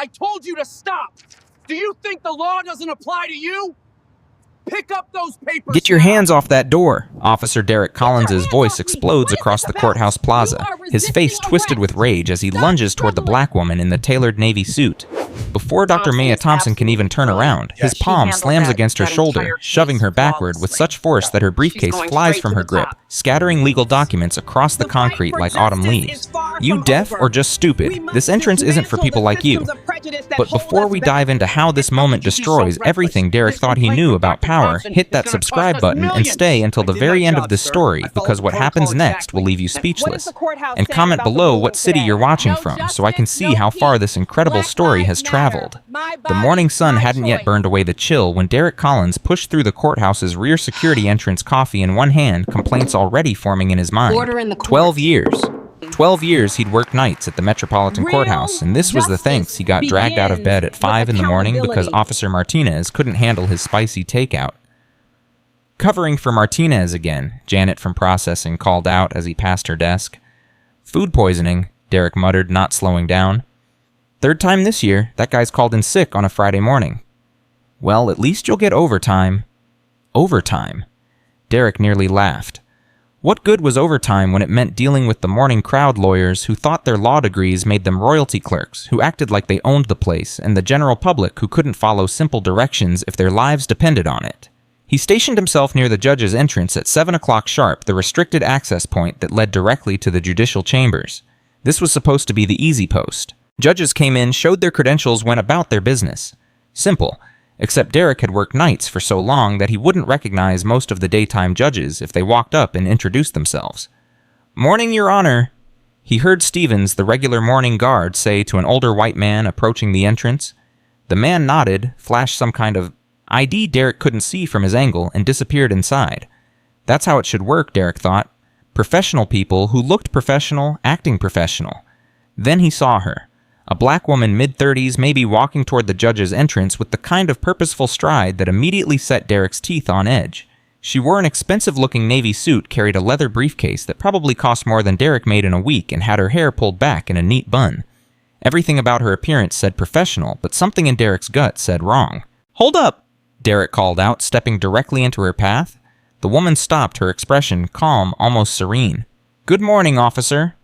I told you to stop! Do you think the law doesn't apply to you? Pick up those papers! Get your hands off that door! Officer Derek Collins' voice explodes across the courthouse plaza, his face twisted with rage as he lunges toward the black woman in the tailored navy suit. Before Dr. Maya Thompson can even turn around, his palm slams against her shoulder, shoving her backward with such force that her briefcase flies from her grip, scattering legal documents across the concrete like autumn leaves. You deaf or just stupid? This entrance isn't for people like you. But before we dive into how this moment destroys everything Derek thought he knew about power, hit that subscribe button and stay until the very end of this story, because what happens next will leave you speechless. And comment below what city you're watching from, so I can see how far this incredible story has traveled. The morning sun hadn't yet burned away the chill when Derek Collins pushed through the courthouse's rear security entrance, coffee in one hand, complaints already forming in his mind. 12 years. 12 years he'd worked nights at the Metropolitan Courthouse, and this was the thanks he got dragged out of bed at 5 in the morning because Officer Martinez couldn't handle his spicy takeout. Covering for Martinez again, Janet from processing called out as he passed her desk. Food poisoning, Derek muttered, not slowing down. Third time this year, that guy's called in sick on a Friday morning. Well, at least you'll get overtime. Overtime? Derek nearly laughed. What good was overtime when it meant dealing with the morning crowd lawyers who thought their law degrees made them royalty clerks, who acted like they owned the place, and the general public who couldn't follow simple directions if their lives depended on it? He stationed himself near the judge's entrance at 7 o'clock sharp, the restricted access point that led directly to the judicial chambers. This was supposed to be the easy post. Judges came in, showed their credentials, went about their business. Simple. Except Derek had worked nights for so long that he wouldn't recognize most of the daytime judges if they walked up and introduced themselves. "Morning, Your Honor," he heard Stevens, the regular morning guard, say to an older white man approaching the entrance. The man nodded, flashed some kind of ID Derek couldn't see from his angle, and disappeared inside. That's how it should work, Derek thought. Professional people who looked professional, acting professional. Then he saw her. A black woman mid-30s, maybe, walking toward the judge's entrance with the kind of purposeful stride that immediately set Derek's teeth on edge. She wore an expensive-looking navy suit, carried a leather briefcase that probably cost more than Derek made in a week, and had her hair pulled back in a neat bun. Everything about her appearance said professional, but something in Derek's gut said wrong. "Hold up!" Derek called out, stepping directly into her path. The woman stopped, her expression calm, almost serene. "Good morning, officer."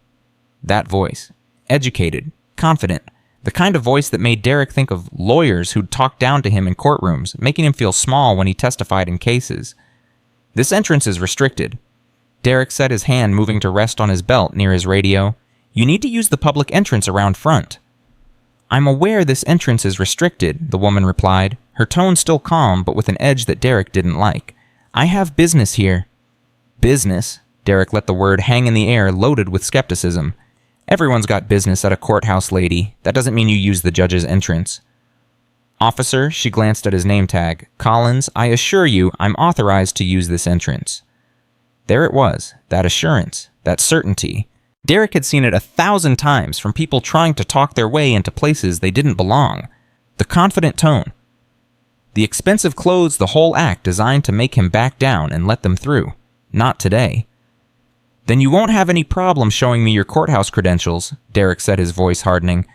That voice. Educated. Confident. The kind of voice that made Derek think of lawyers who'd talk down to him in courtrooms, making him feel small when he testified in cases. "This entrance is restricted." Derek set his hand, moving to rest on his belt near his radio. "You need to use the public entrance around front." "I'm aware this entrance is restricted," the woman replied, her tone still calm but with an edge that Derek didn't like. "I have business here." "Business?" Derek let the word hang in the air, loaded with skepticism. "Everyone's got business at a courthouse, lady. That doesn't mean you use the judge's entrance." "Officer," she glanced at his name tag, "Collins, I assure you I'm authorized to use this entrance." There it was, that assurance, that certainty. Derek had seen it 1,000 times from people trying to talk their way into places they didn't belong. The confident tone. The expensive clothes, the whole act designed to make him back down and let them through. Not today. "Then you won't have any problem showing me your courthouse credentials," Derek said, his voice hardening.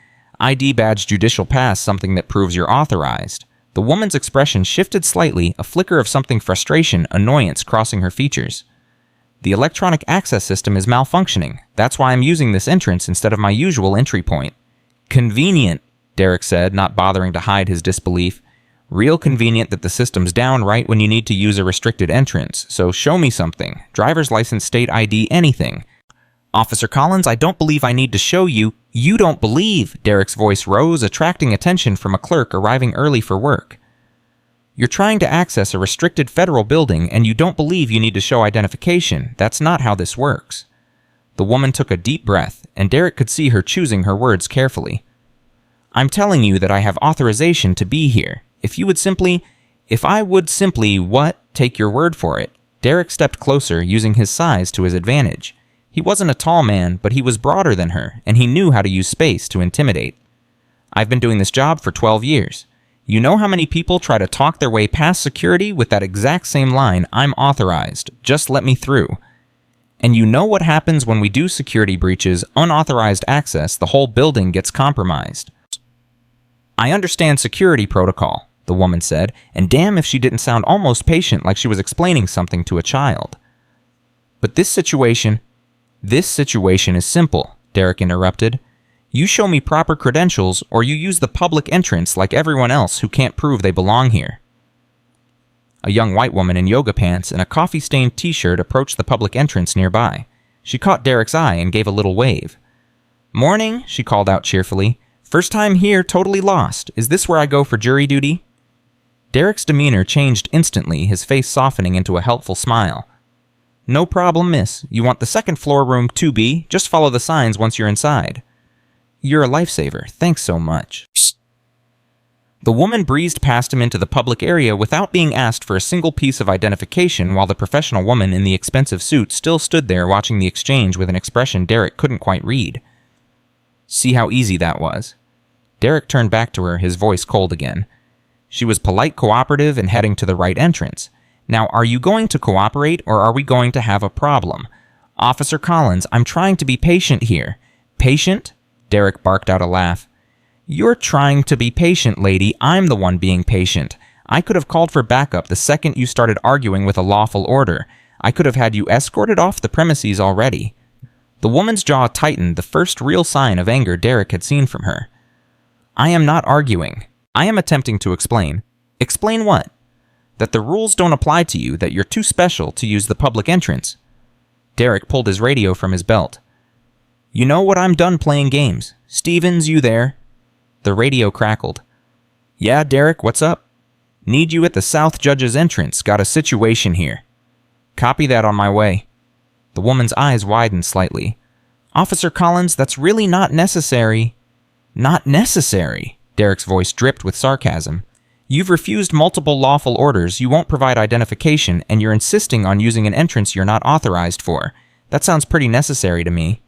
"ID badge, judicial pass, something that proves you're authorized." The woman's expression shifted slightly, a flicker of something frustration, annoyance crossing her features. "The electronic access system is malfunctioning. That's why I'm using this entrance instead of my usual entry point." "Convenient," Derek said, not bothering to hide his disbelief. "Real convenient that the system's down right when you need to use a restricted entrance. So show me something. Driver's license, state ID, anything." "Officer Collins, I don't believe I need to show you." "You don't believe!" Derek's voice rose, attracting attention from a clerk arriving early for work. "You're trying to access a restricted federal building, and you don't believe you need to show identification. That's not how this works." The woman took a deep breath, and Derek could see her choosing her words carefully. "I'm telling you that I have authorization to be here. If I would simply, what? Take your word for it." Derek stepped closer, using his size to his advantage. He wasn't a tall man, but he was broader than her, and he knew how to use space to intimidate. "I've been doing this job for 12 years. You know how many people try to talk their way past security with that exact same line, 'I'm authorized, just let me through.' And you know what happens when we do security breaches, unauthorized access, the whole building gets compromised." I understand security protocol, the woman said, and damn if she didn't sound almost patient like she was explaining something to a child. But this situation is simple, Derek interrupted. You show me proper credentials or you use the public entrance like everyone else who can't prove they belong here. A young white woman in yoga pants and a coffee-stained t-shirt approached the public entrance nearby. She caught Derek's eye and gave a little wave. Morning, she called out cheerfully. First time here, totally lost. Is this where I go for jury duty? Derek's demeanor changed instantly, his face softening into a helpful smile. No problem, miss. You want the second floor room 2B? Just follow the signs once you're inside. You're a lifesaver. Thanks so much. Psst. The woman breezed past him into the public area without being asked for a single piece of identification while the professional woman in the expensive suit still stood there watching the exchange with an expression Derek couldn't quite read. See how easy that was? Derek turned back to her, his voice cold again. She was polite, cooperative, and heading to the right entrance. Now, are you going to cooperate, or are we going to have a problem? Officer Collins, I'm trying to be patient here. Patient? Derek barked out a laugh. You're trying to be patient, lady. I'm the one being patient. I could have called for backup the second you started arguing with a lawful order. I could have had you escorted off the premises already. The woman's jaw tightened, the first real sign of anger Derek had seen from her. I am not arguing. I am attempting to explain. Explain what? That the rules don't apply to you, that you're too special to use the public entrance. Derek pulled his radio from his belt. You know what? I'm done playing games. Stevens, you there? The radio crackled. Yeah, Derek, what's up? Need you at the South Judge's entrance. Got a situation here. Copy that on my way. The woman's eyes widened slightly. Officer Collins, that's really not necessary. Not necessary? Derek's voice dripped with sarcasm. You've refused multiple lawful orders, you won't provide identification, and you're insisting on using an entrance you're not authorized for. That sounds pretty necessary to me.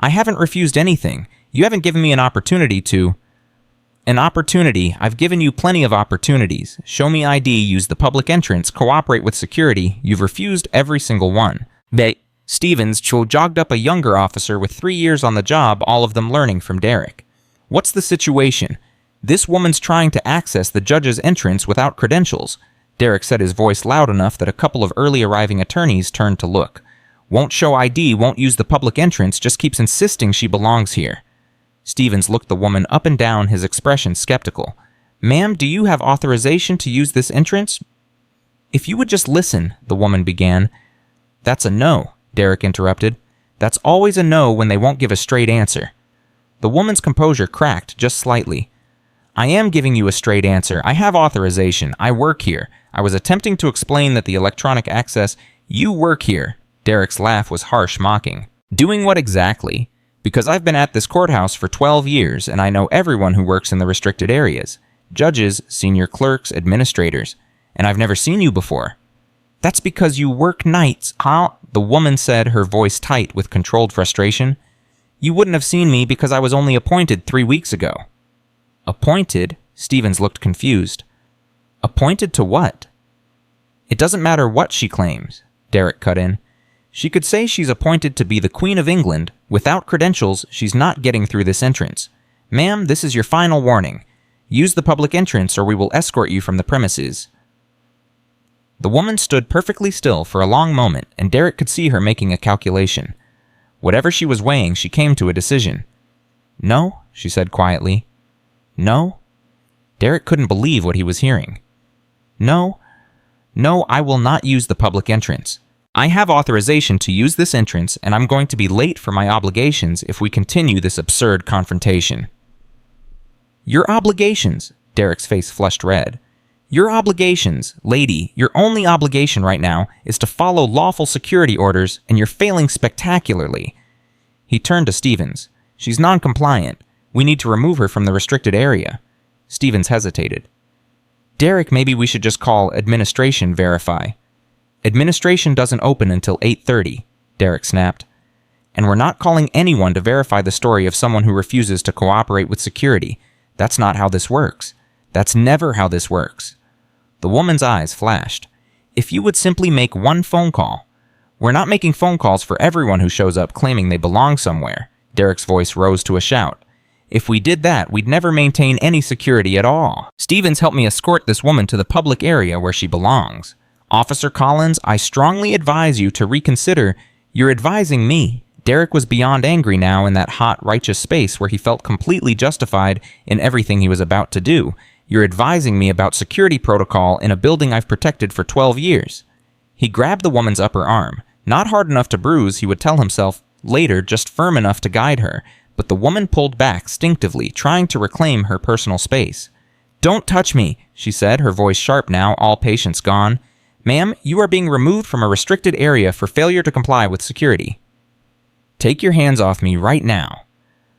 I haven't refused anything. You haven't given me an opportunity to... An opportunity? I've given you plenty of opportunities. Show me ID, use the public entrance, cooperate with security. You've refused every single one. Stevens jogged up a younger officer with 3 years on the job, all of them learning from Derek. What's the situation? This woman's trying to access the judge's entrance without credentials. Derek said his voice loud enough that a couple of early arriving attorneys turned to look. Won't show ID, won't use the public entrance, just keeps insisting she belongs here. Stevens looked the woman up and down, his expression skeptical. Ma'am, do you have authorization to use this entrance? If you would just listen, the woman began. That's a no, Derek interrupted. That's always a no when they won't give a straight answer. The woman's composure cracked just slightly. I am giving you a straight answer. I have authorization. I work here. I was attempting to explain that the electronic access... You work here. Derek's laugh was harsh, mocking. Doing what exactly? Because I've been at this courthouse for 12 years, and I know everyone who works in the restricted areas. Judges, senior clerks, administrators. And I've never seen you before. That's because you work nights, huh? The woman said, her voice tight with controlled frustration. You wouldn't have seen me because I was only appointed 3 weeks ago. Appointed? Stevens looked confused. Appointed to what? It doesn't matter what she claims, Derek cut in. She could say she's appointed to be the Queen of England. Without credentials, she's not getting through this entrance. Ma'am, this is your final warning. Use the public entrance or we will escort you from the premises. The woman stood perfectly still for a long moment, and Derek could see her making a calculation. Whatever she was weighing, she came to a decision. No, she said quietly. No? Derek couldn't believe what he was hearing. No, I will not use the public entrance. I have authorization to use this entrance, and I'm going to be late for my obligations if we continue this absurd confrontation. Your obligations? Derek's face flushed red. Your obligations, lady, your only obligation right now is to follow lawful security orders, and you're failing spectacularly. He turned to Stevens. She's non-compliant. We need to remove her from the restricted area. Stevens hesitated. Derek, maybe we should just call administration verify. Administration doesn't open until 8:30, Derek snapped. And we're not calling anyone to verify the story of someone who refuses to cooperate with security. That's not how this works. That's never how this works. The woman's eyes flashed. If you would simply make one phone call. We're not making phone calls for everyone who shows up claiming they belong somewhere. Derek's voice rose to a shout. If we did that, we'd never maintain any security at all. Stevens helped me escort this woman to the public area where she belongs. Officer Collins, I strongly advise you to reconsider. You're advising me. Derek was beyond angry now in that hot, righteous space where he felt completely justified in everything he was about to do. You're advising me about security protocol in a building I've protected for 12 years. He grabbed the woman's upper arm. Not hard enough to bruise, he would tell himself, later just firm enough to guide her. But the woman pulled back instinctively, trying to reclaim her personal space. "Don't touch me," she said, her voice sharp now, all patience gone. "Ma'am, you are being removed from a restricted area for failure to comply with security. Take your hands off me right now."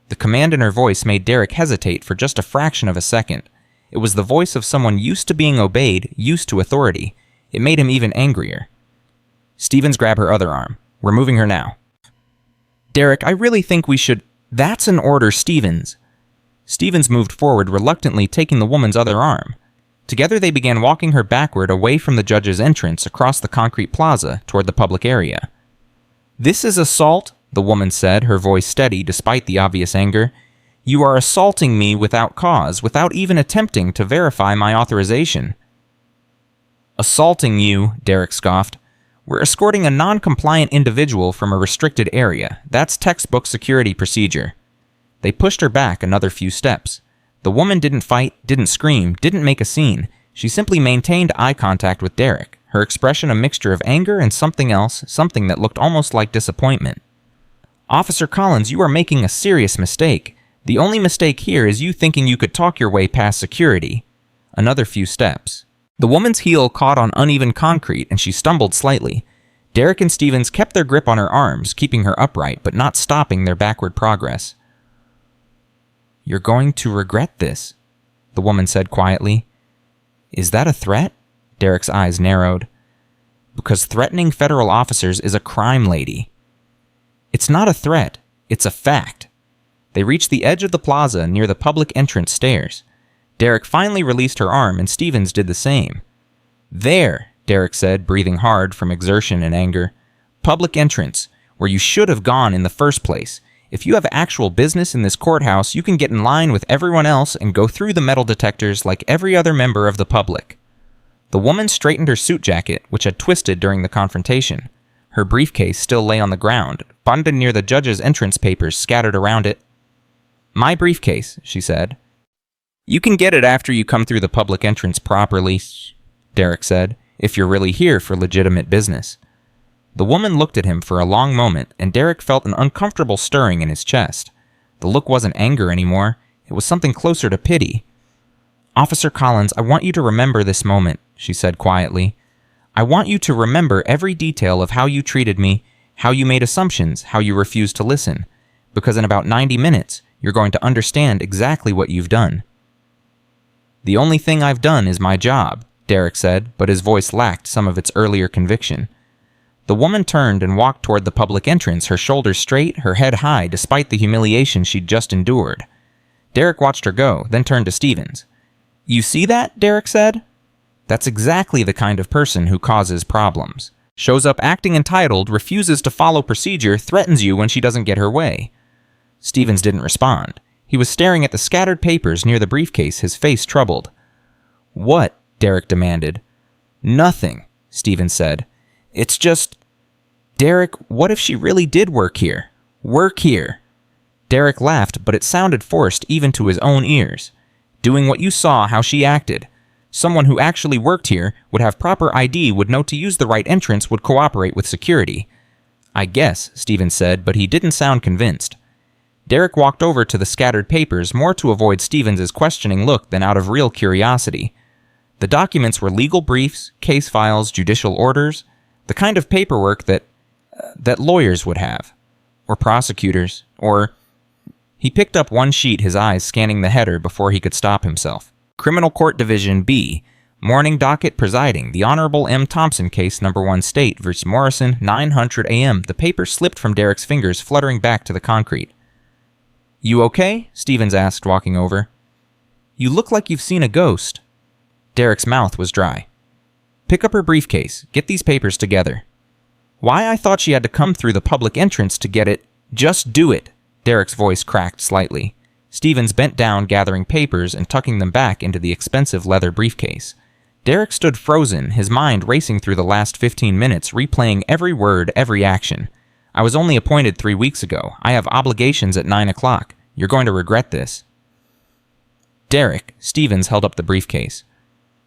The command in her voice made Derek hesitate for just a fraction of a second. It was the voice of someone used to being obeyed, used to authority. It made him even angrier. Stevens grabbed her other arm. "We're moving her now." "Derek, I really think we should—" "That's an order, Stevens." Stevens moved forward, reluctantly taking the woman's other arm. Together they began walking her backward away from the judge's entrance across the concrete plaza toward the public area. "This is assault," the woman said, her voice steady despite the obvious anger. "You are assaulting me without cause, without even attempting to verify my authorization." "Assaulting you," Derek scoffed. "We're escorting a non-compliant individual from a restricted area. That's textbook security procedure." They pushed her back another few steps. The woman didn't fight, didn't scream, didn't make a scene. She simply maintained eye contact with Derek, her expression a mixture of anger and something else, something that looked almost like disappointment. "Officer Collins, you are making a serious mistake. The only mistake here is you thinking you could talk your way past security." Another few steps. The woman's heel caught on uneven concrete and she stumbled slightly. Derek and Stevens kept their grip on her arms, keeping her upright but not stopping their backward progress. "You're going to regret this," the woman said quietly. "Is that a threat?" Derek's eyes narrowed. "Because threatening federal officers is a crime, lady." "It's not a threat. It's a fact." They reached the edge of the plaza near the public entrance stairs. Derek finally released her arm and Stevens did the same. "There," Derek said, breathing hard from exertion and anger. "Public entrance, where you should have gone in the first place. If you have actual business in this courthouse, you can get in line with everyone else and go through the metal detectors like every other member of the public." The woman straightened her suit jacket, which had twisted during the confrontation. Her briefcase still lay on the ground, bundled near the judge's entrance papers scattered around it. "My briefcase," she said. "You can get it after you come through the public entrance properly," Derek said, "if you're really here for legitimate business." The woman looked at him for a long moment, and Derek felt an uncomfortable stirring in his chest. The look wasn't anger anymore. It was something closer to pity. "Officer Collins, I want you to remember this moment," she said quietly. "I want you to remember every detail of how you treated me, how you made assumptions, how you refused to listen. Because in about 90 minutes, you're going to understand exactly what you've done." "The only thing I've done is my job," Derek said, but his voice lacked some of its earlier conviction. The woman turned and walked toward the public entrance, her shoulders straight, her head high, despite the humiliation she'd just endured. Derek watched her go, then turned to Stevens. "You see that?" Derek said. "That's exactly the kind of person who causes problems. Shows up acting entitled, refuses to follow procedure, threatens you when she doesn't get her way." Stevens didn't respond. He was staring at the scattered papers near the briefcase, his face troubled. "What?" Derek demanded. "Nothing," Stevens said. "It's just... Derek, what if she really did work here? Work here?" Derek laughed, but it sounded forced even to his own ears. "Doing what you saw, how she acted. Someone who actually worked here, would have proper ID, would know to use the right entrance, would cooperate with security." "I guess," Stevens said, but he didn't sound convinced. Derek walked over to the scattered papers, more to avoid Stevens' questioning look than out of real curiosity. The documents were legal briefs, case files, judicial orders, the kind of paperwork that lawyers would have, or prosecutors, or... He picked up one sheet, his eyes scanning the header before he could stop himself. Criminal Court Division B, Morning Docket Presiding, the Honorable M. Thompson Case No. 1 State vs. Morrison, 900 a.m. The paper slipped from Derek's fingers, fluttering back to the concrete. "You okay?" Stevens asked, walking over. "You look like you've seen a ghost." Derek's mouth was dry. "Pick up her briefcase. Get these papers together." "Why, I thought she had to come through the public entrance to get it." "Just do it." Derek's voice cracked slightly. Stevens bent down, gathering papers and tucking them back into the expensive leather briefcase. Derek stood frozen, his mind racing through the last 15 minutes, replaying every word, every action. I was only appointed 3 weeks ago. I have obligations at 9 o'clock. You're going to regret this. Derek, Stevens held up the briefcase.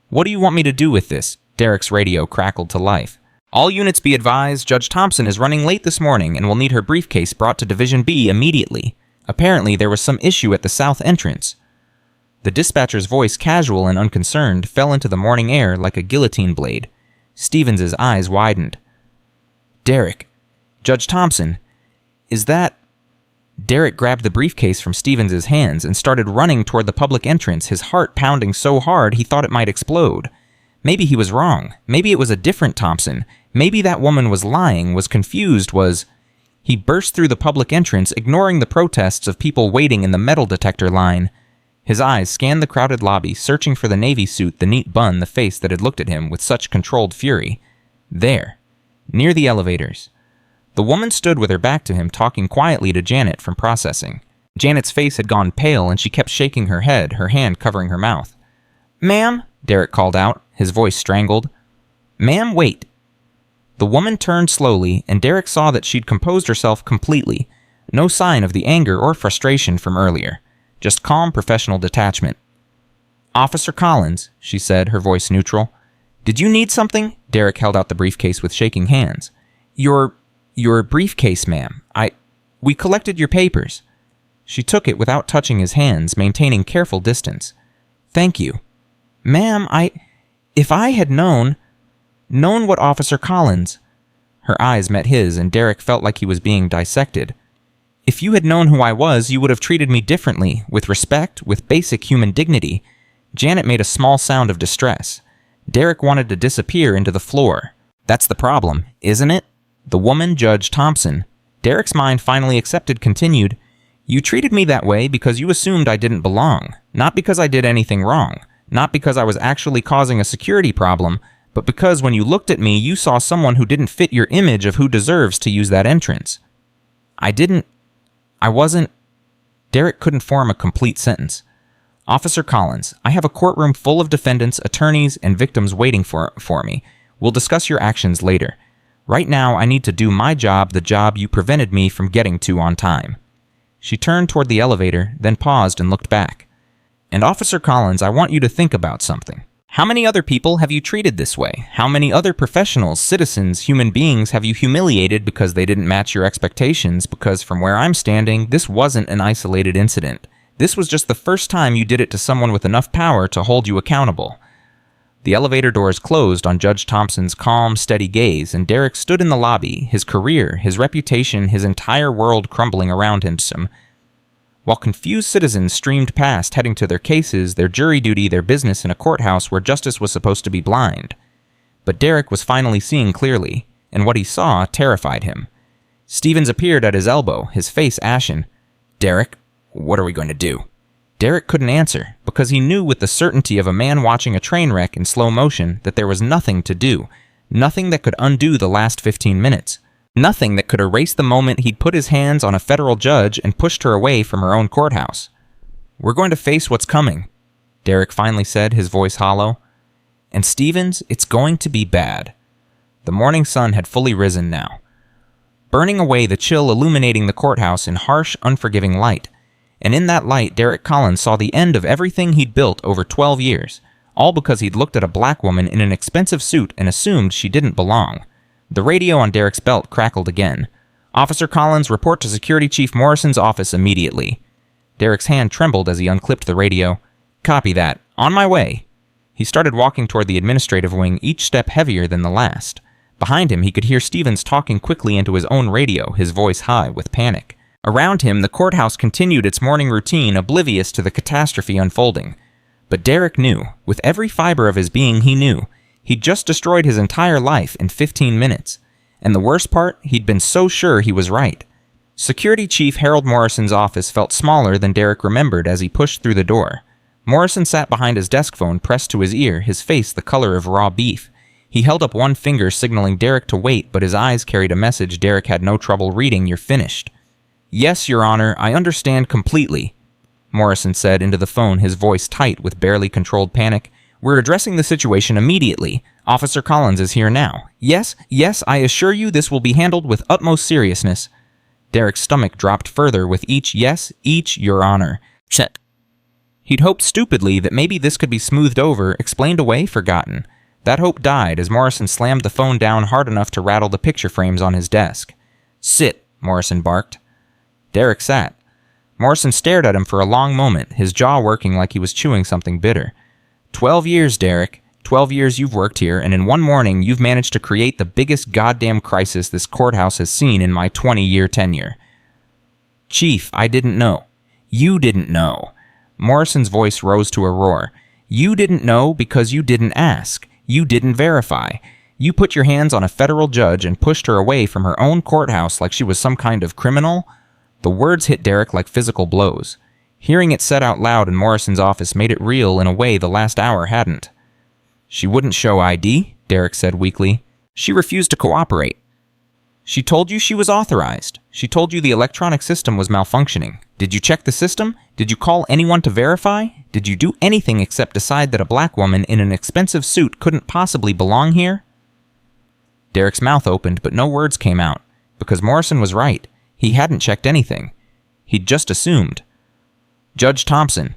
What do you want me to do with this? Derek's radio crackled to life. All units be advised, Judge Thompson is running late this morning and will need her briefcase brought to Division B immediately. Apparently, there was some issue at the south entrance. The dispatcher's voice, casual and unconcerned, fell into the morning air like a guillotine blade. Stevens's eyes widened. Derek, Judge Thompson, is that... Derek grabbed the briefcase from Stevens's hands and started running toward the public entrance, his heart pounding so hard he thought it might explode. Maybe he was wrong. Maybe it was a different Thompson. Maybe that woman was lying, was confused, was... He burst through the public entrance, ignoring the protests of people waiting in the metal detector line. His eyes scanned the crowded lobby, searching for the navy suit, the neat bun, the face that had looked at him with such controlled fury. There, near the elevators. The woman stood with her back to him, talking quietly to Janet from processing. Janet's face had gone pale, and she kept shaking her head, her hand covering her mouth. Ma'am, Derek called out, his voice strangled. Ma'am, wait. The woman turned slowly, and Derek saw that she'd composed herself completely. No sign of the anger or frustration from earlier. Just calm professional detachment. Officer Collins, she said, her voice neutral. Did you need something? Derek held out the briefcase with shaking hands. Your briefcase, ma'am. We collected your papers. She took it without touching his hands, maintaining careful distance. Thank you. Ma'am, if I had known what Officer Collins... Her eyes met his, and Derek felt like he was being dissected. If you had known who I was, you would have treated me differently, with respect, with basic human dignity. Janet made a small sound of distress. Derek wanted to disappear into the floor. That's the problem, isn't it? The woman, Judge Thompson. Derek's mind finally accepted, continued, You treated me that way because you assumed I didn't belong, not because I did anything wrong, not because I was actually causing a security problem, but because when you looked at me, you saw someone who didn't fit your image of who deserves to use that entrance. I wasn't... Derek couldn't form a complete sentence. Officer Collins, I have a courtroom full of defendants, attorneys, and victims waiting for me. We'll discuss your actions later. Right now, I need to do my job, the job you prevented me from getting to on time. She turned toward the elevator, then paused and looked back. And Officer Collins, I want you to think about something. How many other people have you treated this way? How many other professionals, citizens, human beings have you humiliated because they didn't match your expectations? Because from where I'm standing, this wasn't an isolated incident. This was just the first time you did it to someone with enough power to hold you accountable. The elevator doors closed on Judge Thompson's calm, steady gaze, and Derek stood in the lobby, his career, his reputation, his entire world crumbling around him. While confused citizens streamed past, heading to their cases, their jury duty, their business in a courthouse where justice was supposed to be blind. But Derek was finally seeing clearly, and what he saw terrified him. Stevens appeared at his elbow, his face ashen. Derek, what are we going to do? Derek couldn't answer, because he knew with the certainty of a man watching a train wreck in slow motion that there was nothing to do, nothing that could undo the last 15 minutes. Nothing that could erase the moment he'd put his hands on a federal judge and pushed her away from her own courthouse. We're going to face what's coming, Derek finally said, his voice hollow. And Stevens, it's going to be bad. The morning sun had fully risen now, burning away the chill illuminating the courthouse in harsh, unforgiving light. And in that light, Derek Collins saw the end of everything he'd built over 12 years, all because he'd looked at a black woman in an expensive suit and assumed she didn't belong. The radio on Derek's belt crackled again. Officer Collins, report to Security Chief Morrison's office immediately. Derek's hand trembled as he unclipped the radio. Copy that. On my way. He started walking toward the administrative wing, each step heavier than the last. Behind him, he could hear Stevens talking quickly into his own radio, his voice high with panic. Around him, the courthouse continued its morning routine, oblivious to the catastrophe unfolding. But Derek knew. With every fiber of his being, he knew. He'd just destroyed his entire life in 15 minutes. And the worst part, he'd been so sure he was right. Security Chief Harold Morrison's office felt smaller than Derek remembered as he pushed through the door. Morrison sat behind his desk phone pressed to his ear, his face the color of raw beef. He held up one finger signaling Derek to wait, but his eyes carried a message Derek had no trouble reading. You're finished. Yes, Your Honor, I understand completely. Morrison said into the phone, his voice tight with barely controlled panic. "We're addressing the situation immediately. Officer Collins is here now. Yes, I assure you this will be handled with utmost seriousness." Derek's stomach dropped further with each yes, each your honor. Shit. He'd hoped stupidly that maybe this could be smoothed over, explained away, forgotten. That hope died as Morrison slammed the phone down hard enough to rattle the picture frames on his desk. "Sit," Morrison barked. Derek sat. Morrison stared at him for a long moment, his jaw working like he was chewing something bitter. 12 years, Derek. 12 years you've worked here, and in one morning you've managed to create the biggest goddamn crisis this courthouse has seen in my 20-year tenure. Chief, I didn't know. You didn't know. Morrison's voice rose to a roar. You didn't know because you didn't ask. You didn't verify. You put your hands on a federal judge and pushed her away from her own courthouse like she was some kind of criminal. The words hit Derek like physical blows. Hearing it said out loud in Morrison's office made it real in a way the last hour hadn't. She wouldn't show ID, Derek said weakly. She refused to cooperate. She told you she was authorized. She told you the electronic system was malfunctioning. Did you check the system? Did you call anyone to verify? Did you do anything except decide that a black woman in an expensive suit couldn't possibly belong here? Derek's mouth opened, but no words came out, because Morrison was right. He hadn't checked anything. He'd just assumed. Judge Thompson.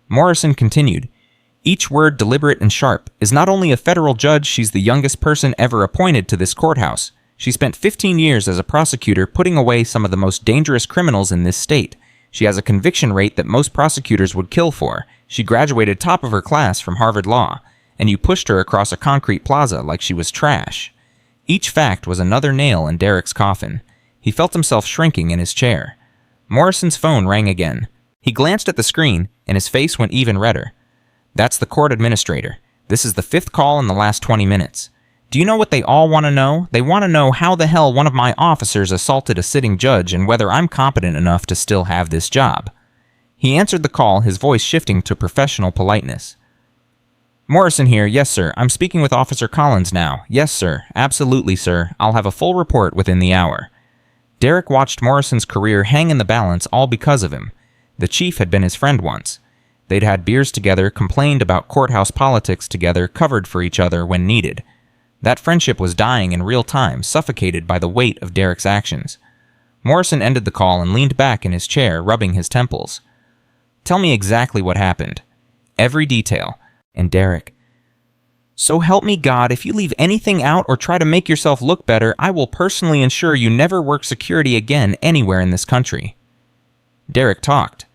Morrison continued. Each word deliberate and sharp. Is not only a federal judge, she's the youngest person ever appointed to this courthouse. She spent 15 years as a prosecutor putting away some of the most dangerous criminals in this state. She has a conviction rate that most prosecutors would kill for. She graduated top of her class from Harvard Law, and you pushed her across a concrete plaza like she was trash. Each fact was another nail in Derek's coffin. He felt himself shrinking in his chair. Morrison's phone rang again. He glanced at the screen, and his face went even redder. That's the court administrator. This is the 5th call in the last 20 minutes. Do you know what they all want to know? They want to know how the hell one of my officers assaulted a sitting judge and whether I'm competent enough to still have this job. He answered the call, his voice shifting to professional politeness. Morrison here. Yes, sir. I'm speaking with Officer Collins now. Yes, sir. Absolutely, sir. I'll have a full report within the hour. Derek watched Morrison's career hang in the balance all because of him. The chief had been his friend once. They'd had beers together, complained about courthouse politics together, covered for each other when needed. That friendship was dying in real time, suffocated by the weight of Derek's actions. Morrison ended the call and leaned back in his chair, rubbing his temples. Tell me exactly what happened. Every detail. And Derek. So help me God, if you leave anything out or try to make yourself look better, I will personally ensure you never work security again anywhere in this country. Derek talked.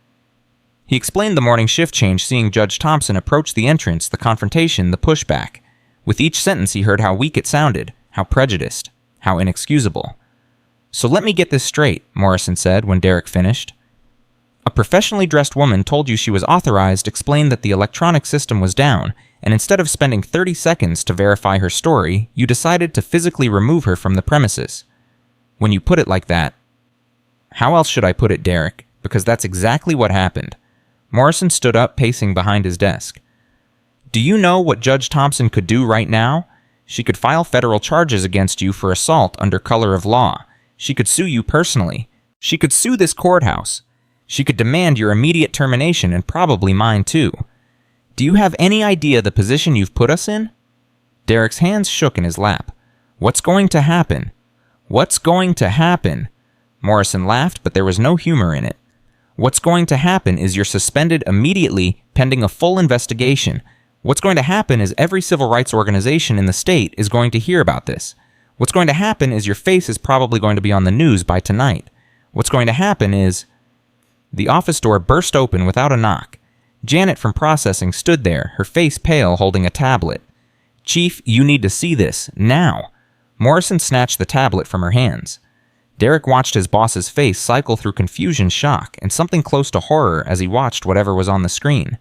He explained the morning shift change, seeing Judge Thompson approach the entrance, the confrontation, the pushback. With each sentence he heard how weak it sounded, how prejudiced, how inexcusable. So let me get this straight, Morrison said when Derek finished. A professionally dressed woman told you she was authorized, explained that the electronic system was down, and instead of spending 30 seconds to verify her story, you decided to physically remove her from the premises. When you put it like that, how else should I put it, Derek? Because that's exactly what happened. Morrison stood up, pacing behind his desk. Do you know what Judge Thompson could do right now? She could file federal charges against you for assault under color of law. She could sue you personally. She could sue this courthouse. She could demand your immediate termination and probably mine too. Do you have any idea the position you've put us in? Derek's hands shook in his lap. What's going to happen? What's going to happen? Morrison laughed, but there was no humor in it. What's going to happen is you're suspended immediately pending a full investigation. What's going to happen is every civil rights organization in the state is going to hear about this. What's going to happen is your face is probably going to be on the news by tonight. What's going to happen is... The office door burst open without a knock. Janet from processing stood there, her face pale, holding a tablet. Chief, you need to see this, now. Morrison snatched the tablet from her hands. Derek watched his boss's face cycle through confusion, shock, and something close to horror as he watched whatever was on the screen.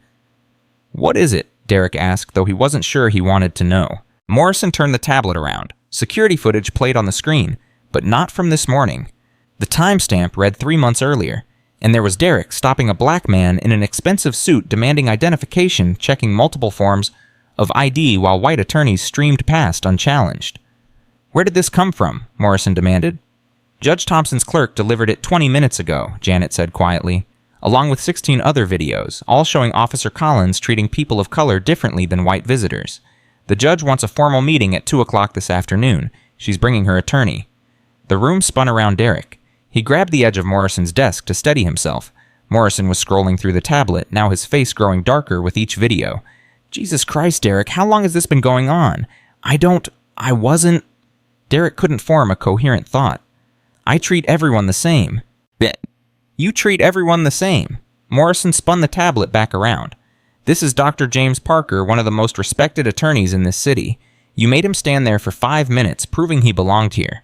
What is it? Derek asked, though he wasn't sure he wanted to know. Morrison turned the tablet around. Security footage played on the screen, but not from this morning. The timestamp read 3 months earlier, and there was Derek stopping a black man in an expensive suit demanding identification, checking multiple forms of ID while white attorneys streamed past unchallenged. Where did this come from? Morrison demanded. Judge Thompson's clerk delivered it 20 minutes ago, Janet said quietly. along with 16 other videos, all showing Officer Collins treating people of color differently than white visitors. The judge wants a formal meeting at 2 o'clock this afternoon. She's bringing her attorney. The room spun around Derek. He grabbed the edge of Morrison's desk to steady himself. Morrison was scrolling through the tablet, now his face growing darker with each video. Jesus Christ, Derek, how long has this been going on? I wasn't... Derek couldn't form a coherent thought. I treat everyone the same. You treat everyone the same. Morrison spun the tablet back around. This is Dr. James Parker, one of the most respected attorneys in this city. You made him stand there for 5 minutes, proving he belonged here.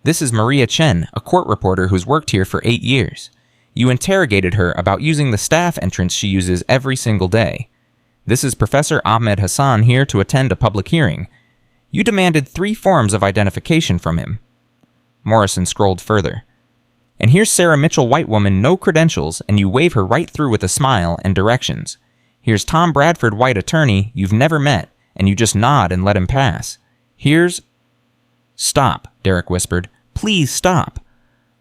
This is Maria Chen, a court reporter who's worked here for 8 years. You interrogated her about using the staff entrance she uses every single day. This is Professor Ahmed Hassan here to attend a public hearing. You demanded 3 forms of identification from him. Morrison scrolled further. And here's Sarah Mitchell, white woman, no credentials, and you wave her right through with a smile and directions. Here's Tom Bradford, white attorney, you've never met, and you just nod and let him pass. Here's... Stop, Derek whispered. Please stop.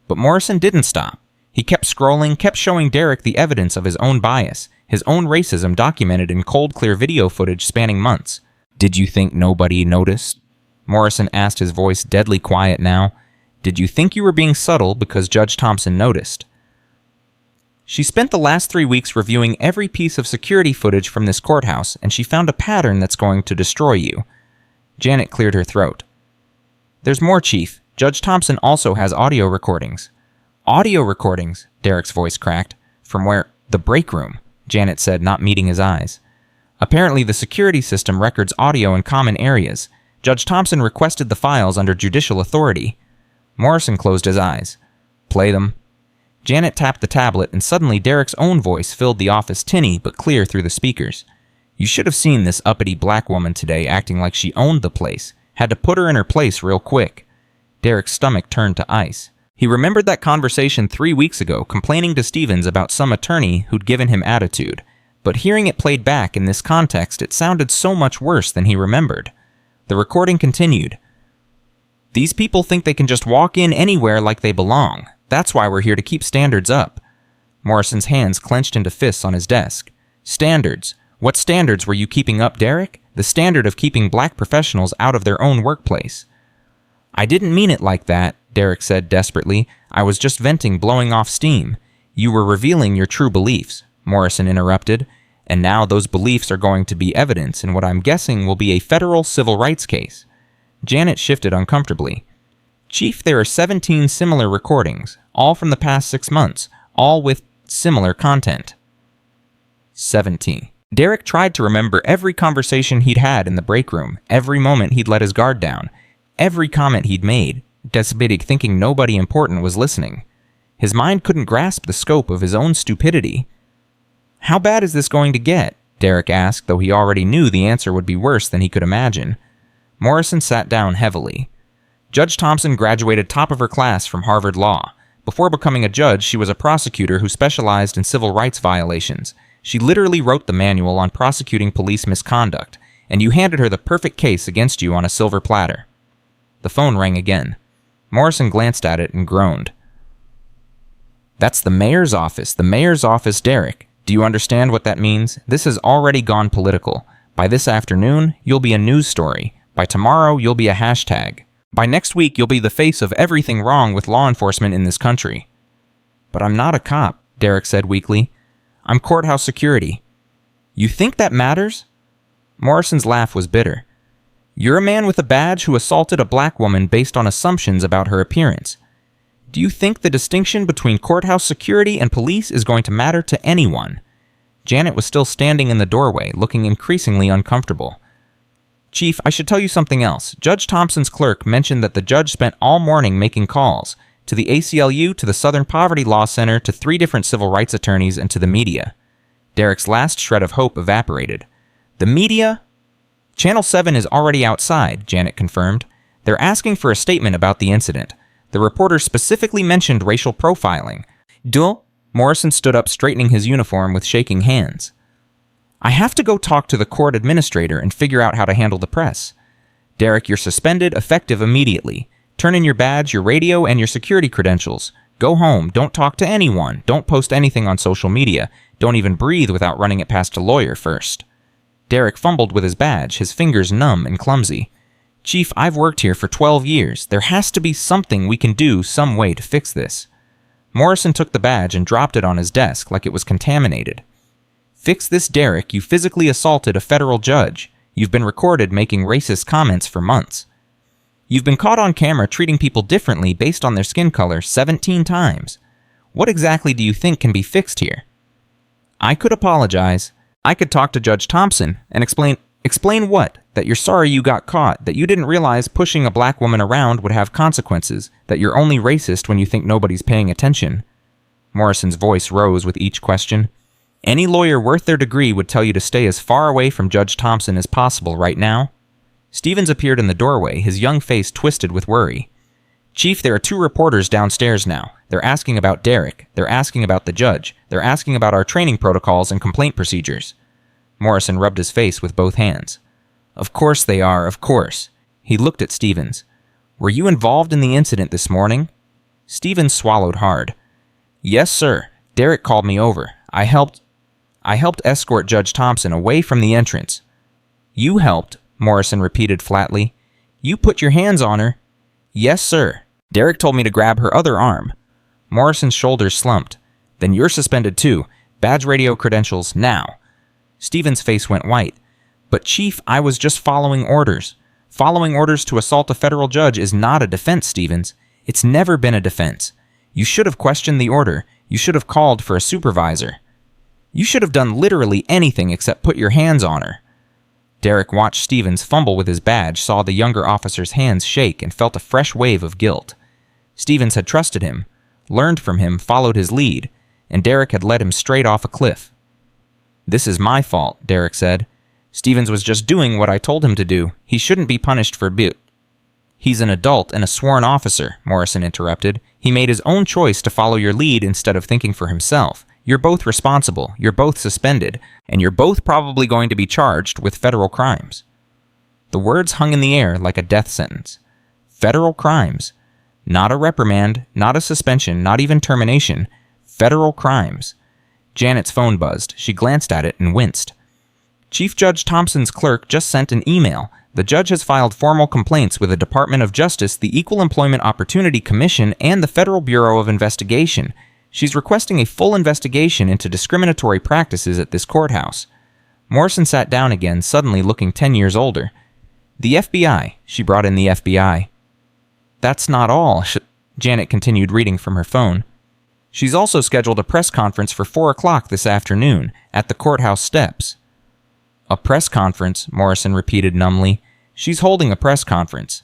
But Morrison didn't stop. He kept scrolling, kept showing Derek the evidence of his own bias, his own racism documented in cold, clear video footage spanning months. Did you think nobody noticed? Morrison asked, his voice deadly quiet now. Did you think you were being subtle because Judge Thompson noticed? She spent the last 3 weeks reviewing every piece of security footage from this courthouse, and she found a pattern that's going to destroy you. Janet cleared her throat. There's more, Chief. Judge Thompson also has audio recordings. Audio recordings, Derek's voice cracked. From where? The break room, Janet said, not meeting his eyes. Apparently the security system records audio in common areas. Judge Thompson requested the files under judicial authority. Morrison closed his eyes. Play them. Janet tapped the tablet, and suddenly Derek's own voice filled the office, tinny but clear through the speakers. You should have seen this uppity black woman today acting like she owned the place. Had to put her in her place real quick. Derek's stomach turned to ice. He remembered that conversation 3 weeks ago, complaining to Stevens about some attorney who'd given him attitude. But hearing it played back in this context, it sounded so much worse than he remembered. The recording continued. These people think they can just walk in anywhere like they belong. That's why we're here to keep standards up. Morrison's hands clenched into fists on his desk. Standards. What standards were you keeping up, Derek? The standard of keeping black professionals out of their own workplace. I didn't mean it like that, Derek said desperately. I was just venting, blowing off steam. You were revealing your true beliefs, Morrison interrupted. And now those beliefs are going to be evidence in what I'm guessing will be a federal civil rights case. Janet shifted uncomfortably. Chief, there are 17 similar recordings, all from the past 6 months, all with similar content. 17. Derek tried to remember every conversation he'd had in the break room, every moment he'd let his guard down, every comment he'd made, desperately thinking nobody important was listening. His mind couldn't grasp the scope of his own stupidity. How bad is this going to get? Derek asked, though he already knew the answer would be worse than he could imagine. Morrison sat down heavily. Judge Thompson graduated top of her class from Harvard Law. Before becoming a judge, she was a prosecutor who specialized in civil rights violations. She literally wrote the manual on prosecuting police misconduct, and you handed her the perfect case against you on a silver platter. The phone rang again. Morrison glanced at it and groaned. That's the mayor's office, Derek. Do you understand what that means? This has already gone political. By this afternoon, you'll be a news story. By tomorrow, you'll be a hashtag. By next week, you'll be the face of everything wrong with law enforcement in this country. But I'm not a cop, Derek said weakly. I'm courthouse security. You think that matters? Morrison's laugh was bitter. You're a man with a badge who assaulted a black woman based on assumptions about her appearance. Do you think the distinction between courthouse security and police is going to matter to anyone? Janet was still standing in the doorway, looking increasingly uncomfortable. Chief, I should tell you something else. Judge Thompson's clerk mentioned that the judge spent all morning making calls to the ACLU, to the Southern Poverty Law Center, to 3 different civil rights attorneys, and to the media. Derek's last shred of hope evaporated. The media? Channel 7 is already outside, Janet confirmed. They're asking for a statement about the incident. The reporter specifically mentioned racial profiling. Duh? Morrison stood up, straightening his uniform with shaking hands. I have to go talk to the court administrator and figure out how to handle the press. Derek, you're suspended, effective immediately. Turn in your badge, your radio, and your security credentials. Go home, don't talk to anyone, don't post anything on social media, don't even breathe without running it past a lawyer first. Derek fumbled with his badge, his fingers numb and clumsy. Chief, I've worked here for 12 years. There has to be something we can do, some way to fix this. Morrison took the badge and dropped it on his desk like it was contaminated. Fix this, Derek. You physically assaulted a federal judge. You've been recorded making racist comments for months. You've been caught on camera treating people differently based on their skin color 17 times. What exactly do you think can be fixed here? I could apologize. I could talk to Judge Thompson and explain what? That you're sorry you got caught, that you didn't realize pushing a black woman around would have consequences, that you're only racist when you think nobody's paying attention. Morrison's voice rose with each question. Any lawyer worth their degree would tell you to stay as far away from Judge Thompson as possible right now. Stevens appeared in the doorway, his young face twisted with worry. Chief, there are 2 reporters downstairs now. They're asking about Derek. They're asking about the judge. They're asking about our training protocols and complaint procedures. Morrison rubbed his face with both hands. Of course they are, of course. He looked at Stevens. Were you involved in the incident this morning? Stevens swallowed hard. Yes, sir. Derek called me over. I helped escort Judge Thompson away from the entrance. You helped, Morrison repeated flatly. You put your hands on her. Yes, sir. Derek told me to grab her other arm. Morrison's shoulders slumped. Then you're suspended too. Badge radio credentials now. Stevens' face went white. But Chief, I was just following orders. Following orders to assault a federal judge is not a defense, Stevens. It's never been a defense. You should have questioned the order. You should have called for a supervisor. You should have done literally anything except put your hands on her. Derek watched Stevens fumble with his badge, saw the younger officer's hands shake, and felt a fresh wave of guilt. Stevens had trusted him, learned from him, followed his lead, and Derek had led him straight off a cliff. This is my fault, Derek said. Stevens was just doing what I told him to do. He shouldn't be punished for He's an adult and a sworn officer, Morrison interrupted. He made his own choice to follow your lead instead of thinking for himself. You're both responsible, you're both suspended, and you're both probably going to be charged with federal crimes. The words hung in the air like a death sentence. Federal crimes. Not a reprimand, not a suspension, not even termination. Federal crimes. Janet's phone buzzed. She glanced at it and winced. Chief Judge Thompson's clerk just sent an email. The judge has filed formal complaints with the Department of Justice, the Equal Employment Opportunity Commission, and the Federal Bureau of Investigation. She's requesting a full investigation into discriminatory practices at this courthouse. Morrison sat down again, suddenly looking 10 years older. The FBI. She brought in the FBI. That's not all, Janet continued reading from her phone. She's also scheduled a press conference for 4 o'clock this afternoon at the courthouse steps. A press conference, Morrison repeated numbly. She's holding a press conference.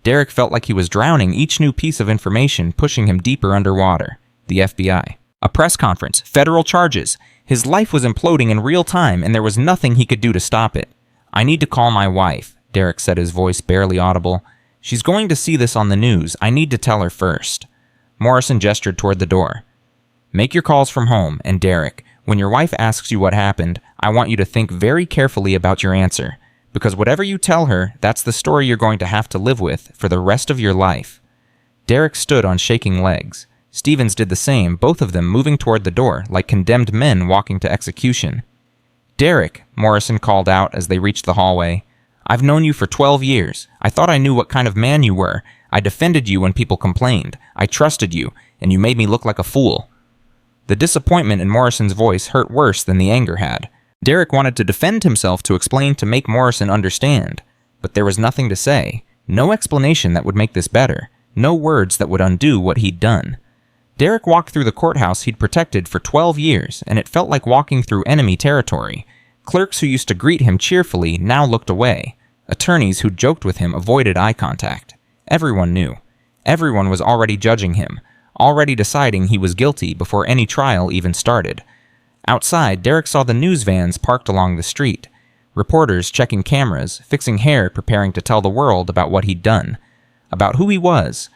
Derek felt like he was drowning, each new piece of information pushing him deeper underwater. The FBI. A press conference. Federal charges. His life was imploding in real time, and there was nothing he could do to stop it. I need to call my wife, Derek said, his voice barely audible. She's going to see this on the news. I need to tell her first. Morrison gestured toward the door. Make your calls from home, and Derek, when your wife asks you what happened, I want you to think very carefully about your answer, because whatever you tell her, that's the story you're going to have to live with for the rest of your life. Derek stood on shaking legs. Stevens did the same, both of them moving toward the door like condemned men walking to execution. Derek, Morrison called out as they reached the hallway. I've known you for 12 years. I thought I knew what kind of man you were. I defended you when people complained. I trusted you, and you made me look like a fool. The disappointment in Morrison's voice hurt worse than the anger had. Derek wanted to defend himself, to explain, to make Morrison understand. But there was nothing to say. No explanation that would make this better. No words that would undo what he'd done. Derek walked through the courthouse he'd protected for 12 years, and it felt like walking through enemy territory. Clerks who used to greet him cheerfully now looked away. Attorneys who joked with him avoided eye contact. Everyone knew. Everyone was already judging him, already deciding he was guilty before any trial even started. Outside, Derek saw the news vans parked along the street. Reporters checking cameras, fixing hair, preparing to tell the world about what he'd done. About who he was.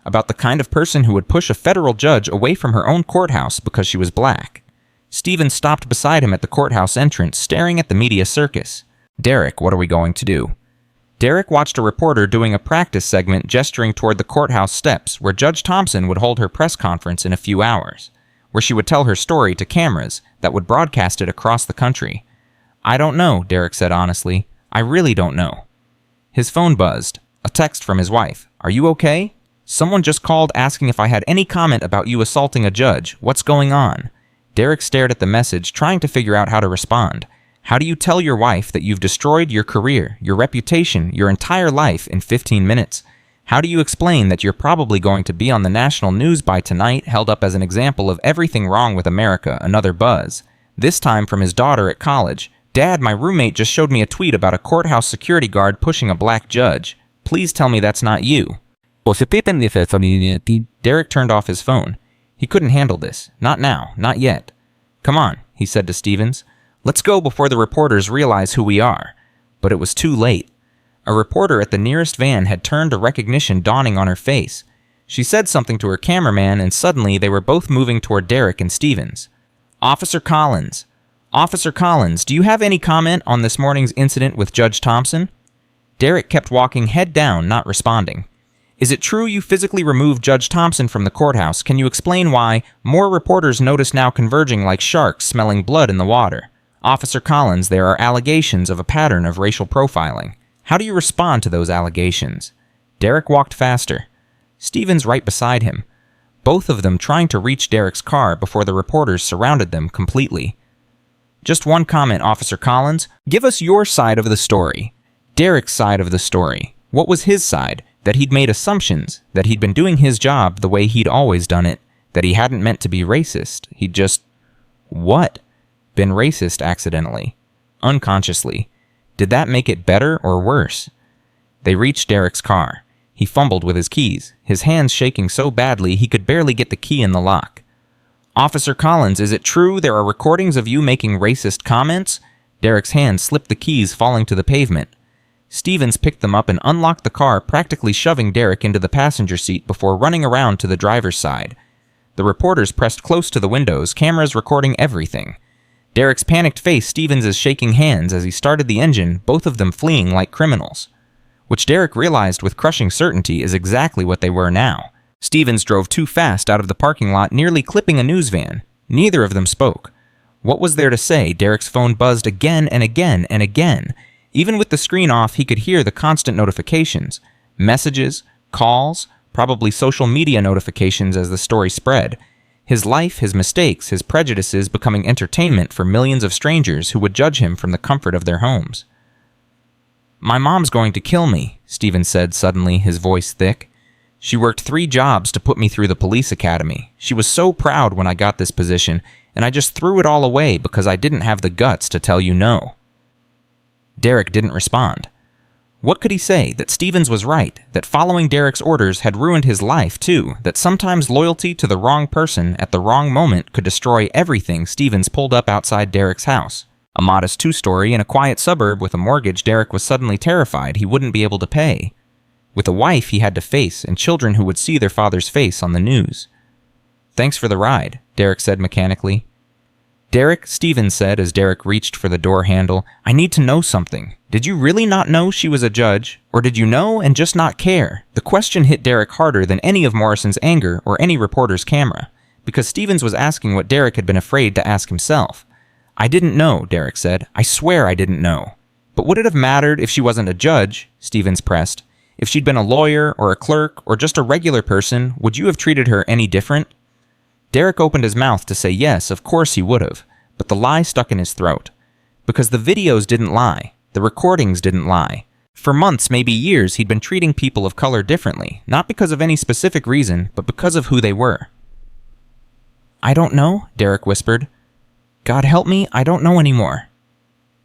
About the kind of person who would push a federal judge away from her own courthouse because she was black. Stevens stopped beside him at the courthouse entrance, staring at the media circus. Derek, what are we going to do? Derek watched a reporter doing a practice segment gesturing toward the courthouse steps where Judge Thompson would hold her press conference in a few hours, where she would tell her story to cameras that would broadcast it across the country. "I don't know," Derek said honestly. "I really don't know." His phone buzzed. A text from his wife. "Are you okay? Someone just called asking if I had any comment about you assaulting a judge. What's going on?" Derek stared at the message, trying to figure out how to respond. How do you tell your wife that you've destroyed your career, your reputation, your entire life in 15 minutes? How do you explain that you're probably going to be on the national news by tonight, held up as an example of everything wrong with America? Another buzz. This time from his daughter at college. "Dad, my roommate just showed me a tweet about a courthouse security guard pushing a black judge. Please tell me that's not you." Derek turned off his phone. He couldn't handle this. Not now. Not yet. "Come on," he said to Stevens. "Let's go before the reporters realize who we are." But it was too late. A reporter at the nearest van had turned, a recognition dawning on her face. She said something to her cameraman, and suddenly they were both moving toward Derek and Stevens. "Officer Collins. Officer Collins, do you have any comment on this morning's incident with Judge Thompson?" Derek kept walking, head down, not responding. "Is it true you physically removed Judge Thompson from the courthouse? Can you explain why? More reporters notice now converging like sharks smelling blood in the water. Officer Collins, there are allegations of a pattern of racial profiling. How do you respond to those allegations?" Derek walked faster. Stevens right beside him. Both of them trying to reach Derek's car before the reporters surrounded them completely. "Just one comment, Officer Collins. Give us your side of the story." Derek's side of the story. What was his side? That he'd made assumptions, that he'd been doing his job the way he'd always done it, that he hadn't meant to be racist. He'd just... what? Been racist accidentally. Unconsciously. Did that make it better or worse? They reached Derek's car. He fumbled with his keys, his hands shaking so badly he could barely get the key in the lock. "Officer Collins, is it true there are recordings of you making racist comments?" Derek's hand slipped, the keys falling to the pavement. Stevens picked them up and unlocked the car, practically shoving Derek into the passenger seat before running around to the driver's side. The reporters pressed close to the windows, cameras recording everything. Derek's panicked face, Stevens' shaking hands as he started the engine, both of them fleeing like criminals. Which Derek realized with crushing certainty is exactly what they were now. Stevens drove too fast out of the parking lot, nearly clipping a news van. Neither of them spoke. What was there to say? Derek's phone buzzed again and again and again. Even with the screen off, he could hear the constant notifications. Messages, calls, probably social media notifications as the story spread. His life, his mistakes, his prejudices becoming entertainment for millions of strangers who would judge him from the comfort of their homes. "My mom's going to kill me," Stevens said suddenly, his voice thick. "She worked 3 jobs to put me through the police academy. She was so proud when I got this position, and I just threw it all away because I didn't have the guts to tell you no." Derek didn't respond. What could he say? That Stevens was right, that following Derek's orders had ruined his life too, that sometimes loyalty to the wrong person at the wrong moment could destroy everything. Stevens pulled up outside Derek's house. A modest 2-story in a quiet suburb with a mortgage Derek was suddenly terrified he wouldn't be able to pay. With a wife he had to face and children who would see their father's face on the news. "Thanks for the ride," Derek said mechanically. "Derek," Stevens said as Derek reached for the door handle, "I need to know something. Did you really not know she was a judge? Or did you know and just not care?" The question hit Derek harder than any of Morrison's anger or any reporter's camera, because Stevens was asking what Derek had been afraid to ask himself. "I didn't know," Derek said. "I swear I didn't know." "But would it have mattered if she wasn't a judge?" Stevens pressed. "If she'd been a lawyer or a clerk or just a regular person, would you have treated her any different?" Derek opened his mouth to say yes, of course he would have, but the lie stuck in his throat. Because the videos didn't lie. The recordings didn't lie. For months, maybe years, he'd been treating people of color differently, not because of any specific reason, but because of who they were. "I don't know," Derek whispered. "God help me, I don't know anymore."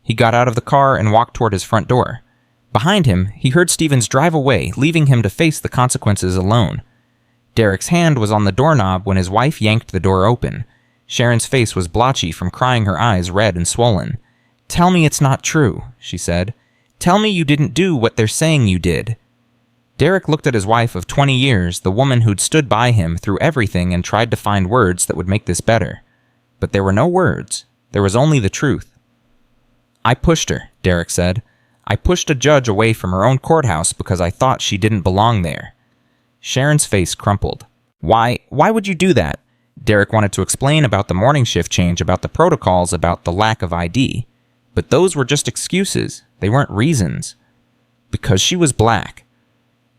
He got out of the car and walked toward his front door. Behind him, he heard Stevens drive away, leaving him to face the consequences alone. Derek's hand was on the doorknob when his wife yanked the door open. Sharon's face was blotchy from crying, her eyes red and swollen. "Tell me it's not true," she said. "Tell me you didn't do what they're saying you did." Derek looked at his wife of 20 years, the woman who'd stood by him through everything, and tried to find words that would make this better. But there were no words. There was only the truth. "I pushed her," Derek said. I pushed a judge away from her own courthouse because I thought she didn't belong there. Sharon's face crumpled. Why would you do that? Derek wanted to explain about the morning shift change, about the protocols, about the lack of ID. But those were just excuses. They weren't reasons. Because she was black.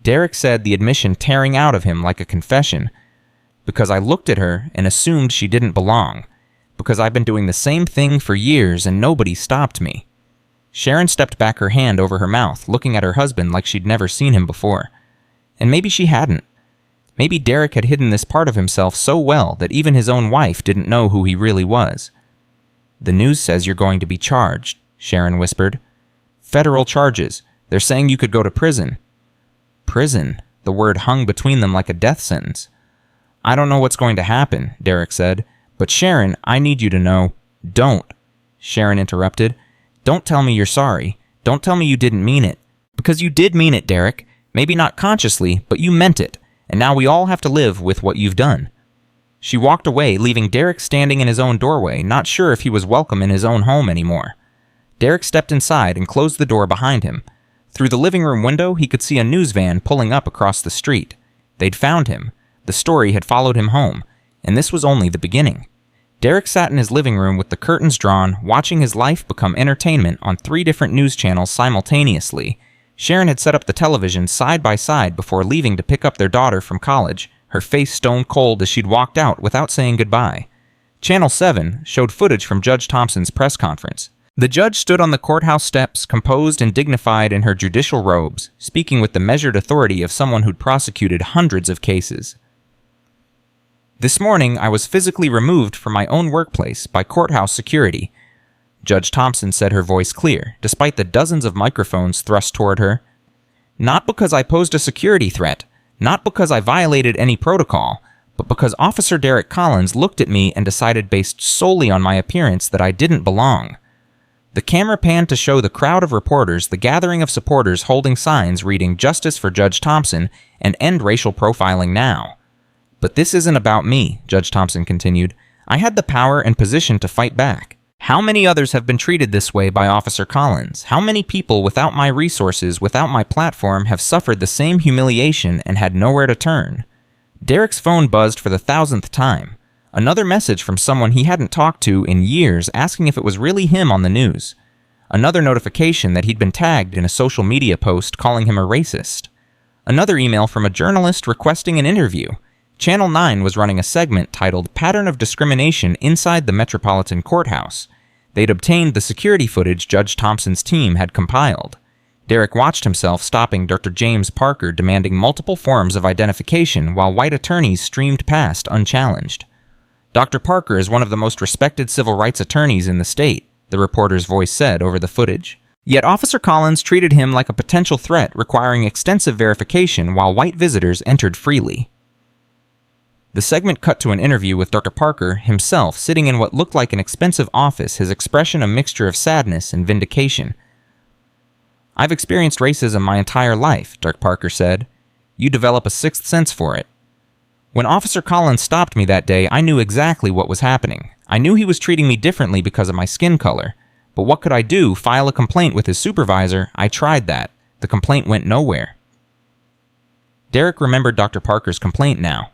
Derek said, the admission tearing out of him like a confession. Because I looked at her and assumed she didn't belong. Because I've been doing the same thing for years and nobody stopped me. Sharon stepped back her hand over her mouth, looking at her husband like she'd never seen him before. And maybe she hadn't. Maybe Derek had hidden this part of himself so well that even his own wife didn't know who he really was. The news says you're going to be charged, Sharon whispered. Federal charges. They're saying you could go to prison. Prison? The word hung between them like a death sentence. I don't know what's going to happen, Derek said. But Sharon, I need you to know. Don't. Sharon interrupted. Don't tell me you're sorry. Don't tell me you didn't mean it. Because you did mean it, Derek. Maybe not consciously, but you meant it. And now we all have to live with what you've done. She walked away, leaving Derek standing in his own doorway, not sure if he was welcome in his own home anymore. Derek stepped inside and closed the door behind him. Through the living room window, he could see a news van pulling up across the street. They'd found him. The story had followed him home, and this was only the beginning. Derek sat in his living room with the curtains drawn, watching his life become entertainment on 3 different news channels simultaneously. Sharon had set up the television side by side before leaving to pick up their daughter from college, her face stone cold as she'd walked out without saying goodbye. Channel 7 showed footage from Judge Thompson's press conference. The judge stood on the courthouse steps, composed and dignified in her judicial robes, speaking with the measured authority of someone who'd prosecuted hundreds of cases. This morning, I was physically removed from my own workplace by courthouse security. Judge Thompson said, her voice clear, despite the dozens of microphones thrust toward her. Not because I posed a security threat, not because I violated any protocol, but because Officer Derek Collins looked at me and decided based solely on my appearance that I didn't belong. The camera panned to show the crowd of reporters, the gathering of supporters holding signs reading "Justice for Judge Thompson" and "End Racial Profiling Now." But this isn't about me, Judge Thompson continued. I had the power and position to fight back. How many others have been treated this way by Officer Collins? How many people without my resources, without my platform, have suffered the same humiliation and had nowhere to turn? Derek's phone buzzed for the 1,000th time. Another message from someone he hadn't talked to in years asking if it was really him on the news. Another notification that he'd been tagged in a social media post calling him a racist. Another email from a journalist requesting an interview. Channel 9 was running a segment titled "Pattern of Discrimination Inside the Metropolitan Courthouse." They'd obtained the security footage Judge Thompson's team had compiled. Derek watched himself stopping Dr. James Parker demanding multiple forms of identification while white attorneys streamed past unchallenged. Dr. Parker is one of the most respected civil rights attorneys in the state, the reporter's voice said over the footage. Yet Officer Collins treated him like a potential threat requiring extensive verification while white visitors entered freely. The segment cut to an interview with Dr. Parker himself sitting in what looked like an expensive office, his expression a mixture of sadness and vindication. I've experienced racism my entire life, Dr. Parker said. You develop a sixth sense for it. When Officer Collins stopped me that day, I knew exactly what was happening. I knew he was treating me differently because of my skin color. But what could I do? File a complaint with his supervisor? I tried that. The complaint went nowhere. Derek remembered Dr. Parker's complaint now.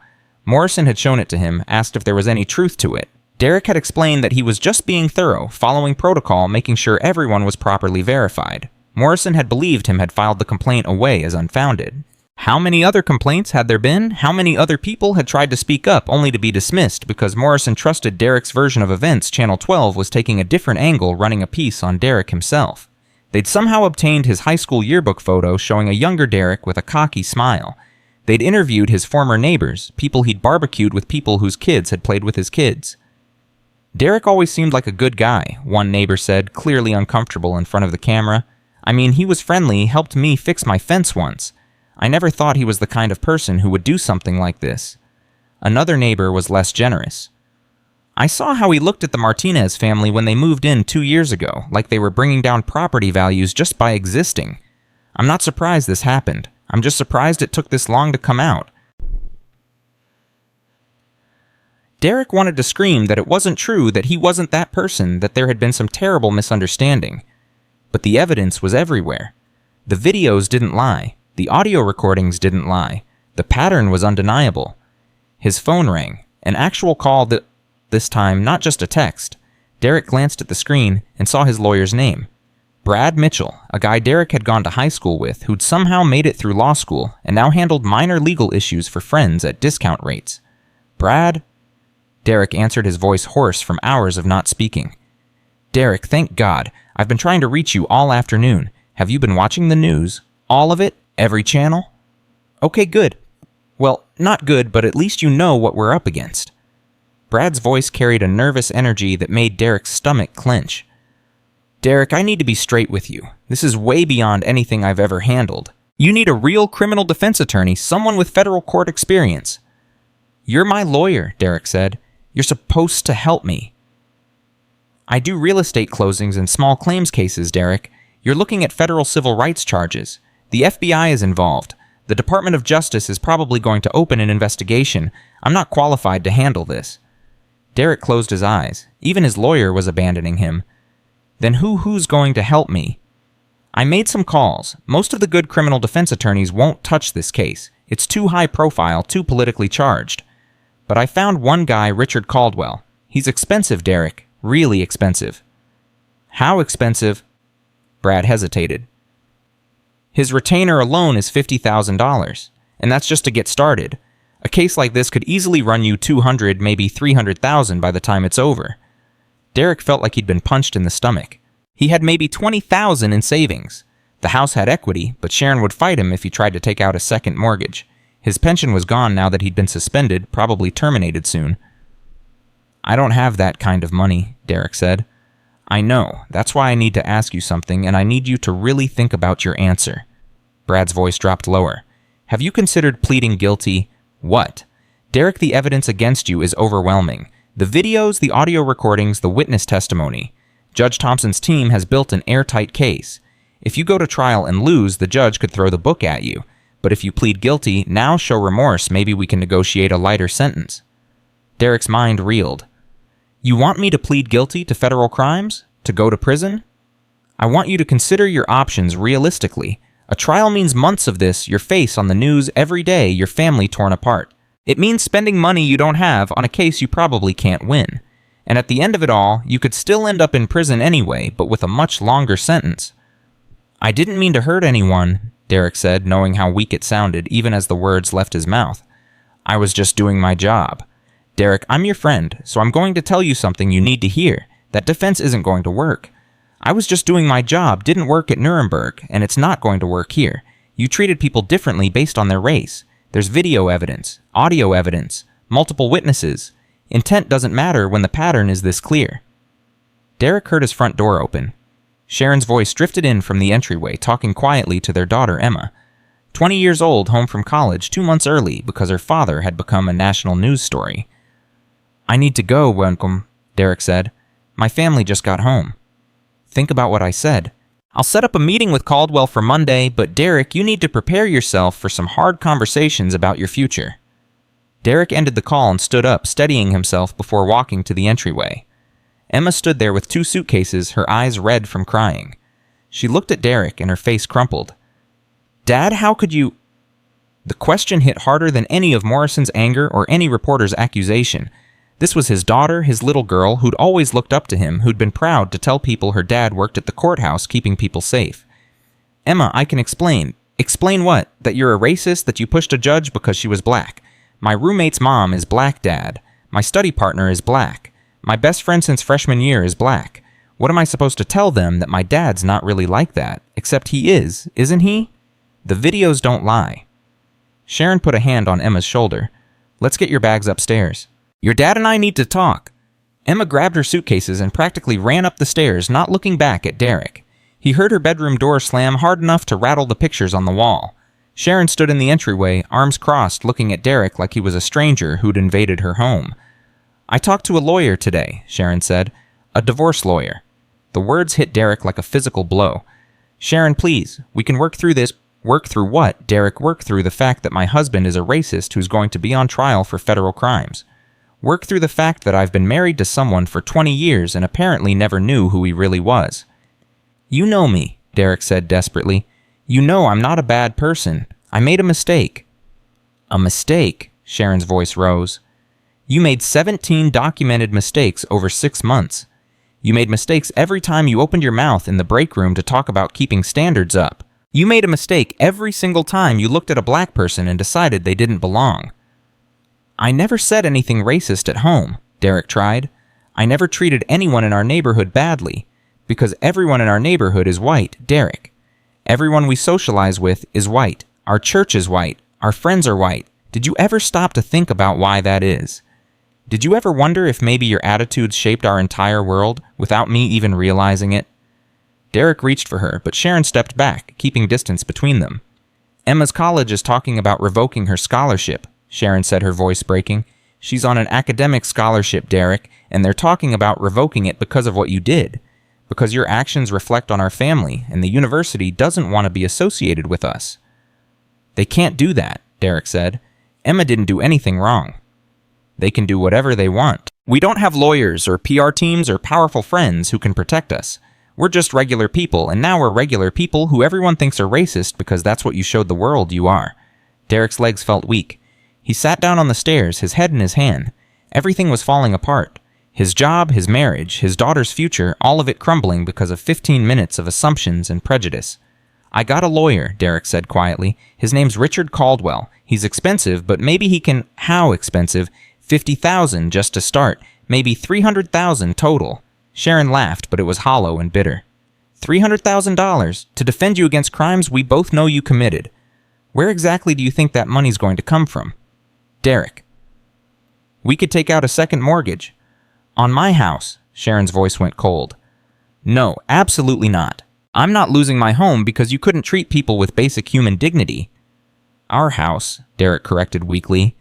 Morrison had shown it to him, asked if there was any truth to it. Derek had explained that he was just being thorough, following protocol, making sure everyone was properly verified. Morrison had believed him had filed the complaint away as unfounded. How many other complaints had there been? How many other people had tried to speak up only to be dismissed because Morrison trusted Derek's version of events? Channel 12 was taking a different angle, running a piece on Derek himself. They'd somehow obtained his high school yearbook photo showing a younger Derek with a cocky smile. They'd interviewed his former neighbors, people he'd barbecued with people whose kids had played with his kids. Derek always seemed like a good guy, one neighbor said, clearly uncomfortable in front of the camera. I mean, he was friendly, helped me fix my fence once. I never thought he was the kind of person who would do something like this. Another neighbor was less generous. I saw how he looked at the Martinez family when they moved in 2 years ago, like they were bringing down property values just by existing. I'm not surprised this happened. I'm just surprised it took this long to come out. Derek wanted to scream that it wasn't true, that he wasn't that person, that there had been some terrible misunderstanding. But the evidence was everywhere. The videos didn't lie. The audio recordings didn't lie. The pattern was undeniable. His phone rang. An actual call this time, not just a text. Derek glanced at the screen and saw his lawyer's name. Brad Mitchell, a guy Derek had gone to high school with who'd somehow made it through law school and now handled minor legal issues for friends at discount rates. Brad? Derek answered, his voice hoarse from hours of not speaking. Derek, thank God. I've been trying to reach you all afternoon. Have you been watching the news? All of it? Every channel? Okay, good. Well, not good, but at least you know what we're up against. Brad's voice carried a nervous energy that made Derek's stomach clench. Derek, I need to be straight with you. This is way beyond anything I've ever handled. You need a real criminal defense attorney, someone with federal court experience. You're my lawyer, Derek said. You're supposed to help me. I do real estate closings and small claims cases, Derek. You're looking at federal civil rights charges. The FBI is involved. The Department of Justice is probably going to open an investigation. I'm not qualified to handle this. Derek closed his eyes. Even his lawyer was abandoning him. Then who's going to help me? I made some calls. Most of the good criminal defense attorneys won't touch this case. It's too high profile, too politically charged. But I found one guy, Richard Caldwell. He's expensive, Derek. Really expensive. How expensive? Brad hesitated. His retainer alone is $50,000, and that's just to get started. A case like this could easily run you $200,000, maybe $300,000 by the time it's over. Derek felt like he'd been punched in the stomach. He had maybe $20,000 in savings. The house had equity, but Sharon would fight him if he tried to take out a second mortgage. His pension was gone now that he'd been suspended, probably terminated soon. I don't have that kind of money, Derek said. I know. That's why I need to ask you something, and I need you to really think about your answer. Brad's voice dropped lower. Have you considered pleading guilty? What? Derek, the evidence against you is overwhelming. The videos, the audio recordings, the witness testimony. Judge Thompson's team has built an airtight case. If you go to trial and lose, the judge could throw the book at you. But if you plead guilty, now show remorse, maybe we can negotiate a lighter sentence. Derek's mind reeled. You want me to plead guilty to federal crimes? To go to prison? I want you to consider your options realistically. A trial means months of this, your face on the news every day, your family torn apart. It means spending money you don't have on a case you probably can't win. And at the end of it all, you could still end up in prison anyway, but with a much longer sentence. I didn't mean to hurt anyone, Derek said, knowing how weak it sounded, even as the words left his mouth. I was just doing my job. Derek, I'm your friend, so I'm going to tell you something you need to hear. That defense isn't going to work. I was just doing my job, didn't work at Nuremberg, and it's not going to work here. You treated people differently based on their race. There's video evidence, audio evidence, multiple witnesses. Intent doesn't matter when the pattern is this clear. Derek heard his front door open. Sharon's voice drifted in from the entryway, talking quietly to their daughter, Emma. 20 years old, home from college 2 months early because her father had become a national news story. I need to go, Welcome, Derek said. My family just got home. Think about what I said. I'll set up a meeting with Caldwell for Monday, but Derek, you need to prepare yourself for some hard conversations about your future. Derek ended the call and stood up, steadying himself before walking to the entryway. Emma stood there with 2 suitcases, her eyes red from crying. She looked at Derek and her face crumpled. Dad, how could you... The question hit harder than any of Morrison's anger or any reporter's accusation. This was his daughter, his little girl, who'd always looked up to him, who'd been proud to tell people her dad worked at the courthouse keeping people safe. Emma, I can explain. Explain what? That you're a racist, that you pushed a judge because she was black. My roommate's mom is black, Dad. My study partner is black. My best friend since freshman year is black. What am I supposed to tell them that my dad's not really like that? Except he is, isn't he? The videos don't lie. Sharon put a hand on Emma's shoulder. Let's get your bags upstairs. Your dad and I need to talk. Emma grabbed her suitcases and practically ran up the stairs, not looking back at Derek. He heard her bedroom door slam hard enough to rattle the pictures on the wall. Sharon stood in the entryway, arms crossed, looking at Derek like he was a stranger who'd invaded her home. I talked to a lawyer today, Sharon said. A divorce lawyer. The words hit Derek like a physical blow. Sharon, please, we can work through this. Work through what? Derek, work through the fact that my husband is a racist who's going to be on trial for federal crimes. Work through the fact that I've been married to someone for 20 years and apparently never knew who he really was. You know me, Derek said desperately. You know I'm not a bad person. I made a mistake. A mistake? Sharon's voice rose. You made 17 documented mistakes over 6 months. You made mistakes every time you opened your mouth in the break room to talk about keeping standards up. You made a mistake every single time you looked at a black person and decided they didn't belong. I never said anything racist at home, Derek tried. I never treated anyone in our neighborhood badly, because everyone in our neighborhood is white, Derek. Everyone we socialize with is white. Our church is white. Our friends are white. Did you ever stop to think about why that is? Did you ever wonder if maybe your attitudes shaped our entire world without me even realizing it? Derek reached for her, but Sharon stepped back, keeping distance between them. Emma's college is talking about revoking her scholarship, Sharon said, her voice breaking. She's on an academic scholarship, Derek, and they're talking about revoking it because of what you did. Because your actions reflect on our family, and the university doesn't want to be associated with us. They can't do that, Derek said. Emma didn't do anything wrong. They can do whatever they want. We don't have lawyers or PR teams or powerful friends who can protect us. We're just regular people, and now we're regular people who everyone thinks are racist because that's what you showed the world you are. Derek's legs felt weak. He sat down on the stairs, his head in his hand. Everything was falling apart. His job, his marriage, his daughter's future, all of it crumbling because of 15 minutes of assumptions and prejudice. I got a lawyer, Derek said quietly. His name's Richard Caldwell. He's expensive, but maybe he can... How expensive? $50,000 just to start. Maybe $300,000 total. Sharon laughed, but it was hollow and bitter. $300,000 to defend you against crimes we both know you committed. Where exactly do you think that money's going to come from? Derek. We could take out a second mortgage. On my house, Sharon's voice went cold. No, absolutely not. I'm not losing my home because you couldn't treat people with basic human dignity. Our house, Derek corrected weakly.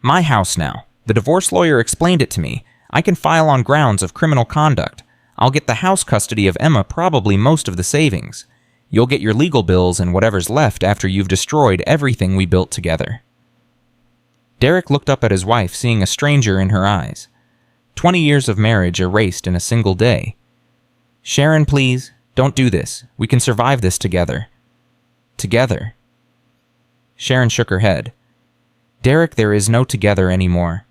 My house now. The divorce lawyer explained it to me. I can file on grounds of criminal conduct. I'll get the house custody of Emma, probably most of the savings. You'll get your legal bills and whatever's left after you've destroyed everything we built together. Derek looked up at his wife, seeing a stranger in her eyes. 20 years of marriage erased in a single day. Sharon, please, don't do this. We can survive this together. Together. Sharon shook her head. Derek, there is no together anymore.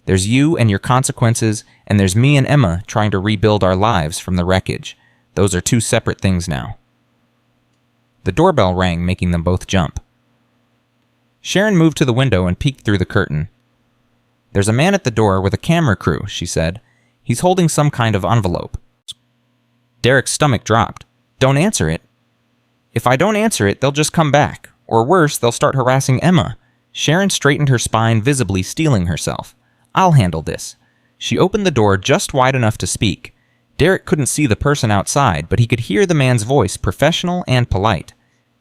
There's you and your consequences, and there's me and Emma trying to rebuild our lives from the wreckage. Those are two separate things now. The doorbell rang, making them both jump. Sharon moved to the window and peeked through the curtain. There's a man at the door with a camera crew, she said. He's holding some kind of envelope. Derek's stomach dropped. Don't answer it. If I don't answer it, they'll just come back. Or worse, they'll start harassing Emma. Sharon straightened her spine, visibly steeling herself. I'll handle this. She opened the door just wide enough to speak. Derek couldn't see the person outside, but he could hear the man's voice, professional and polite.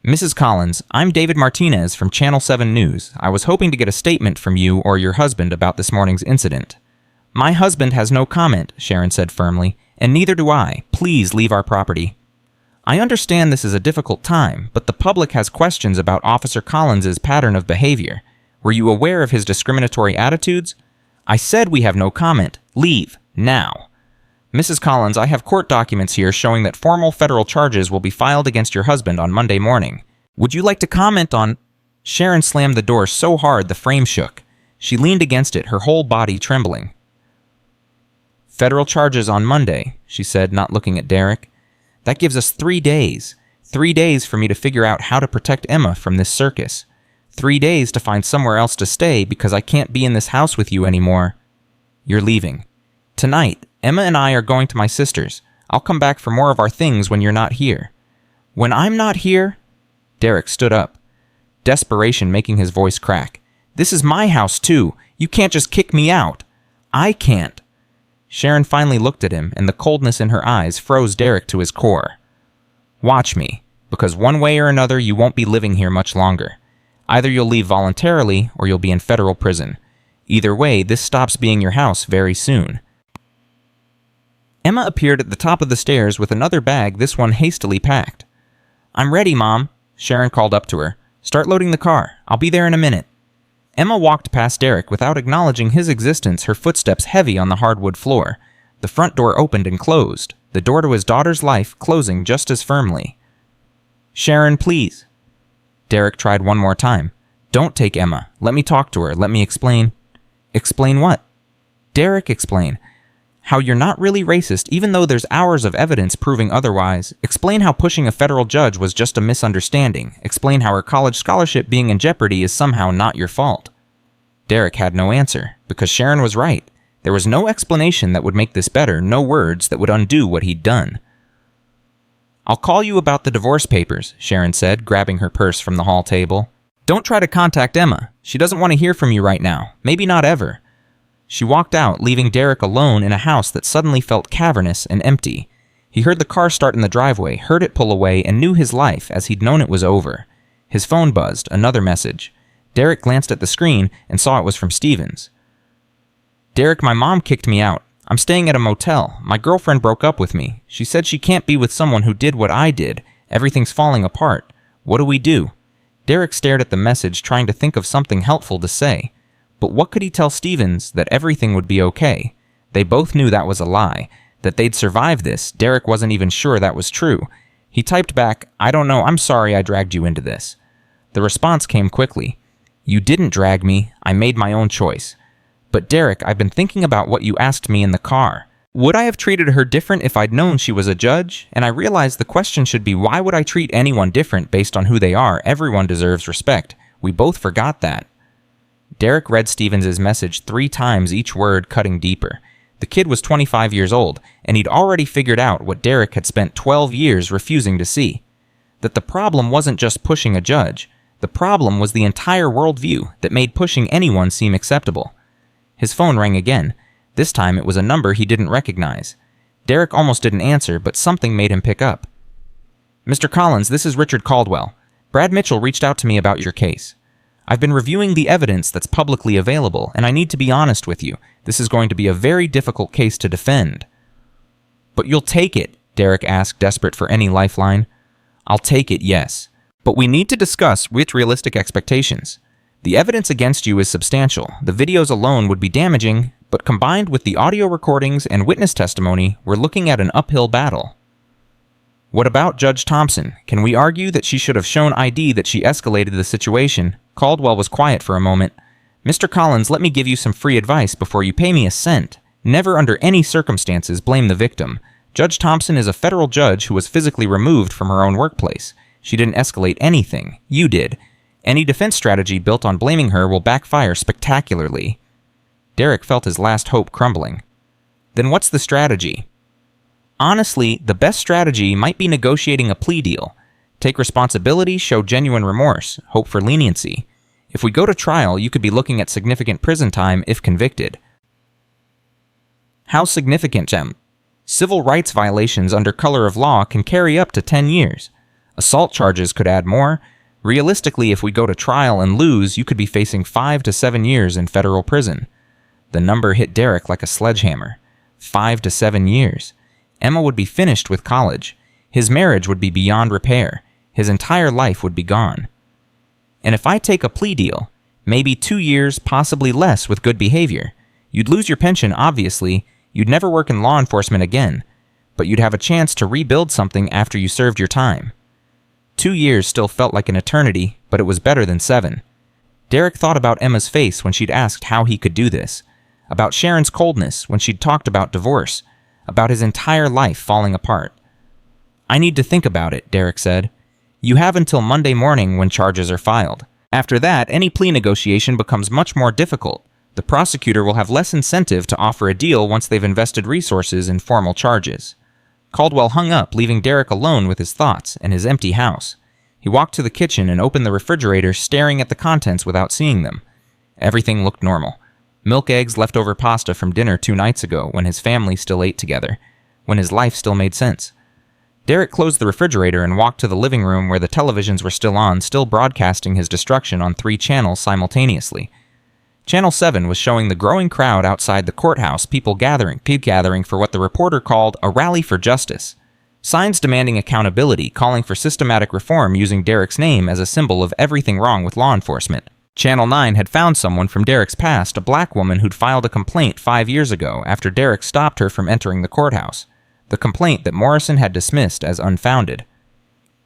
Mrs. Collins, I'm David Martinez from Channel 7 News. I was hoping to get a statement from you or your husband about this morning's incident. My husband has no comment, Sharon said firmly, and neither do I. Please leave our property. I understand this is a difficult time, but the public has questions about Officer Collins' pattern of behavior. Were you aware of his discriminatory attitudes? I said we have no comment. Leave. Now. Mrs. Collins, I have court documents here showing that formal federal charges will be filed against your husband on Monday morning. Would you like to comment on... Sharon slammed the door so hard the frame shook. She leaned against it, her whole body trembling. Federal charges on Monday, she said, not looking at Derek. That gives us 3 days. 3 days for me to figure out how to protect Emma from this circus. 3 days to find somewhere else to stay because I can't be in this house with you anymore. You're leaving. Tonight, Emma and I are going to my sister's. I'll come back for more of our things when you're not here. When I'm not here... Derek stood up, desperation making his voice crack. This is my house, too. You can't just kick me out. I can't. Sharon finally looked at him, and the coldness in her eyes froze Derek to his core. Watch me, because one way or another you won't be living here much longer. Either you'll leave voluntarily, or you'll be in federal prison. Either way, this stops being your house very soon. Emma appeared at the top of the stairs with another bag, this one hastily packed. I'm ready, Mom, Sharon called up to her. Start loading the car. I'll be there in a minute. Emma walked past Derek without acknowledging his existence, her footsteps heavy on the hardwood floor. The front door opened and closed, the door to his daughter's life closing just as firmly. "Sharon, please." Derek tried one more time. "Don't take Emma. Let me talk to her. Let me explain." "Explain what?" "Derek, explain. How you're not really racist even though there's hours of evidence proving otherwise. Explain how pushing a federal judge was just a misunderstanding. Explain how her college scholarship being in jeopardy is somehow not your fault." Derek had no answer, because Sharon was right. There was no explanation that would make this better, no words that would undo what he'd done. "I'll call you about the divorce papers," Sharon said, grabbing her purse from the hall table. "Don't try to contact Emma. She doesn't want to hear from you right now. Maybe not ever." She walked out, leaving Derek alone in a house that suddenly felt cavernous and empty. He heard the car start in the driveway, heard it pull away, and knew his life as he'd known it was over. His phone buzzed, another message. Derek glanced at the screen and saw it was from Stevens. "Derek, my mom kicked me out. I'm staying at a motel. My girlfriend broke up with me. She said she can't be with someone who did what I did. Everything's falling apart. What do we do?" Derek stared at the message, trying to think of something helpful to say. But what could he tell Stevens? That everything would be okay. They both knew that was a lie. That they'd survive this, Derek wasn't even sure that was true. He typed back, "I don't know, I'm sorry I dragged you into this." The response came quickly. "You didn't drag me. I made my own choice. But Derek, I've been thinking about what you asked me in the car. Would I have treated her different if I'd known she was a judge? And I realized the question should be, why would I treat anyone different based on who they are? Everyone deserves respect. We both forgot that." Derek read Stevens' message 3 times, each word cutting deeper. The kid was 25 years old, and he'd already figured out what Derek had spent 12 years refusing to see. That the problem wasn't just pushing a judge. The problem was the entire worldview that made pushing anyone seem acceptable. His phone rang again. This time it was a number he didn't recognize. Derek almost didn't answer, but something made him pick up. "Mr. Collins, this is Richard Caldwell. Brad Mitchell reached out to me about your case. I've been reviewing the evidence that's publicly available, and I need to be honest with you. This is going to be a very difficult case to defend." "But you'll take it?" Derek asked, desperate for any lifeline. "I'll take it, yes. But we need to discuss with realistic expectations. The evidence against you is substantial. The videos alone would be damaging, but combined with the audio recordings and witness testimony, we're looking at an uphill battle." "What about Judge Thompson? Can we argue that she should have shown ID that she escalated the situation?" Caldwell was quiet for a moment. "Mr. Collins, let me give you some free advice before you pay me a cent. Never under any circumstances blame the victim. Judge Thompson is a federal judge who was physically removed from her own workplace. She didn't escalate anything. You did. Any defense strategy built on blaming her will backfire spectacularly." Derek felt his last hope crumbling. "Then what's the strategy?" "Honestly, the best strategy might be negotiating a plea deal. Take responsibility, show genuine remorse, hope for leniency. If we go to trial, you could be looking at significant prison time if convicted." "How significant, Jem?" "Civil rights violations under color of law can carry up to 10 years. Assault charges could add more. Realistically, if we go to trial and lose, you could be facing 5 to 7 years in federal prison." The number hit Derek like a sledgehammer. 5 to 7 years. Emma would be finished with college. His marriage would be beyond repair. His entire life would be gone. "And if I take a plea deal, maybe 2 years, possibly less with good behavior. You'd lose your pension, obviously. You'd never work in law enforcement again. But you'd have a chance to rebuild something after you served your time." 2 years still felt like an eternity, but it was better than 7. Derek thought about Emma's face when she'd asked how he could do this. About Sharon's coldness when she'd talked about divorce. About his entire life falling apart. "I need to think about it," Derek said. "You have until Monday morning when charges are filed. After that, any plea negotiation becomes much more difficult. The prosecutor will have less incentive to offer a deal once they've invested resources in formal charges." Caldwell hung up, leaving Derek alone with his thoughts and his empty house. He walked to the kitchen and opened the refrigerator, staring at the contents without seeing them. Everything looked normal. Milk, eggs, leftover pasta from dinner 2 nights ago when his family still ate together, when his life still made sense. Derek closed the refrigerator and walked to the living room where the televisions were still on, still broadcasting his destruction on 3 channels simultaneously. Channel 7 was showing the growing crowd outside the courthouse, people gathering for what the reporter called a rally for justice. Signs demanding accountability, calling for systematic reform using Derek's name as a symbol of everything wrong with law enforcement. Channel 9 had found someone from Derek's past, a black woman who'd filed a complaint 5 years ago after Derek stopped her from entering the courthouse. The complaint that Morrison had dismissed as unfounded.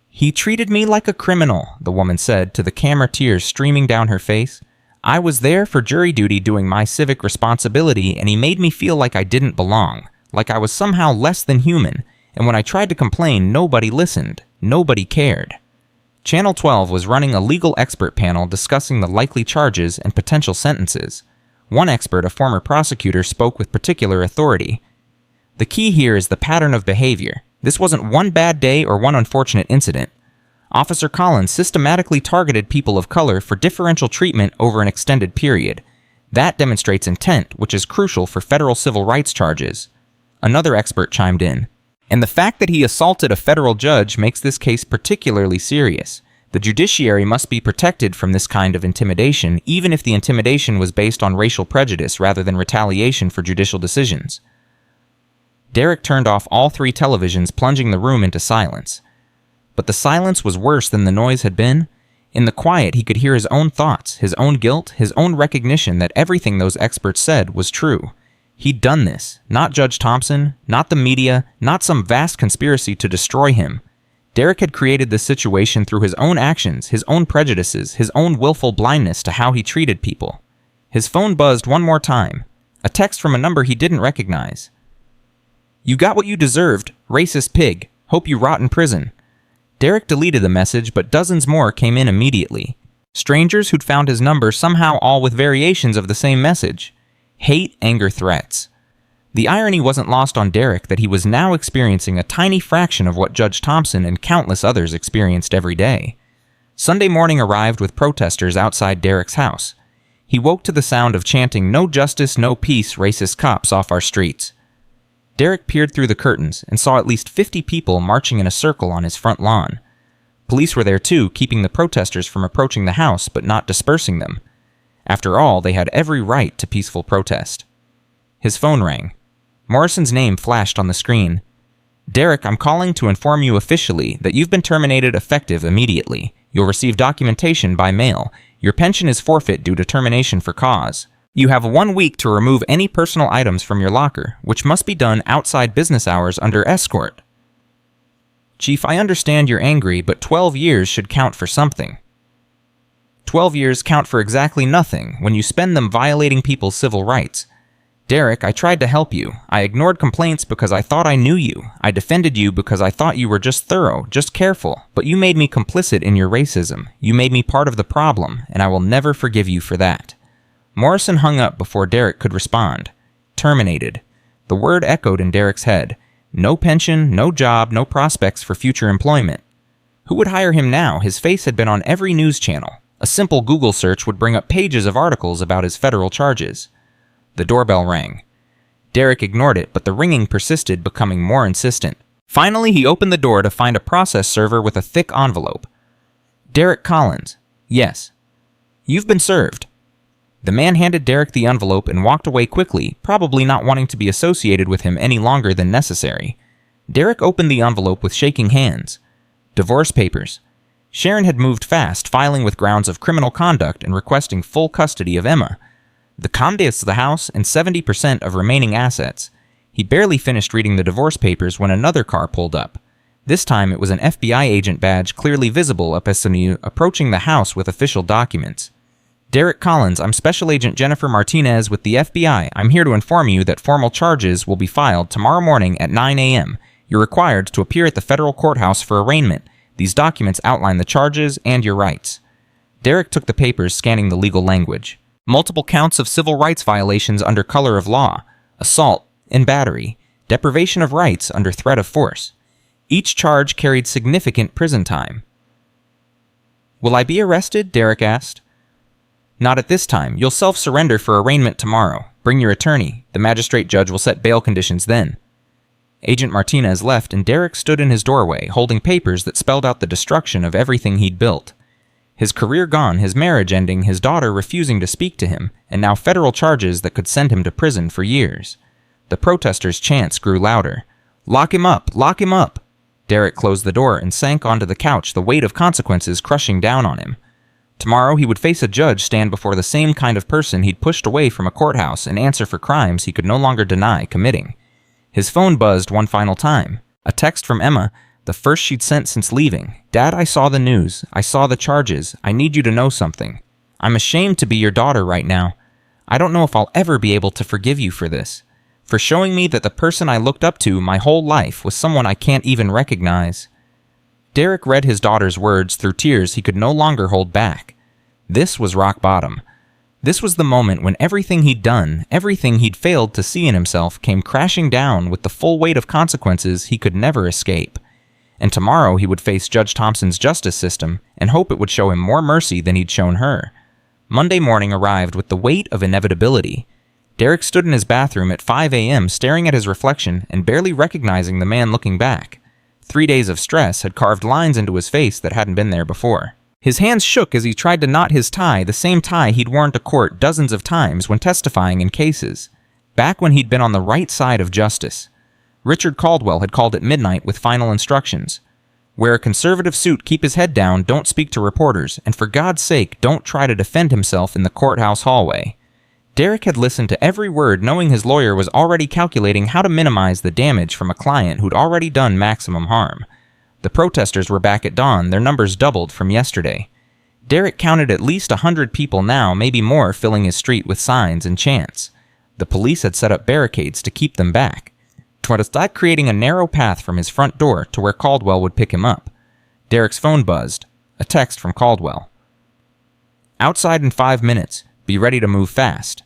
"He treated me like a criminal," the woman said, to the camera, tears streaming down her face. "I was there for jury duty doing my civic responsibility, and he made me feel like I didn't belong, like I was somehow less than human, and when I tried to complain, nobody listened, nobody cared." Channel 12 was running a legal expert panel discussing the likely charges and potential sentences. One expert, a former prosecutor, spoke with particular authority. "The key here is the pattern of behavior. This wasn't one bad day or one unfortunate incident. Officer Collins systematically targeted people of color for differential treatment over an extended period. That demonstrates intent, which is crucial for federal civil rights charges." Another expert chimed in. "And the fact that he assaulted a federal judge makes this case particularly serious. The judiciary must be protected from this kind of intimidation, even if the intimidation was based on racial prejudice rather than retaliation for judicial decisions." Derek turned off all 3 televisions, plunging the room into silence. But the silence was worse than the noise had been. In the quiet, he could hear his own thoughts, his own guilt, his own recognition that everything those experts said was true. He'd done this. Not Judge Thompson, not the media, not some vast conspiracy to destroy him. Derek had created this situation through his own actions, his own prejudices, his own willful blindness to how he treated people. His phone buzzed one more time. A text from a number he didn't recognize. "You got what you deserved, racist pig. Hope you rot in prison." Derek deleted the message, but dozens more came in immediately. Strangers who'd found his number, somehow all with variations of the same message. Hate, anger, threats. The irony wasn't lost on Derek that he was now experiencing a tiny fraction of what Judge Thompson and countless others experienced every day. Sunday morning arrived with protesters outside Derek's house. He woke to the sound of chanting, "No justice, no peace, racist cops off our streets." Derek peered through the curtains and saw at least 50 people marching in a circle on his front lawn. Police were there too, keeping the protesters from approaching the house but not dispersing them. After all, they had every right to peaceful protest. His phone rang. Morrison's name flashed on the screen. "Derek, I'm calling to inform you officially that you've been terminated effective immediately. You'll receive documentation by mail. Your pension is forfeit due to termination for cause. You have 1 week to remove any personal items from your locker, which must be done outside business hours under escort." "Chief, I understand you're angry, but 12 years should count for something." 12 years count for exactly nothing when you spend them violating people's civil rights. "Derek, I tried to help you. I ignored complaints because I thought I knew you. I defended you because I thought you were just thorough, just careful. But you made me complicit in your racism. You made me part of the problem, and I will never forgive you for that." Morrison hung up before Derek could respond. Terminated. The word echoed in Derek's head. No pension, no job, no prospects for future employment. Who would hire him now? His face had been on every news channel. A simple Google search would bring up pages of articles about his federal charges. The doorbell rang. Derek ignored it, but the ringing persisted, becoming more insistent. Finally, he opened the door to find a process server with a thick envelope. "Derek Collins." "Yes." "You've been served." The man handed Derek the envelope and walked away quickly, probably not wanting to be associated with him any longer than necessary. Derek opened the envelope with shaking hands. Divorce papers. Sharon had moved fast, filing with grounds of criminal conduct and requesting full custody of Emma. The contents of the house and 70% of remaining assets. He barely finished reading the divorce papers when another car pulled up. This time it was an FBI agent badge clearly visible up as approaching the house with official documents. "Derek Collins, I'm Special Agent Jennifer Martinez with the FBI. I'm here to inform you that formal charges will be filed tomorrow morning at 9 a.m. You're required to appear at the federal courthouse for arraignment. These documents outline the charges and your rights." Derek took the papers, scanning the legal language. Multiple counts of civil rights violations under color of law, assault and battery, deprivation of rights under threat of force. Each charge carried significant prison time. "Will I be arrested?" Derek asked. "Not at this time. You'll self-surrender for arraignment tomorrow. Bring your attorney. The magistrate judge will set bail conditions then." Agent Martinez left, and Derek stood in his doorway, holding papers that spelled out the destruction of everything he'd built. His career gone, his marriage ending, his daughter refusing to speak to him, and now federal charges that could send him to prison for years. The protesters' chants grew louder. "Lock him up! Lock him up!" Derek closed the door and sank onto the couch, the weight of consequences crushing down on him. Tomorrow he would face a judge, stand before the same kind of person he'd pushed away from a courthouse, and answer for crimes he could no longer deny committing. His phone buzzed one final time. A text from Emma, the first she'd sent since leaving. "Dad, I saw the news. I saw the charges. I need you to know something. I'm ashamed to be your daughter right now. I don't know if I'll ever be able to forgive you for this. For showing me that the person I looked up to my whole life was someone I can't even recognize." Derek read his daughter's words through tears he could no longer hold back. This was rock bottom. This was the moment when everything he'd done, everything he'd failed to see in himself, came crashing down with the full weight of consequences he could never escape. And tomorrow he would face Judge Thompson's justice system and hope it would show him more mercy than he'd shown her. Monday morning arrived with the weight of inevitability. Derek stood in his bathroom at 5 a.m. staring at his reflection and barely recognizing the man looking back. 3 days of stress had carved lines into his face that hadn't been there before. His hands shook as he tried to knot his tie, the same tie he'd worn to court dozens of times when testifying in cases. Back when he'd been on the right side of justice. Richard Caldwell had called at midnight with final instructions. Wear a conservative suit, keep his head down, don't speak to reporters, and for God's sake, don't try to defend himself in the courthouse hallway. Derek had listened to every word, knowing his lawyer was already calculating how to minimize the damage from a client who'd already done maximum harm. The protesters were back at dawn, their numbers doubled from yesterday. Derek counted at least 100 people now, maybe more, filling his street with signs and chants. The police had set up barricades to keep them back. Toward that creating a narrow path from his front door to where Caldwell would pick him up. Derek's phone buzzed. A text from Caldwell. "Outside in 5 minutes. Be ready to move fast."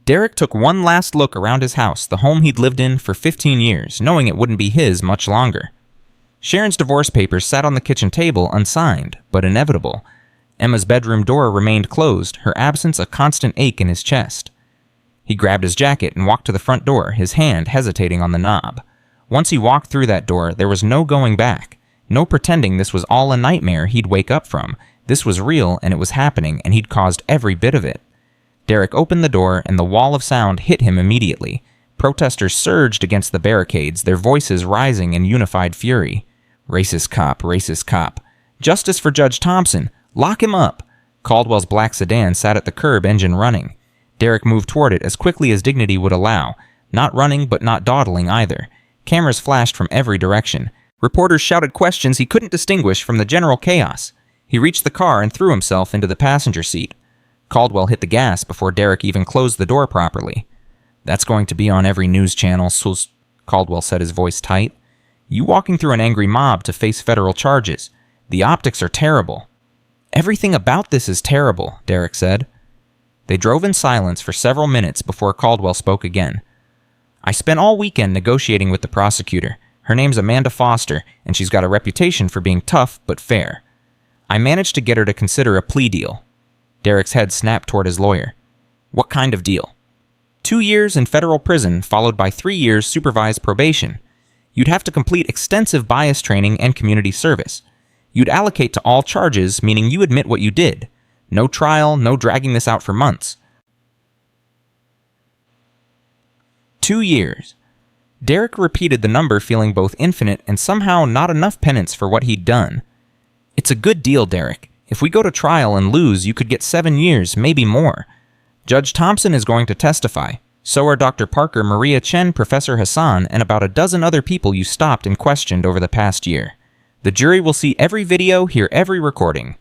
Derek took one last look around his house, the home he'd lived in for 15 years, knowing it wouldn't be his much longer. Sharon's divorce papers sat on the kitchen table unsigned, but inevitable. Emma's bedroom door remained closed, her absence a constant ache in his chest. He grabbed his jacket and walked to the front door, his hand hesitating on the knob. Once he walked through that door, there was no going back. No pretending this was all a nightmare he'd wake up from. This was real, and it was happening, and he'd caused every bit of it. Derek opened the door, and the wall of sound hit him immediately. Protesters surged against the barricades, their voices rising in unified fury. "Racist cop, racist cop. Justice for Judge Thompson. Lock him up." Caldwell's black sedan sat at the curb, engine running. Derek moved toward it as quickly as dignity would allow, not running but not dawdling either. Cameras flashed from every direction. Reporters shouted questions he couldn't distinguish from the general chaos. He reached the car and threw himself into the passenger seat. Caldwell hit the gas before Derek even closed the door properly. "That's going to be on every news channel," Caldwell said, his voice tight. "You walking through an angry mob to face federal charges. The optics are terrible." "Everything about this is terrible," Derek said. They drove in silence for several minutes before Caldwell spoke again. "I spent all weekend negotiating with the prosecutor. Her name's Amanda Foster, and she's got a reputation for being tough but fair. I managed to get her to consider a plea deal." Derek's head snapped toward his lawyer. "What kind of deal?" 2 years in federal prison, followed by 3 years supervised probation. You'd have to complete extensive bias training and community service. You'd allocate to all charges, meaning you admit what you did. No trial, no dragging this out for months. 2 years. Derek repeated the number, feeling both infinite and somehow not enough penance for what he'd done. "It's a good deal, Derek. If we go to trial and lose, you could get 7 years, maybe more. Judge Thompson is going to testify. So are Dr. Parker, Maria Chen, Professor Hassan, and about a dozen other people you stopped and questioned over the past year. The jury will see every video, hear every recording.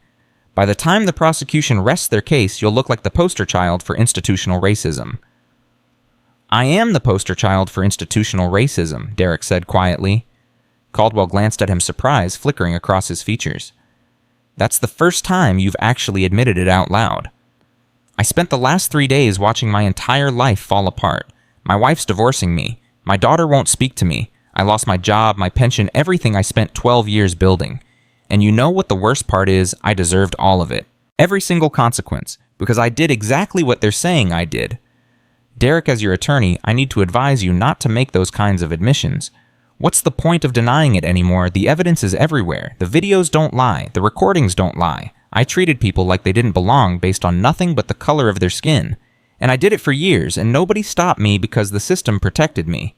By the time the prosecution rests their case, you'll look like the poster child for institutional racism." "I am the poster child for institutional racism," Derek said quietly. Caldwell glanced at him, surprise flickering across his features. "That's the first time you've actually admitted it out loud." "I spent the last 3 days watching my entire life fall apart. My wife's divorcing me. My daughter won't speak to me. I lost my job, my pension, everything I spent 12 years building. And you know what the worst part is? I deserved all of it. Every single consequence, because I did exactly what they're saying I did. Derek, as your attorney, I need to advise you not to make those kinds of admissions. What's the point of denying it anymore? The evidence is everywhere. The videos don't lie. The recordings don't lie. I treated people like they didn't belong based on nothing but the color of their skin. And I did it for years, and nobody stopped me because the system protected me."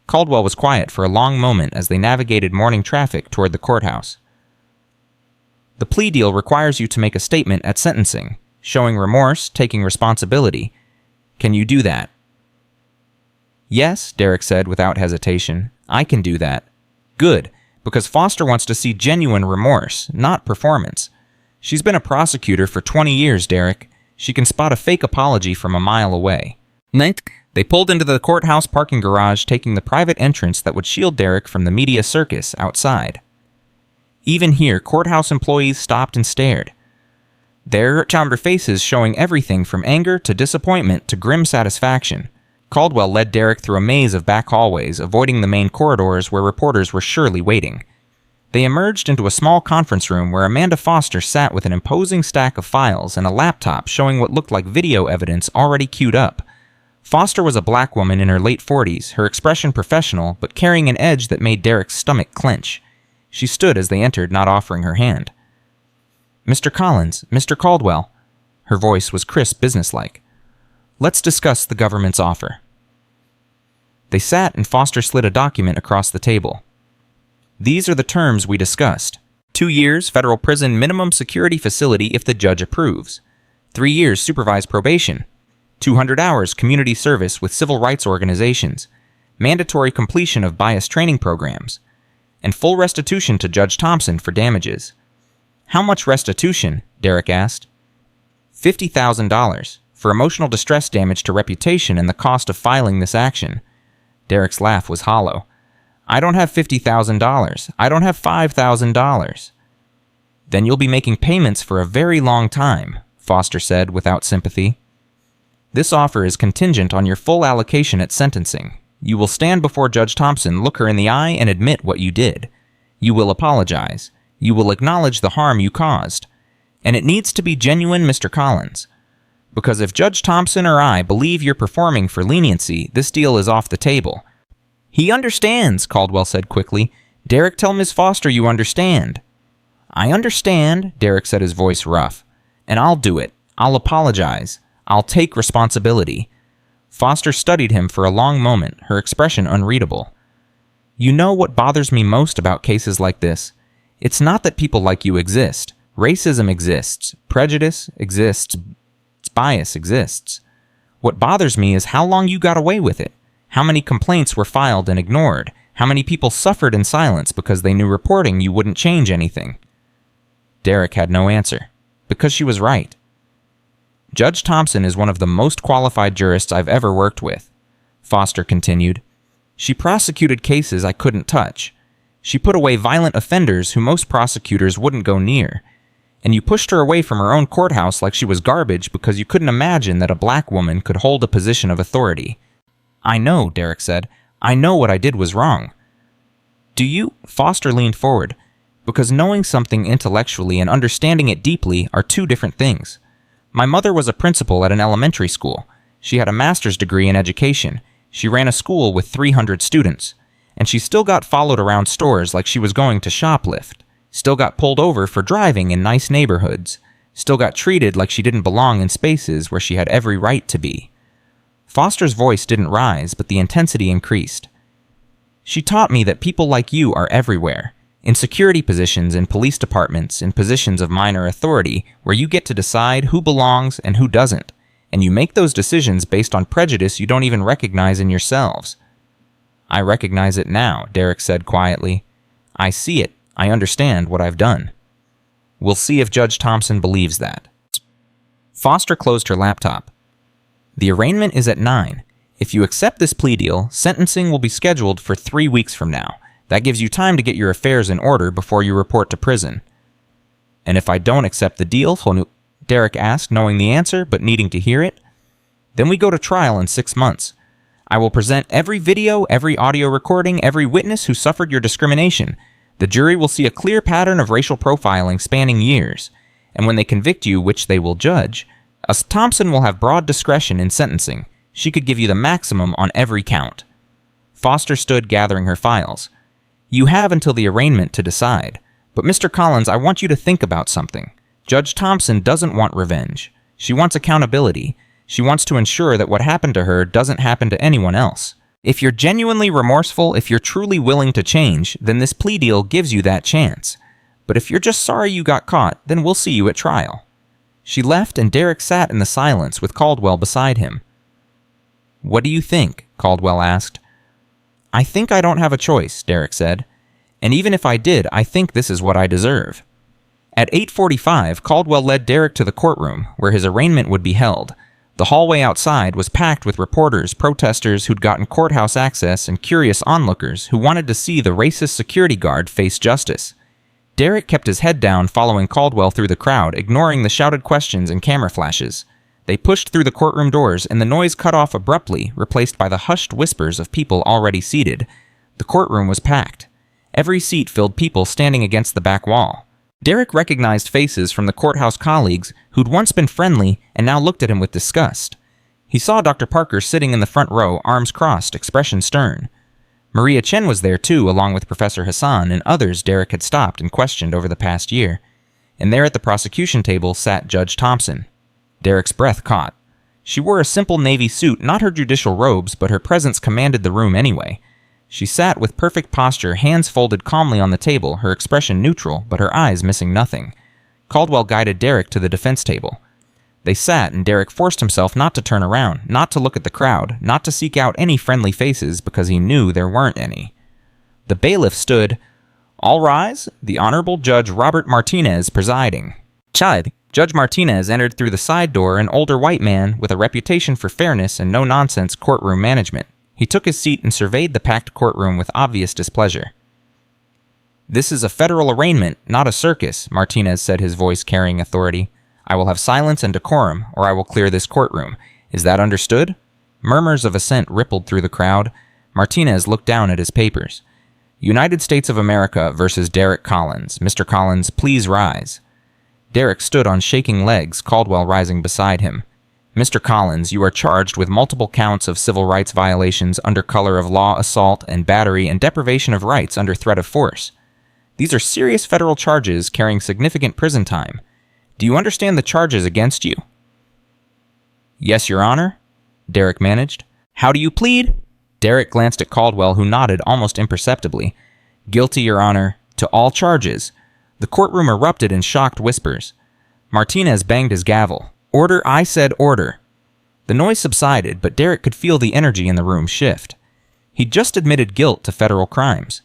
Caldwell was quiet for a long moment as they navigated morning traffic toward the courthouse. The plea deal requires you to make a statement at sentencing, showing remorse, taking responsibility. Can you do that? Yes, Derek said without hesitation. I can do that. Good, because Foster wants to see genuine remorse, not performance. She's been a prosecutor for 20 years, Derek. She can spot a fake apology from a mile away. They pulled into the courthouse parking garage, taking the private entrance that would shield Derek from the media circus outside. Even here, courthouse employees stopped and stared, their somber faces showing everything from anger to disappointment to grim satisfaction. Caldwell led Derek through a maze of back hallways, avoiding the main corridors where reporters were surely waiting. They emerged into a small conference room where Amanda Foster sat with an imposing stack of files and a laptop showing what looked like video evidence already queued up. Foster was a black woman in her late 40s, her expression professional, but carrying an edge that made Derek's stomach clench. She stood as they entered, not offering her hand. Mr. Collins, Mr. Caldwell. Her voice was crisp, businesslike. Let's discuss the government's offer. They sat and Foster slid a document across the table. These are the terms we discussed. 2 years federal prison minimum security facility if the judge approves. 3 years supervised probation. 200 hours community service with civil rights organizations. Mandatory completion of bias training programs. And full restitution to Judge Thompson for damages. How much restitution? Derek asked. $50,000 for emotional distress damage to reputation and the cost of filing this action. Derek's laugh was hollow. I don't have $50,000. I don't have $5,000. Then you'll be making payments for a very long time, Foster said without sympathy. This offer is contingent on your full allocation at sentencing. You will stand before Judge Thompson, look her in the eye, and admit what you did. You will apologize. You will acknowledge the harm you caused. And it needs to be genuine, Mr. Collins. Because if Judge Thompson or I believe you're performing for leniency, this deal is off the table. He understands, Caldwell said quickly. Derek, tell Miss Foster you understand. I understand, Derek said, his voice rough. And I'll do it. I'll apologize. I'll take responsibility. Foster studied him for a long moment, her expression unreadable. You know what bothers me most about cases like this? It's not that people like you exist. Racism exists. Prejudice exists. Bias exists. What bothers me is how long you got away with it. How many complaints were filed and ignored? How many people suffered in silence because they knew reporting you wouldn't change anything? Derek had no answer, because she was right. Judge Thompson is one of the most qualified jurists I've ever worked with, Foster continued. She prosecuted cases I couldn't touch. She put away violent offenders who most prosecutors wouldn't go near. And you pushed her away from her own courthouse like she was garbage because you couldn't imagine that a black woman could hold a position of authority. I know, Derek said. I know what I did was wrong. Do you? Foster leaned forward, because knowing something intellectually and understanding it deeply are two different things. My mother was a principal at an elementary school. She had a master's degree in education. She ran a school with 300 students. And she still got followed around stores like she was going to shoplift. Still got pulled over for driving in nice neighborhoods. Still got treated like she didn't belong in spaces where she had every right to be. Foster's voice didn't rise, but the intensity increased. She taught me that people like you are everywhere. In security positions, in police departments, in positions of minor authority, where you get to decide who belongs and who doesn't. And you make those decisions based on prejudice you don't even recognize in yourselves. I recognize it now, Derek said quietly. I see it. I understand what I've done. We'll see if Judge Thompson believes that. Foster closed her laptop. The arraignment is at 9. If you accept this plea deal, sentencing will be scheduled for 3 weeks from now. That gives you time to get your affairs in order before you report to prison. And if I don't accept the deal, Derek asked, knowing the answer but needing to hear it, then we go to trial in 6 months. I will present every video, every audio recording, every witness who suffered your discrimination. The jury will see a clear pattern of racial profiling spanning years. And when they convict you, which they will judge, Thompson will have broad discretion in sentencing. She could give you the maximum on every count. Foster stood gathering her files. You have until the arraignment to decide. But Mr. Collins, I want you to think about something. Judge Thompson doesn't want revenge. She wants accountability. She wants to ensure that what happened to her doesn't happen to anyone else. If you're genuinely remorseful, if you're truly willing to change, then this plea deal gives you that chance. But if you're just sorry you got caught, then we'll see you at trial." She left, and Derek sat in the silence with Caldwell beside him. "What do you think?" Caldwell asked. "I think I don't have a choice," Derek said. "And even if I did, I think this is what I deserve." At 8:45, Caldwell led Derek to the courtroom, where his arraignment would be held. The hallway outside was packed with reporters, protesters who'd gotten courthouse access, and curious onlookers who wanted to see the racist security guard face justice. Derek kept his head down, following Caldwell through the crowd, ignoring the shouted questions and camera flashes. They pushed through the courtroom doors, and the noise cut off abruptly, replaced by the hushed whispers of people already seated. The courtroom was packed. Every seat filled people standing against the back wall. Derek recognized faces from the courthouse colleagues who'd once been friendly and now looked at him with disgust. He saw Dr. Parker sitting in the front row, arms crossed, expression stern. Maria Chen was there too, along with Professor Hassan and others Derek had stopped and questioned over the past year. And there at the prosecution table sat Judge Thompson. Derek's breath caught. She wore a simple navy suit, not her judicial robes, but her presence commanded the room anyway. She sat with perfect posture, hands folded calmly on the table, her expression neutral, but her eyes missing nothing. Caldwell guided Derek to the defense table. They sat, and Derek forced himself not to turn around, not to look at the crowd, not to seek out any friendly faces, because he knew there weren't any. The bailiff stood. "All rise, the Honorable Judge Robert Martinez presiding." Chide. Judge Martinez entered through the side door, an older white man with a reputation for fairness and no-nonsense courtroom management. He took his seat and surveyed the packed courtroom with obvious displeasure. "This is a federal arraignment, not a circus," Martinez said, his voice carrying authority. "I will have silence and decorum, or I will clear this courtroom. Is that understood?" Murmurs of assent rippled through the crowd. Martinez looked down at his papers. "United States of America versus Derek Collins. Mr. Collins, please rise." Derek stood on shaking legs, Caldwell rising beside him. "Mr. Collins, you are charged with multiple counts of civil rights violations under color of law, assault and battery, and deprivation of rights under threat of force. These are serious federal charges carrying significant prison time. Do you understand the charges against you?" "Yes, Your Honor," Derek managed. "How do you plead?" Derek glanced at Caldwell, who nodded almost imperceptibly. "Guilty, Your Honor, to all charges." The courtroom erupted in shocked whispers. Martinez banged his gavel. "Order, I said order." The noise subsided, but Derek could feel the energy in the room shift. He'd just admitted guilt to federal crimes.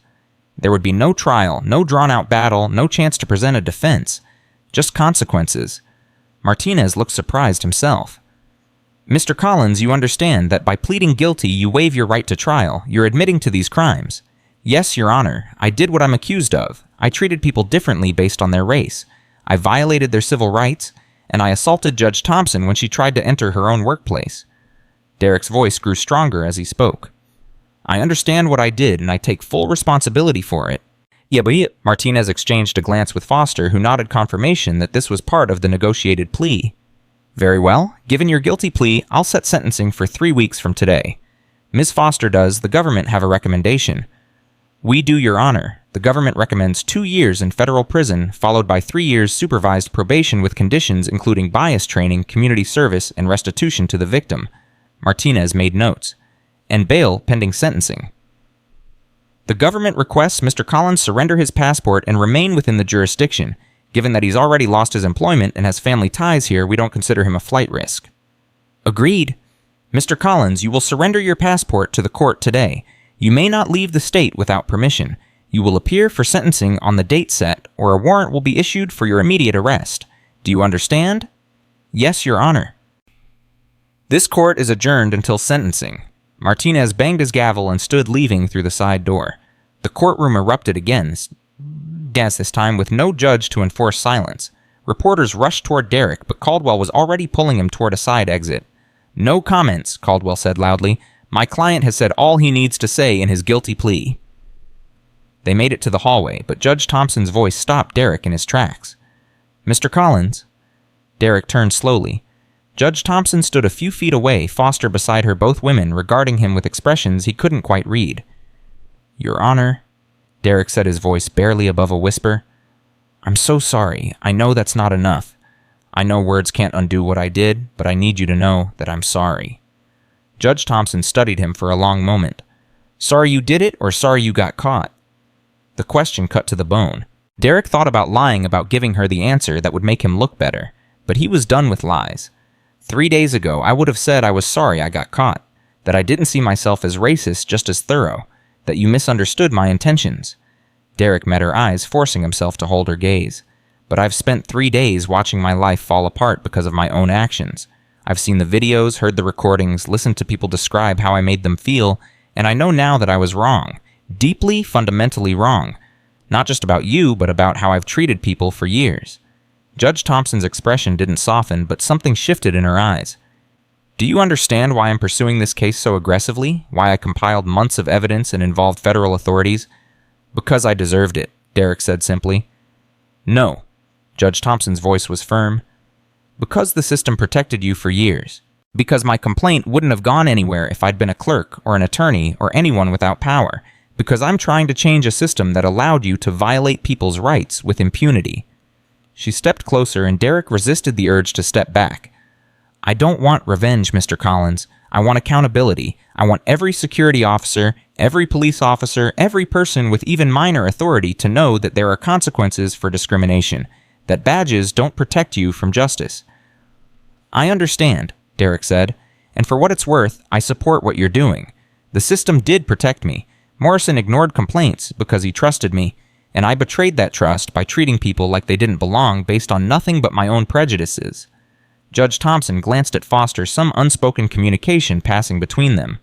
There would be no trial, no drawn-out battle, no chance to present a defense. Just consequences. Martinez looked surprised himself. "Mr. Collins, you understand that by pleading guilty you waive your right to trial. You're admitting to these crimes." "Yes, Your Honor. I did what I'm accused of. I treated people differently based on their race. I violated their civil rights, and I assaulted Judge Thompson when she tried to enter her own workplace." Derek's voice grew stronger as he spoke. "I understand what I did, and I take full responsibility for it." "Yeah, but Martinez exchanged a glance with Foster, who nodded confirmation that this was part of the negotiated plea. "Very well. Given your guilty plea, I'll set sentencing for 3 weeks from today. Ms. Foster, does the government have a recommendation?" "We do, Your Honor. The government recommends 2 years in federal prison, followed by 3 years supervised probation with conditions including bias training, community service, and restitution to the victim." Martinez made notes. "And bail pending sentencing." "The government requests Mr. Collins surrender his passport and remain within the jurisdiction. Given that he's already lost his employment and has family ties here, we don't consider him a flight risk." "Agreed. Mr. Collins, you will surrender your passport to the court today. You may not leave the state without permission. You will appear for sentencing on the date set, or a warrant will be issued for your immediate arrest. Do you understand?" "Yes, Your Honor." "This court is adjourned until sentencing." Martinez banged his gavel and stood leaving through the side door. The courtroom erupted again, this time with no judge to enforce silence. Reporters rushed toward Derek, but Caldwell was already pulling him toward a side exit. "No comments," Caldwell said loudly. "My client has said all he needs to say in his guilty plea." They made it to the hallway, but Judge Thompson's voice stopped Derek in his tracks. "Mr. Collins?" Derek turned slowly. Judge Thompson stood a few feet away, Foster beside her, both women regarding him with expressions he couldn't quite read. "Your Honor," Derek said, his voice barely above a whisper. "I'm so sorry. I know that's not enough. I know words can't undo what I did, but I need you to know that I'm sorry." Judge Thompson studied him for a long moment. "Sorry you did it, or sorry you got caught?" The question cut to the bone. Derek thought about lying about giving her the answer that would make him look better, but he was done with lies. 3 days ago, I would have said I was sorry I got caught, that I didn't see myself as racist, just as thorough, that you misunderstood my intentions. Derek met her eyes, forcing himself to hold her gaze. But I've spent 3 days watching my life fall apart because of my own actions. I've seen the videos, heard the recordings, listened to people describe how I made them feel, and I know now that I was wrong. Deeply, fundamentally wrong. Not just about you, but about how I've treated people for years. Judge Thompson's expression didn't soften, but something shifted in her eyes. Do you understand why I'm pursuing this case so aggressively? Why I compiled months of evidence and involved federal authorities? Because I deserved it, Derek said simply. No. Judge Thompson's voice was firm. Because the system protected you for years. Because my complaint wouldn't have gone anywhere if I'd been a clerk or an attorney or anyone without power. Because I'm trying to change a system that allowed you to violate people's rights with impunity. She stepped closer and Derek resisted the urge to step back. I don't want revenge, Mr. Collins. I want accountability. I want every security officer, every police officer, every person with even minor authority to know that there are consequences for discrimination, that badges don't protect you from justice. I understand, Derek said, and for what it's worth, I support what you're doing. The system did protect me. Morrison ignored complaints because he trusted me, and I betrayed that trust by treating people like they didn't belong based on nothing but my own prejudices. Judge Thompson glanced at Foster, some unspoken communication passing between them.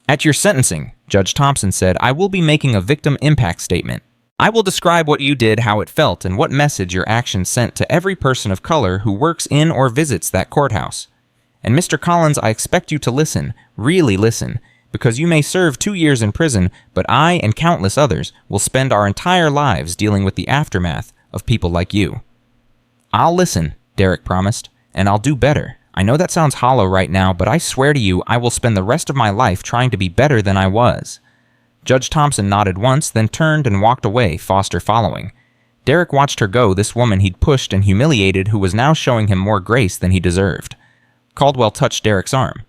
At your sentencing, Judge Thompson said, I will be making a victim impact statement. I will describe what you did, how it felt, and what message your actions sent to every person of color who works in or visits that courthouse. And Mr. Collins, I expect you to listen, really listen, because you may serve 2 years in prison, but I and countless others will spend our entire lives dealing with the aftermath of people like you. I'll listen, Derek promised, and I'll do better. I know that sounds hollow right now, but I swear to you I will spend the rest of my life trying to be better than I was. Judge Thompson nodded once, then turned and walked away, Foster following. Derek watched her go, this woman he'd pushed and humiliated who was now showing him more grace than he deserved. Caldwell touched Derek's arm.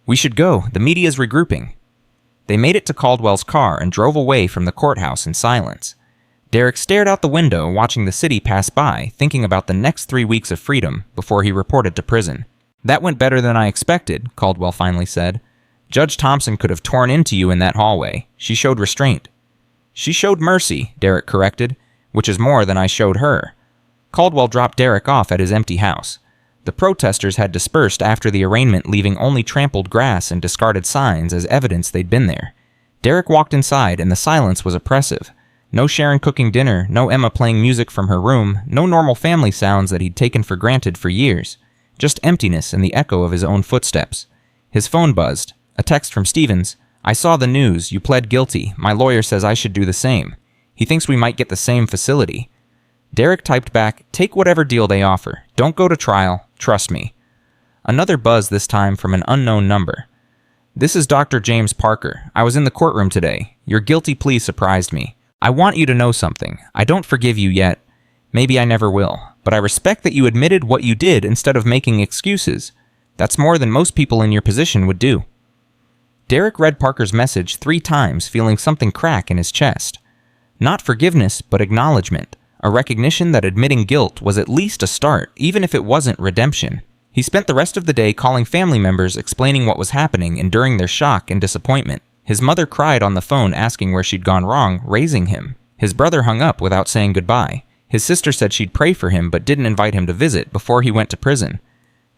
We should go. The media's regrouping. They made it to Caldwell's car and drove away from the courthouse in silence. Derek stared out the window, watching the city pass by, thinking about the next 3 weeks of freedom before he reported to prison. That went better than I expected, Caldwell finally said. Judge Thompson could have torn into you in that hallway. She showed restraint. She showed mercy, Derek corrected, which is more than I showed her. Caldwell dropped Derek off at his empty house. The protesters had dispersed after the arraignment, leaving only trampled grass and discarded signs as evidence they'd been there. Derek walked inside, and the silence was oppressive. No Sharon cooking dinner, no Emma playing music from her room, no normal family sounds that he'd taken for granted for years. Just emptiness and the echo of his own footsteps. His phone buzzed. A text from Stevens. I saw the news. You pled guilty. My lawyer says I should do the same. He thinks we might get the same facility. Derek typed back, take whatever deal they offer. Don't go to trial. Trust me. Another buzz, this time from an unknown number. This is Dr. James Parker. I was in the courtroom today. Your guilty plea surprised me. I want you to know something. I don't forgive you yet. Maybe I never will. But I respect that you admitted what you did instead of making excuses. That's more than most people in your position would do. Derek read Parker's message 3 times, feeling something crack in his chest. Not forgiveness, but acknowledgement. A recognition that admitting guilt was at least a start, even if it wasn't redemption. He spent the rest of the day calling family members, explaining what was happening, enduring their shock and disappointment. His mother cried on the phone, asking where she'd gone wrong, raising him. His brother hung up without saying goodbye. His sister said she'd pray for him, but didn't invite him to visit before he went to prison.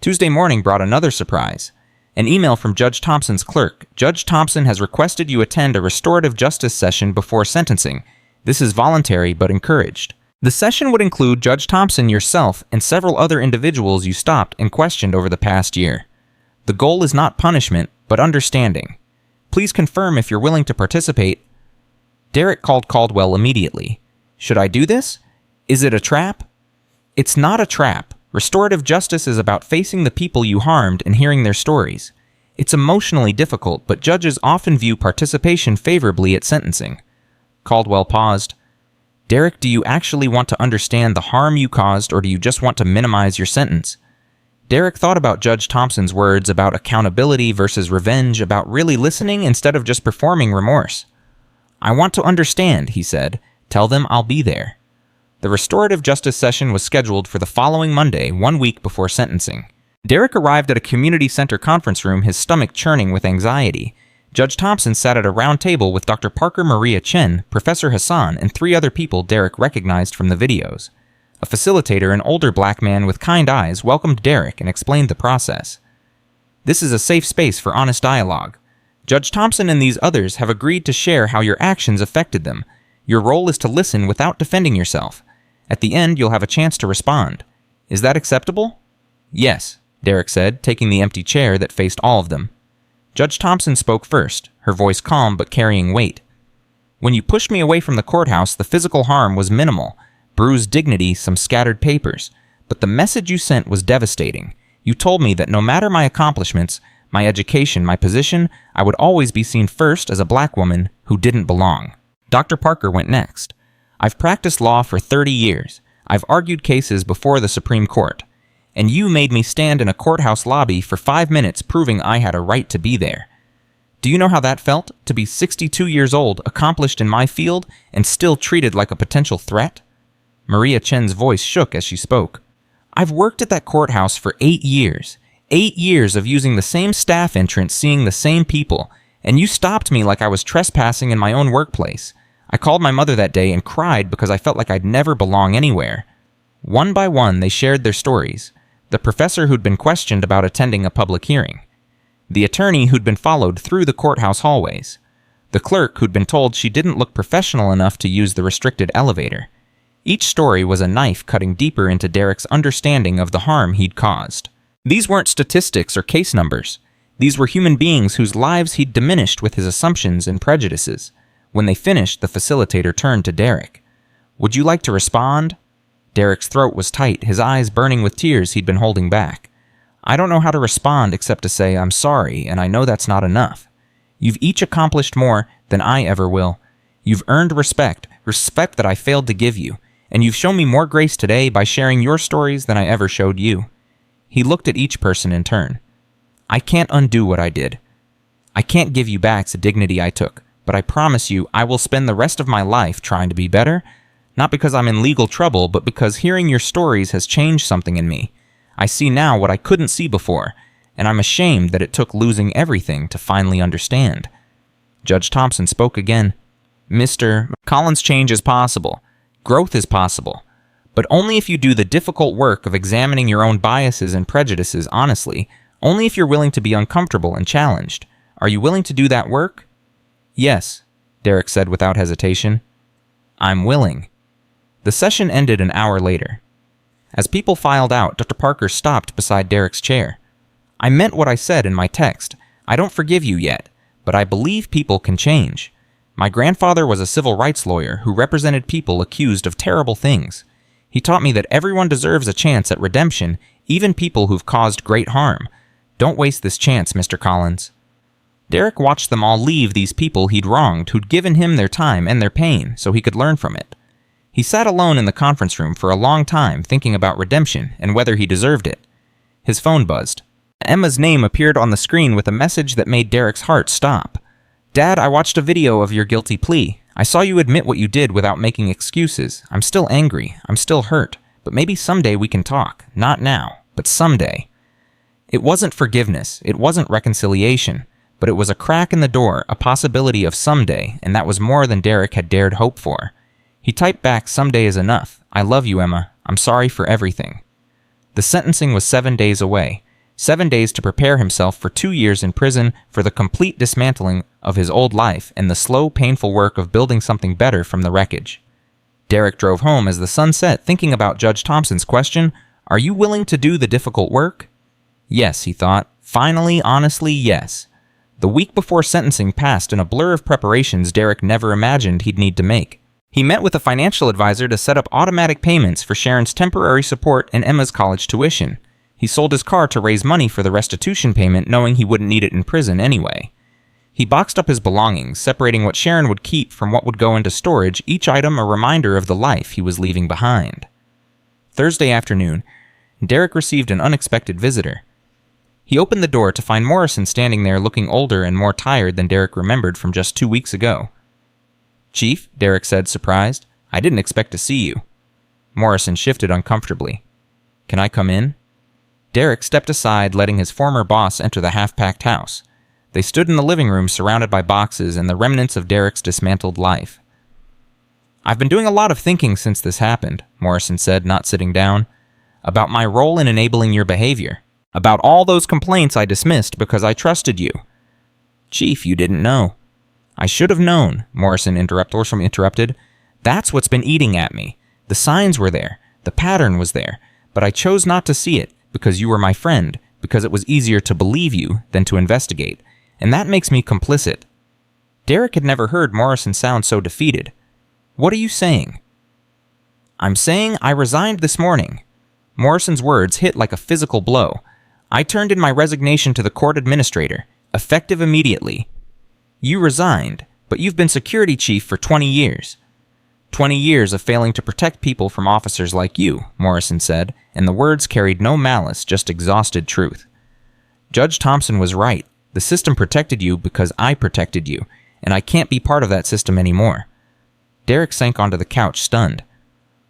Tuesday morning brought another surprise. An email from Judge Thompson's clerk. Judge Thompson has requested you attend a restorative justice session before sentencing. This is voluntary but encouraged. The session would include Judge Thompson, yourself, and several other individuals you stopped and questioned over the past year. The goal is not punishment, but understanding. Please confirm if you're willing to participate. Derek called Caldwell immediately. Should I do this? Is it a trap? It's not a trap. Restorative justice is about facing the people you harmed and hearing their stories. It's emotionally difficult, but judges often view participation favorably at sentencing. Caldwell paused. Derek, do you actually want to understand the harm you caused, or do you just want to minimize your sentence? Derek thought about Judge Thompson's words about accountability versus revenge, about really listening instead of just performing remorse. I want to understand, he said. Tell them I'll be there. The restorative justice session was scheduled for the following Monday, 1 week before sentencing. Derek arrived at a community center conference room, his stomach churning with anxiety. Judge Thompson sat at a round table with Dr. Parker Maria Chen, Professor Hassan, and 3 other people Derek recognized from the videos. A facilitator, an older black man with kind eyes, welcomed Derek and explained the process. This is a safe space for honest dialogue. Judge Thompson and these others have agreed to share how your actions affected them. Your role is to listen without defending yourself. At the end, you'll have a chance to respond. Is that acceptable? Yes, Derek said, taking the empty chair that faced all of them. Judge Thompson spoke first, her voice calm but carrying weight. When you pushed me away from the courthouse, the physical harm was minimal. Bruised dignity, some scattered papers. But the message you sent was devastating. You told me that no matter my accomplishments, my education, my position, I would always be seen first as a black woman who didn't belong. Dr. Parker went next. I've practiced law for 30 years. I've argued cases before the Supreme Court. And you made me stand in a courthouse lobby for 5 minutes proving I had a right to be there. Do you know how that felt, to be 62 years old, accomplished in my field, and still treated like a potential threat? Maria Chen's voice shook as she spoke. I've worked at that courthouse for 8 years. 8 years of using the same staff entrance, seeing the same people, and you stopped me like I was trespassing in my own workplace. I called my mother that day and cried because I felt like I'd never belong anywhere. One by one, they shared their stories. The professor who'd been questioned about attending a public hearing. The attorney who'd been followed through the courthouse hallways. The clerk who'd been told she didn't look professional enough to use the restricted elevator. Each story was a knife cutting deeper into Derek's understanding of the harm he'd caused. These weren't statistics or case numbers. These were human beings whose lives he'd diminished with his assumptions and prejudices. When they finished, the facilitator turned to Derek. Would you like to respond? Derek's throat was tight, his eyes burning with tears he'd been holding back. I don't know how to respond except to say I'm sorry, and I know that's not enough. You've each accomplished more than I ever will. You've earned respect that I failed to give you, and you've shown me more grace today by sharing your stories than I ever showed you. He looked at each person in turn. I can't undo what I did. I can't give you back the dignity I took, but I promise you I will spend the rest of my life trying to be better, not because I'm in legal trouble, but because hearing your stories has changed something in me. I see now what I couldn't see before, and I'm ashamed that it took losing everything to finally understand. Judge Thompson spoke again. Mr. Collins, change is possible. Growth is possible. But only if you do the difficult work of examining your own biases and prejudices honestly, only if you're willing to be uncomfortable and challenged. Are you willing to do that work? Yes, Derek said without hesitation. I'm willing. The session ended an hour later. As people filed out, Dr. Parker stopped beside Derek's chair. I meant what I said in my text. I don't forgive you yet, but I believe people can change. My grandfather was a civil rights lawyer who represented people accused of terrible things. He taught me that everyone deserves a chance at redemption, even people who've caused great harm. Don't waste this chance, Mr. Collins. Derek watched them all leave these people he'd wronged, who'd given him their time and their pain, so he could learn from it. He sat alone in the conference room for a long time thinking about redemption and whether he deserved it. His phone buzzed. Emma's name appeared on the screen with a message that made Derek's heart stop. Dad, I watched a video of your guilty plea. I saw you admit what you did without making excuses. I'm still angry. I'm still hurt. But maybe someday we can talk. Not now, but someday. It wasn't forgiveness. It wasn't reconciliation. But it was a crack in the door, a possibility of someday, and that was more than Derek had dared hope for. He typed back, "Someday is enough. I love you, Emma. I'm sorry for everything." The sentencing was 7 days away. 7 days to prepare himself for 2 years in prison for the complete dismantling of his old life and the slow, painful work of building something better from the wreckage. Derek drove home as the sun set, thinking about Judge Thompson's question, "Are you willing to do the difficult work?" Yes, he thought. Finally, honestly, yes. The week before sentencing passed in a blur of preparations Derek never imagined he'd need to make. He met with a financial advisor to set up automatic payments for Sharon's temporary support and Emma's college tuition. He sold his car to raise money for the restitution payment, knowing he wouldn't need it in prison anyway. He boxed up his belongings, separating what Sharon would keep from what would go into storage, each item a reminder of the life he was leaving behind. Thursday afternoon, Derek received an unexpected visitor. He opened the door to find Morrison standing there looking older and more tired than Derek remembered from just 2 weeks ago. "Chief," Derek said, surprised, "I didn't expect to see you." Morrison shifted uncomfortably. Can I come in? Derek stepped aside, letting his former boss enter the half-packed house. They stood in the living room surrounded by boxes and the remnants of Derek's dismantled life. I've been doing a lot of thinking since this happened, Morrison said, not sitting down, about my role in enabling your behavior, about all those complaints I dismissed because I trusted you. Chief, you didn't know. I should have known, Morrison interrupted. That's what's been eating at me. The signs were there, the pattern was there, but I chose not to see it because you were my friend, because it was easier to believe you than to investigate, and that makes me complicit. Derek had never heard Morrison sound so defeated. What are you saying? I'm saying I resigned this morning. Morrison's words hit like a physical blow. I turned in my resignation to the court administrator, effective immediately. You resigned, but you've been security chief for 20 years. 20 years of failing to protect people from officers like you, Morrison said, and the words carried no malice, just exhausted truth. Judge Thompson was right. The system protected you because I protected you, and I can't be part of that system anymore. Derek sank onto the couch, stunned.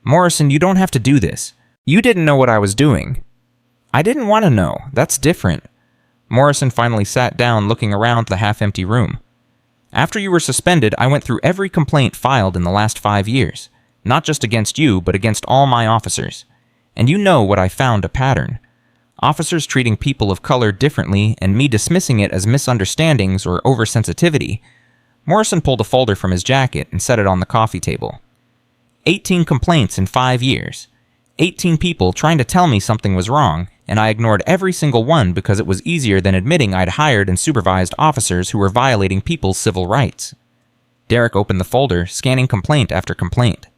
Morrison, you don't have to do this. You didn't know what I was doing. I didn't want to know. That's different. Morrison finally sat down, looking around the half-empty room. After you were suspended, I went through every complaint filed in the last 5 years. Not just against you, but against all my officers. And you know what I found, a pattern. Officers treating people of color differently and me dismissing it as misunderstandings or oversensitivity. Morrison pulled a folder from his jacket and set it on the coffee table. 18 complaints in 5 years. 18 people trying to tell me something was wrong, and I ignored every single one because it was easier than admitting I'd hired and supervised officers who were violating people's civil rights. Derek opened the folder, scanning complaint after complaint.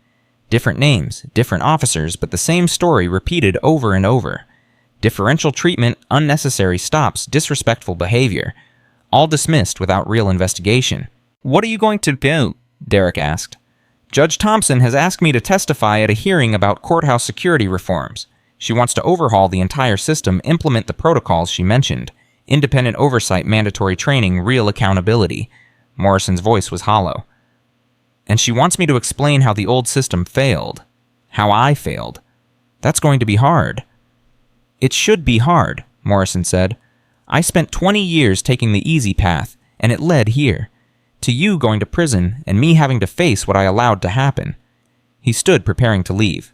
Different names, different officers, but the same story repeated over and over. Differential treatment, unnecessary stops, disrespectful behavior. All dismissed without real investigation. What are you going to do? Derek asked. Judge Thompson has asked me to testify at a hearing about courthouse security reforms. She wants to overhaul the entire system, implement the protocols she mentioned. Independent oversight, mandatory training, real accountability. Morrison's voice was hollow. And she wants me to explain how the old system failed. How I failed. That's going to be hard. It should be hard, Morrison said. I spent 20 years taking the easy path, and it led here. To you going to prison, and me having to face what I allowed to happen. He stood, preparing to leave.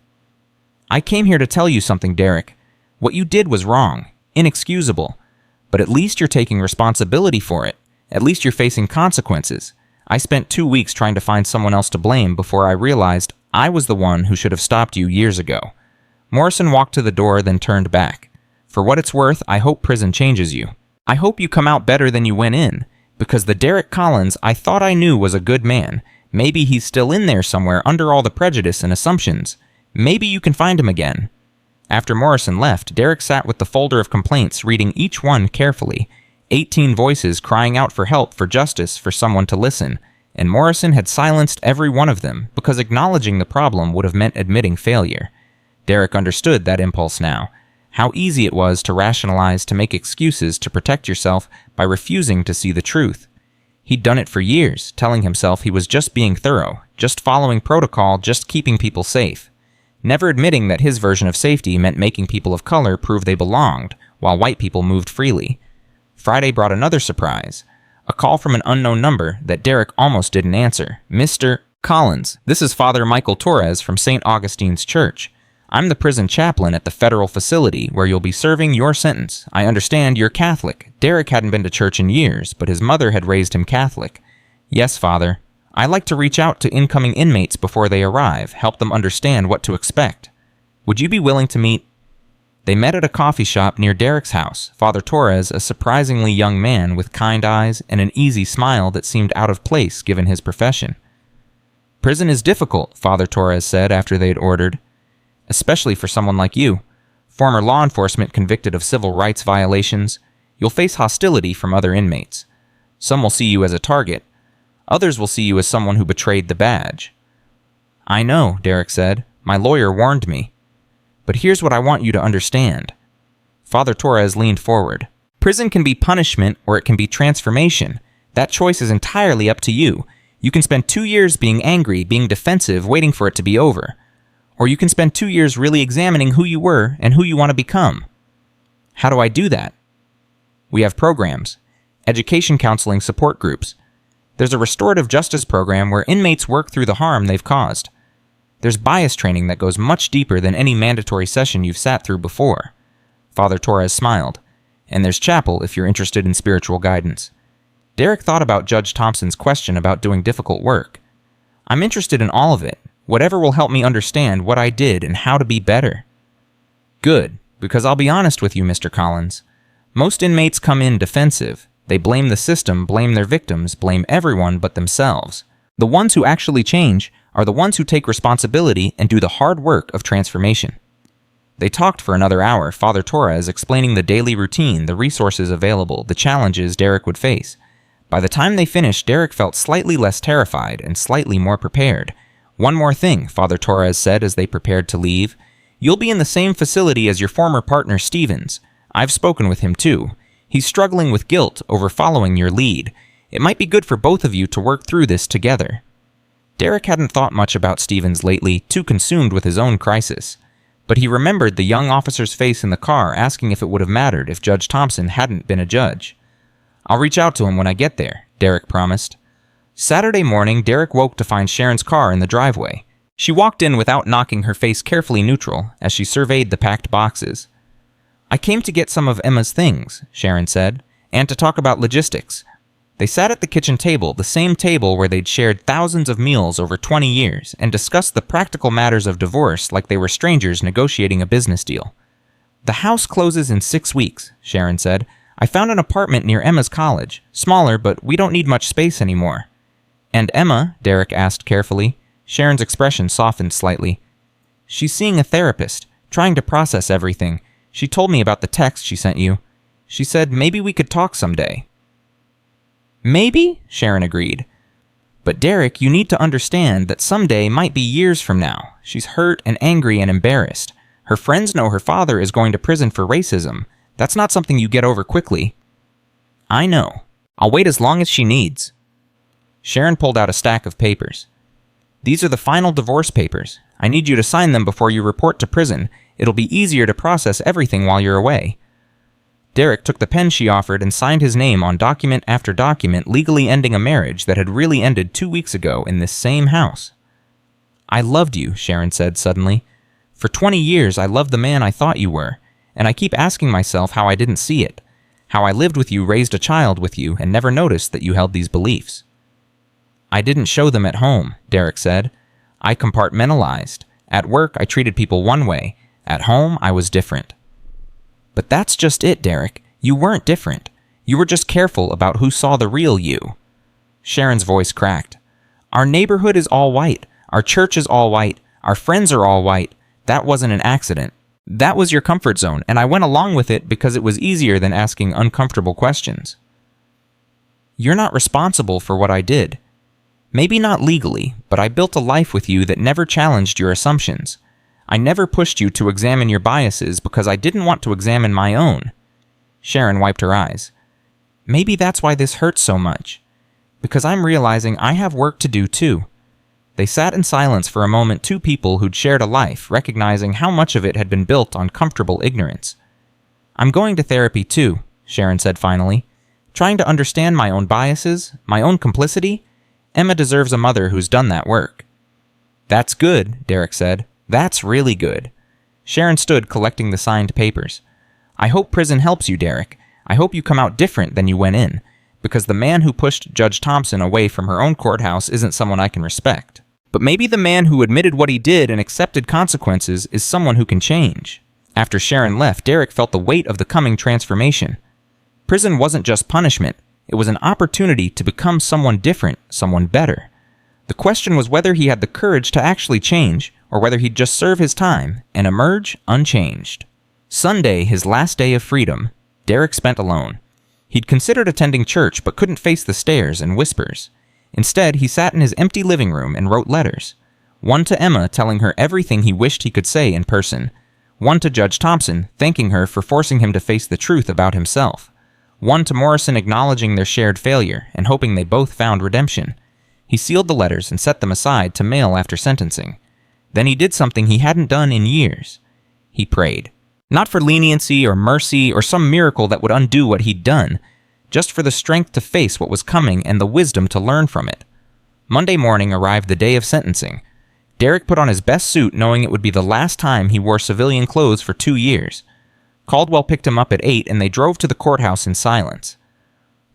I came here to tell you something, Derek. What you did was wrong, inexcusable. But at least you're taking responsibility for it. At least you're facing consequences. I spent 2 weeks trying to find someone else to blame before I realized I was the one who should have stopped you years ago. Morrison walked to the door, then turned back. For what it's worth, I hope prison changes you. I hope you come out better than you went in. Because the Derek Collins I thought I knew was a good man. Maybe he's still in there somewhere under all the prejudice and assumptions. Maybe you can find him again. After Morrison left, Derek sat with the folder of complaints, reading each one carefully. 18 voices crying out for help, for justice, for someone to listen. And Morrison had silenced every one of them because acknowledging the problem would have meant admitting failure. Derek understood that impulse now. How easy it was to rationalize, to make excuses, to protect yourself by refusing to see the truth. He'd done it for years, telling himself he was just being thorough, just following protocol, just keeping people safe. Never admitting that his version of safety meant making people of color prove they belonged, while white people moved freely. Friday brought another surprise. A call from an unknown number that Derek almost didn't answer. Mr. Collins, this is Father Michael Torres from St. Augustine's Church. I'm the prison chaplain at the federal facility where you'll be serving your sentence. I understand you're Catholic. Derek hadn't been to church in years, but his mother had raised him Catholic. Yes, Father. I like to reach out to incoming inmates before they arrive, help them understand what to expect. Would you be willing to meet? They met at a coffee shop near Derek's house. Father Torres, a surprisingly young man with kind eyes and an easy smile that seemed out of place given his profession. Prison is difficult, Father Torres said after they'd ordered. Especially for someone like you, former law enforcement convicted of civil rights violations. You'll face hostility from other inmates. Some will see you as a target. Others will see you as someone who betrayed the badge. I know, Derek said. My lawyer warned me. But here's what I want you to understand. Father Torres leaned forward. Prison can be punishment or it can be transformation. That choice is entirely up to you. You can spend 2 years being angry, being defensive, waiting for it to be over. Or you can spend 2 years really examining who you were and who you want to become. How do I do that? We have programs, education counseling support groups. There's a restorative justice program where inmates work through the harm they've caused. There's bias training that goes much deeper than any mandatory session you've sat through before. Father Torres smiled. And there's chapel if you're interested in spiritual guidance. Derek thought about Judge Thompson's question about doing difficult work. I'm interested in all of it, whatever will help me understand what I did and how to be better. Good, because I'll be honest with you, Mr. Collins. Most inmates come in defensive. They blame the system, blame their victims, blame everyone but themselves. The ones who actually change are the ones who take responsibility and do the hard work of transformation. They talked for another hour, Father Torres explaining the daily routine, the resources available, the challenges Derek would face. By the time they finished, Derek felt slightly less terrified and slightly more prepared. One more thing, Father Torres said as they prepared to leave. You'll be in the same facility as your former partner, Stevens. I've spoken with him too. He's struggling with guilt over following your lead. It might be good for both of you to work through this together. Derek hadn't thought much about Stevens lately, too consumed with his own crisis. But he remembered the young officer's face in the car asking if it would have mattered if Judge Thompson hadn't been a judge. I'll reach out to him when I get there, Derek promised. Saturday morning, Derek woke to find Sharon's car in the driveway. She walked in without knocking, her face carefully neutral, as she surveyed the packed boxes. I came to get some of Emma's things, Sharon said, and to talk about logistics. They sat at the kitchen table, the same table where they'd shared thousands of meals over 20 years, and discussed the practical matters of divorce like they were strangers negotiating a business deal. The house closes in 6 weeks, Sharon said. I found an apartment near Emma's college. Smaller, but we don't need much space anymore. And Emma? Derek asked carefully. Sharon's expression softened slightly. She's seeing a therapist, trying to process everything. She told me about the text she sent you. She said maybe we could talk someday. Maybe, Sharon agreed. But Derek, you need to understand that someday might be years from now. She's hurt and angry and embarrassed. Her friends know her father is going to prison for racism. That's not something you get over quickly. I know. I'll wait as long as she needs. Sharon pulled out a stack of papers. These are the final divorce papers. I need you to sign them before you report to prison. It'll be easier to process everything while you're away. Derek took the pen she offered and signed his name on document after document, legally ending a marriage that had really ended 2 weeks ago in this same house. I loved you, Sharon said suddenly. For 20 years, I loved the man I thought you were, and I keep asking myself how I didn't see it, how I lived with you, raised a child with you, and never noticed that you held these beliefs. I didn't show them at home, Derek said. I compartmentalized. At work, I treated people one way. At home, I was different. But that's just it, Derek. You weren't different. You were just careful about who saw the real you. Sharon's voice cracked. Our neighborhood is all white. Our church is all white. Our friends are all white. That wasn't an accident. That was your comfort zone, and I went along with it because it was easier than asking uncomfortable questions. You're not responsible for what I did. Maybe not legally, but I built a life with you that never challenged your assumptions. I never pushed you to examine your biases because I didn't want to examine my own. Sharon wiped her eyes. Maybe that's why this hurts so much. Because I'm realizing I have work to do too. They sat in silence for a moment, two people who'd shared a life, recognizing how much of it had been built on comfortable ignorance. I'm going to therapy too, Sharon said finally. Trying to understand my own biases, my own complicity. Emma deserves a mother who's done that work. That's good, Derek said. That's really good. Sharon stood collecting the signed papers. I hope prison helps you, Derek. I hope you come out different than you went in, because the man who pushed Judge Thompson away from her own courthouse isn't someone I can respect. But maybe the man who admitted what he did and accepted consequences is someone who can change. After Sharon left, Derek felt the weight of the coming transformation. Prison wasn't just punishment. It was an opportunity to become someone different, someone better. The question was whether he had the courage to actually change, or whether he'd just serve his time and emerge unchanged. Sunday, his last day of freedom, Derek spent alone. He'd considered attending church but couldn't face the stares and whispers. Instead, he sat in his empty living room and wrote letters. One to Emma telling her everything he wished he could say in person. One to Judge Thompson thanking her for forcing him to face the truth about himself. One to Morrison acknowledging their shared failure and hoping they both found redemption. He sealed the letters and set them aside to mail after sentencing. Then he did something he hadn't done in years. He prayed. Not for leniency or mercy or some miracle that would undo what he'd done, just for the strength to face what was coming and the wisdom to learn from it. Monday morning arrived the day of sentencing. Derek put on his best suit knowing it would be the last time he wore civilian clothes for 2 years. Caldwell picked him up at 8 and they drove to the courthouse in silence.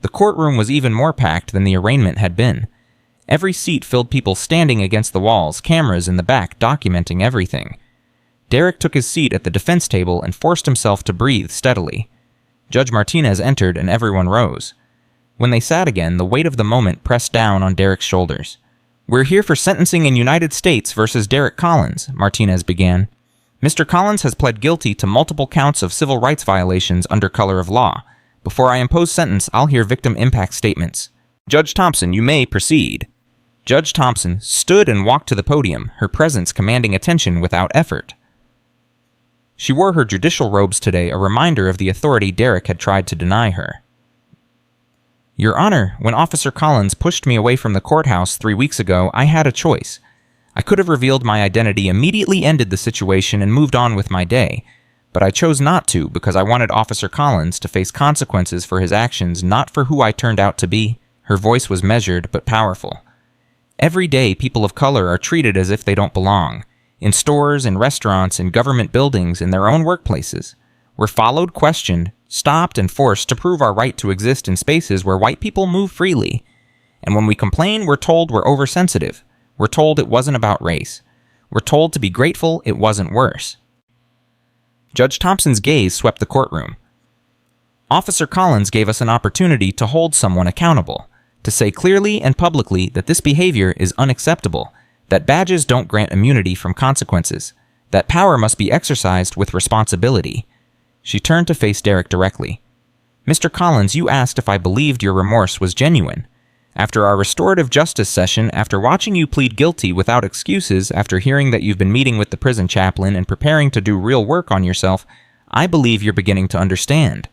The courtroom was even more packed than the arraignment had been. Every seat filled people standing against the walls, cameras in the back documenting everything. Derek took his seat at the defense table and forced himself to breathe steadily. Judge Martinez entered and everyone rose. When they sat again, the weight of the moment pressed down on Derek's shoulders. "We're here for sentencing in United States versus Derek Collins," Martinez began. "Mr. Collins has pled guilty to multiple counts of civil rights violations under color of law. Before I impose sentence, I'll hear victim impact statements. Judge Thompson, you may proceed." Judge Thompson stood and walked to the podium, her presence commanding attention without effort. She wore her judicial robes today, a reminder of the authority Derek had tried to deny her. "Your Honor, when Officer Collins pushed me away from the courthouse 3 weeks ago, I had a choice. I could have revealed my identity, immediately ended the situation, and moved on with my day. But I chose not to because I wanted Officer Collins to face consequences for his actions, not for who I turned out to be." Her voice was measured but powerful. "Every day, people of color are treated as if they don't belong. In stores, in restaurants, in government buildings, in their own workplaces. We're followed, questioned, stopped, and forced to prove our right to exist in spaces where white people move freely. And when we complain, we're told we're oversensitive. We're told it wasn't about race. We're told to be grateful it wasn't worse." Judge Thompson's gaze swept the courtroom. "Officer Collins gave us an opportunity to hold someone accountable, to say clearly and publicly that this behavior is unacceptable, that badges don't grant immunity from consequences, that power must be exercised with responsibility." She turned to face Derek directly. "Mr. Collins, you asked if I believed your remorse was genuine. After our restorative justice session, after watching you plead guilty without excuses, after hearing that you've been meeting with the prison chaplain and preparing to do real work on yourself, I believe you're beginning to understand.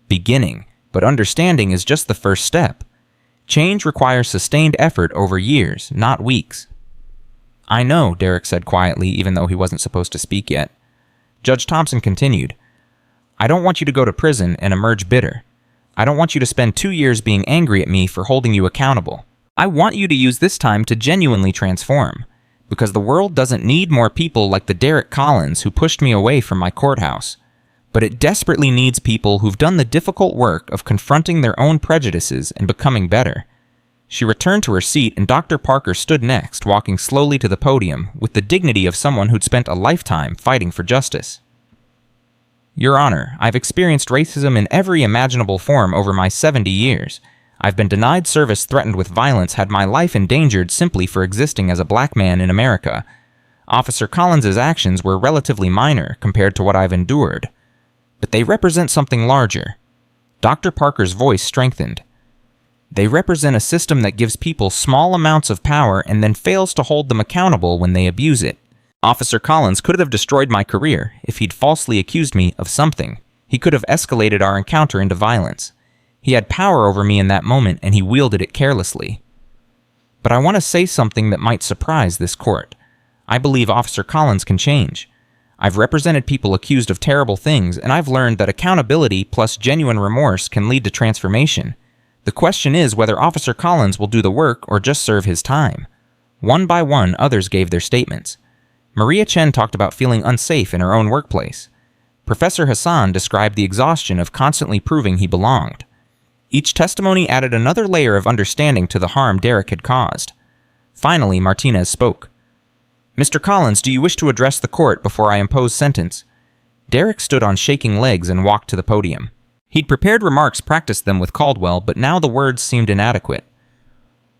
Beginning, but understanding is just the first step. Change requires sustained effort over years, not weeks." "I know," Derek said quietly, even though he wasn't supposed to speak yet. Judge Thompson continued, "I don't want you to go to prison and emerge bitter. I don't want you to spend 2 years being angry at me for holding you accountable. I want you to use this time to genuinely transform, because the world doesn't need more people like the Derek Collins who pushed me away from my courthouse, but it desperately needs people who've done the difficult work of confronting their own prejudices and becoming better." She returned to her seat and Dr. Parker stood next, walking slowly to the podium with the dignity of someone who'd spent a lifetime fighting for justice. "Your Honor, I've experienced racism in every imaginable form over my 70 years. I've been denied service, threatened with violence, had my life endangered simply for existing as a black man in America. Officer Collins's actions were relatively minor compared to what I've endured. But they represent something larger." Dr. Parker's voice strengthened. "They represent a system that gives people small amounts of power and then fails to hold them accountable when they abuse it. Officer Collins could have destroyed my career if he'd falsely accused me of something. He could have escalated our encounter into violence. He had power over me in that moment and he wielded it carelessly. But I want to say something that might surprise this court. I believe Officer Collins can change. I've represented people accused of terrible things, and I've learned that accountability plus genuine remorse can lead to transformation. The question is whether Officer Collins will do the work or just serve his time." One by one, others gave their statements. Maria Chen talked about feeling unsafe in her own workplace. Professor Hassan described the exhaustion of constantly proving he belonged. Each testimony added another layer of understanding to the harm Derek had caused. Finally, Martinez spoke. "Mr. Collins, do you wish to address the court before I impose sentence?" Derek stood on shaking legs and walked to the podium. He'd prepared remarks, practiced them with Caldwell, but now the words seemed inadequate.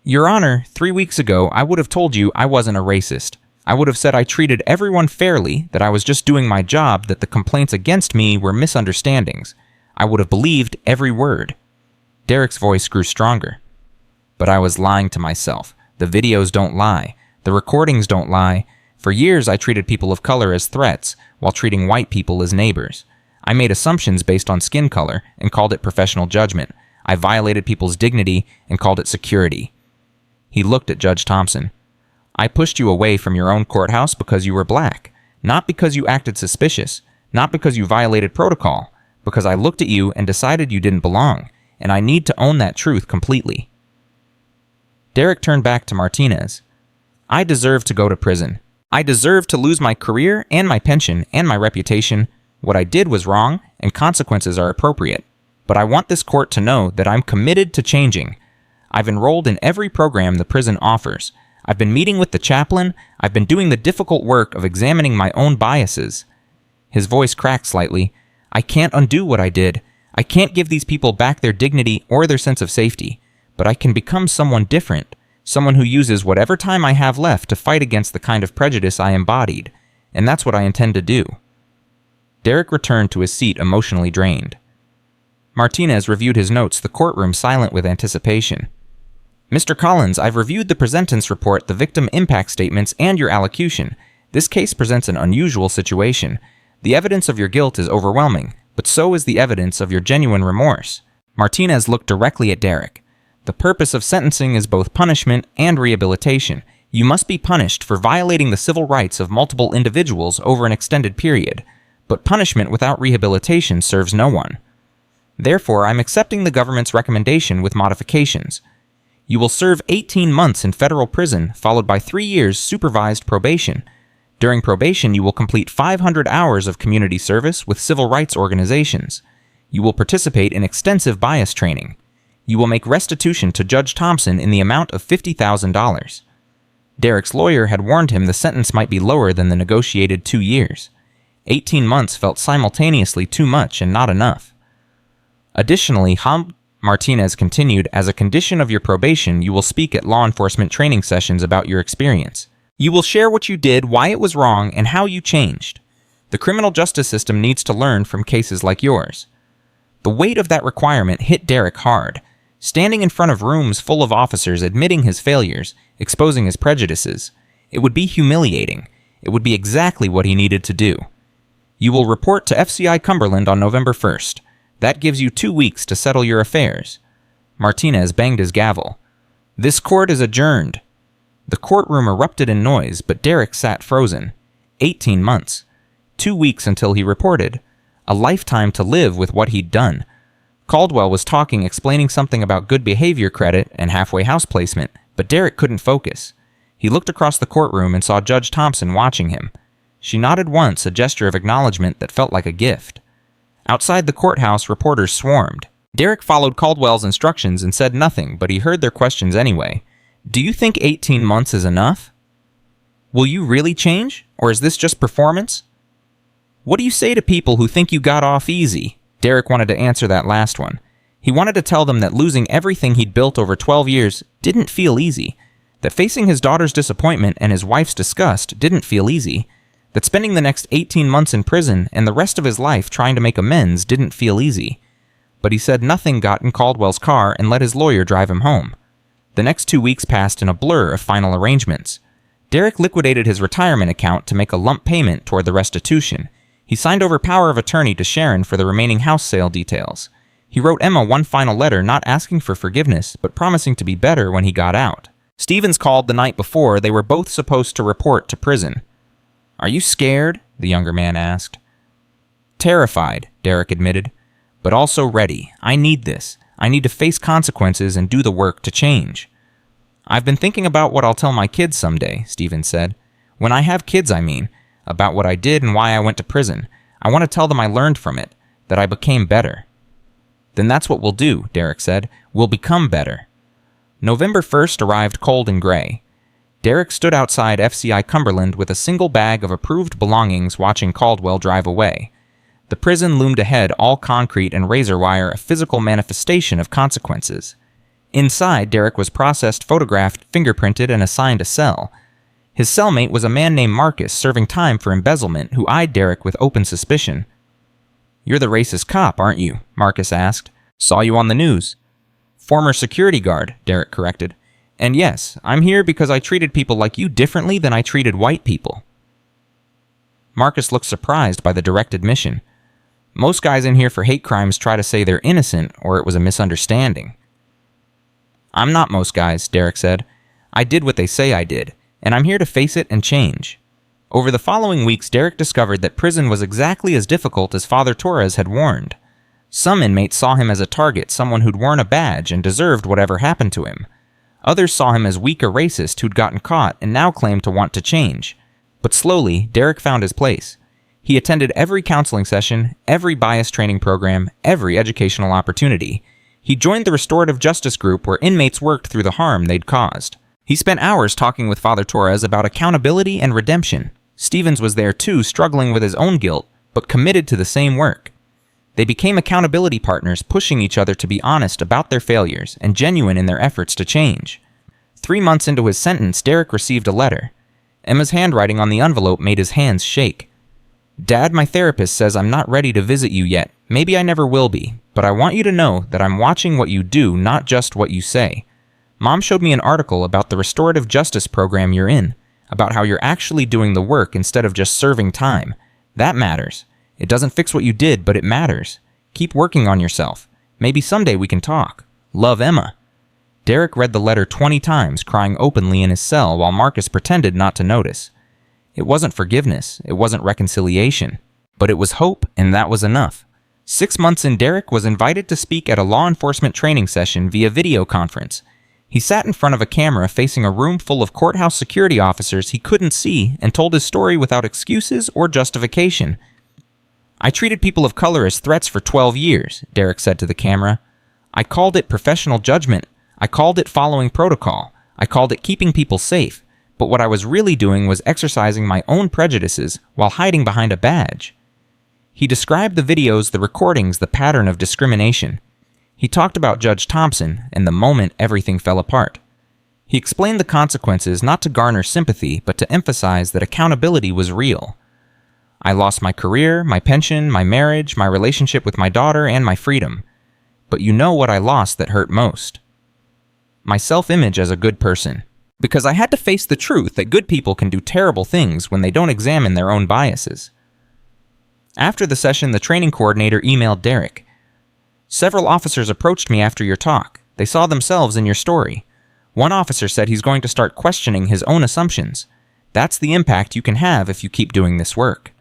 "Your Honor, 3 weeks ago, I would have told you I wasn't a racist. I would have said I treated everyone fairly, that I was just doing my job, that the complaints against me were misunderstandings. I would have believed every word." Derek's voice grew stronger. "But I was lying to myself. The videos don't lie. The recordings don't lie. For years, I treated people of color as threats, while treating white people as neighbors. I made assumptions based on skin color and called it professional judgment. I violated people's dignity and called it security." He looked at Judge Thompson. I pushed you away from your own courthouse because you were black, not because you acted suspicious, not because you violated protocol, because I looked at you and decided you didn't belong, and I need to own that truth completely." Derek turned back to Martinez. "I deserve to go to prison. I deserve to lose my career and my pension and my reputation. What I did was wrong, and consequences are appropriate. But I want this court to know that I'm committed to changing. I've enrolled in every program the prison offers. I've been meeting with the chaplain. I've been doing the difficult work of examining my own biases." His voice cracked slightly. "I can't undo what I did. I can't give these people back their dignity or their sense of safety. But I can become someone different, someone who uses whatever time I have left to fight against the kind of prejudice I embodied. And that's what I intend to do." Derek returned to his seat emotionally drained. Martinez reviewed his notes, the courtroom silent with anticipation. "Mr. Collins, I've reviewed the presentence report, the victim impact statements, and your allocution. This case presents an unusual situation. The evidence of your guilt is overwhelming, but so is the evidence of your genuine remorse." Martinez looked directly at Derek. "The purpose of sentencing is both punishment and rehabilitation. You must be punished for violating the civil rights of multiple individuals over an extended period, but punishment without rehabilitation serves no one. Therefore, I'm accepting the government's recommendation with modifications. You will serve 18 months in federal prison, followed by 3 years supervised probation. During probation, you will complete 500 hours of community service with civil rights organizations. You will participate in extensive bias training. You will make restitution to Judge Thompson in the amount of $50,000. Derek's lawyer had warned him the sentence might be lower than the negotiated 2 years. 18 months felt simultaneously too much and not enough. Additionally, Martinez continued, "As a condition of your probation, you will speak at law enforcement training sessions about your experience. You will share what you did, why it was wrong, and how you changed. The criminal justice system needs to learn from cases like yours." The weight of that requirement hit Derek hard. Standing in front of rooms full of officers admitting his failures, exposing his prejudices, it would be humiliating. It would be exactly what he needed to do. "You will report to FCI Cumberland on November 1st. That gives you 2 weeks to settle your affairs." Martinez banged his gavel. "This court is adjourned." The courtroom erupted in noise, but Derek sat frozen. 18 months. 2 weeks until he reported. A lifetime to live with what he'd done. Caldwell was talking, explaining something about good behavior credit and halfway house placement, but Derek couldn't focus. He looked across the courtroom and saw Judge Thompson watching him. She nodded once, a gesture of acknowledgement that felt like a gift. Outside the courthouse, reporters swarmed. Derek followed Caldwell's instructions and said nothing, but he heard their questions anyway. "Do you think 18 months is enough? Will you really change, or is this just performance? What do you say to people who think you got off easy?" Derek wanted to answer that last one. He wanted to tell them that losing everything he'd built over 12 years didn't feel easy, that facing his daughter's disappointment and his wife's disgust didn't feel easy, that spending the next 18 months in prison and the rest of his life trying to make amends didn't feel easy. But he said nothing, got in Caldwell's car and let his lawyer drive him home. The next 2 weeks passed in a blur of final arrangements. Derek liquidated his retirement account to make a lump payment toward the restitution. He signed over power of attorney to Sharon for the remaining house sale details. He wrote Emma one final letter, not asking for forgiveness, but promising to be better when he got out. Stevens called the night before. They were both supposed to report to prison. "Are you scared?" the younger man asked. "Terrified," Derek admitted, "but also ready. I need this. I need to face consequences and do the work to change." "I've been thinking about what I'll tell my kids someday," Stevens said. "When I have kids, I mean, about what I did and why I went to prison. I want to tell them I learned from it, that I became better." "Then that's what we'll do," Derek said. "We'll become better." November 1st arrived cold and gray. Derek stood outside FCI Cumberland with a single bag of approved belongings, watching Caldwell drive away. The prison loomed ahead, all concrete and razor wire, a physical manifestation of consequences. Inside, Derek was processed, photographed, fingerprinted, and assigned a cell. His cellmate was a man named Marcus, serving time for embezzlement, who eyed Derek with open suspicion. "You're the racist cop, aren't you?" Marcus asked. "Saw you on the news." "Former security guard," Derek corrected. "And yes, I'm here because I treated people like you differently than I treated white people." Marcus looked surprised by the direct admission. "Most guys in here for hate crimes try to say they're innocent or it was a misunderstanding." "I'm not most guys," Derek said. "I did what they say I did. and I'm here to face it and change. Over the following weeks, Derek discovered that prison was exactly as difficult as Father Torres had warned. Some inmates saw him as a target, someone who'd worn a badge and deserved whatever happened to him. Others saw him as weak, a racist who'd gotten caught and now claimed to want to change. But slowly, Derek found his place. He attended every counseling session, every bias training program, every educational opportunity. He joined the restorative justice group where inmates worked through the harm they'd caused. He spent hours talking with Father Torres about accountability and redemption. Stevens was there too, struggling with his own guilt, but committed to the same work. They became accountability partners, pushing each other to be honest about their failures and genuine in their efforts to change. 3 months into his sentence, Derek received a letter. Emma's handwriting on the envelope made his hands shake. "Dad, my therapist says I'm not ready to visit you yet. Maybe I never will be, but I want you to know that I'm watching what you do, not just what you say. Mom showed me an article about the restorative justice program you're in, about how you're actually doing the work instead of just serving time. That matters. It doesn't fix what you did, but it matters. Keep working on yourself. Maybe someday we can talk. Love, Emma." Derek read the letter 20 times, crying openly in his cell while Marcus pretended not to notice. It wasn't forgiveness, it wasn't reconciliation, but it was hope, and that was enough. 6 months in, Derek was invited to speak at a law enforcement training session via video conference. He sat in front of a camera facing a room full of courthouse security officers he couldn't see and told his story without excuses or justification. "I treated people of color as threats for 12 years, Derek said to the camera. "I called it professional judgment. I called it following protocol. I called it keeping people safe. But what I was really doing was exercising my own prejudices while hiding behind a badge." He described the videos, the recordings, the pattern of discrimination. He talked about Judge Thompson and the moment everything fell apart. He explained the consequences not to garner sympathy, but to emphasize that accountability was real. "I lost my career, my pension, my marriage, my relationship with my daughter, and my freedom. But you know what I lost that hurt most? My self-image as a good person. Because I had to face the truth that good people can do terrible things when they don't examine their own biases." After the session, the training coordinator emailed Derek. "Several officers approached me after your talk. They saw themselves in your story. One officer said he's going to start questioning his own assumptions. That's the impact you can have if you keep doing this work."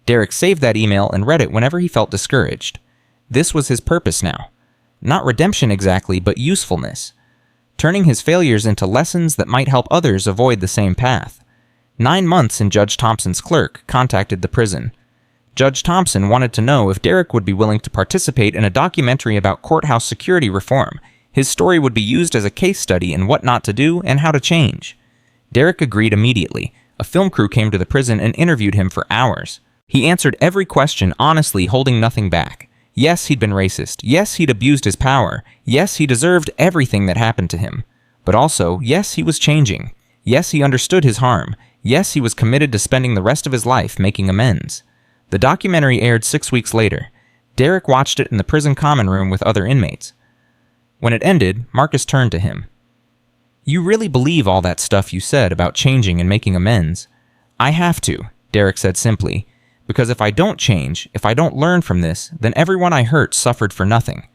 Derek saved that email and read it whenever he felt discouraged. This was his purpose now. Not redemption exactly, but usefulness. Turning his failures into lessons that might help others avoid the same path. 9 months in, Judge Thompson's clerk contacted the prison. Judge Thompson wanted to know if Derek would be willing to participate in a documentary about courthouse security reform. His story would be used as a case study in what not to do and how to change. Derek agreed immediately. A film crew came to the prison and interviewed him for hours. He answered every question honestly, holding nothing back. Yes, he'd been racist. Yes, he'd abused his power. Yes, he deserved everything that happened to him. But also, yes, he was changing. Yes, he understood his harm. Yes, he was committed to spending the rest of his life making amends. The documentary aired 6 weeks later. Derek watched it in the prison common room with other inmates. When it ended, Marcus turned to him. "You really believe all that stuff you said about changing and making amends?" "I have to," Derek said simply. "Because if I don't change, if I don't learn from this, then everyone I hurt suffered for nothing.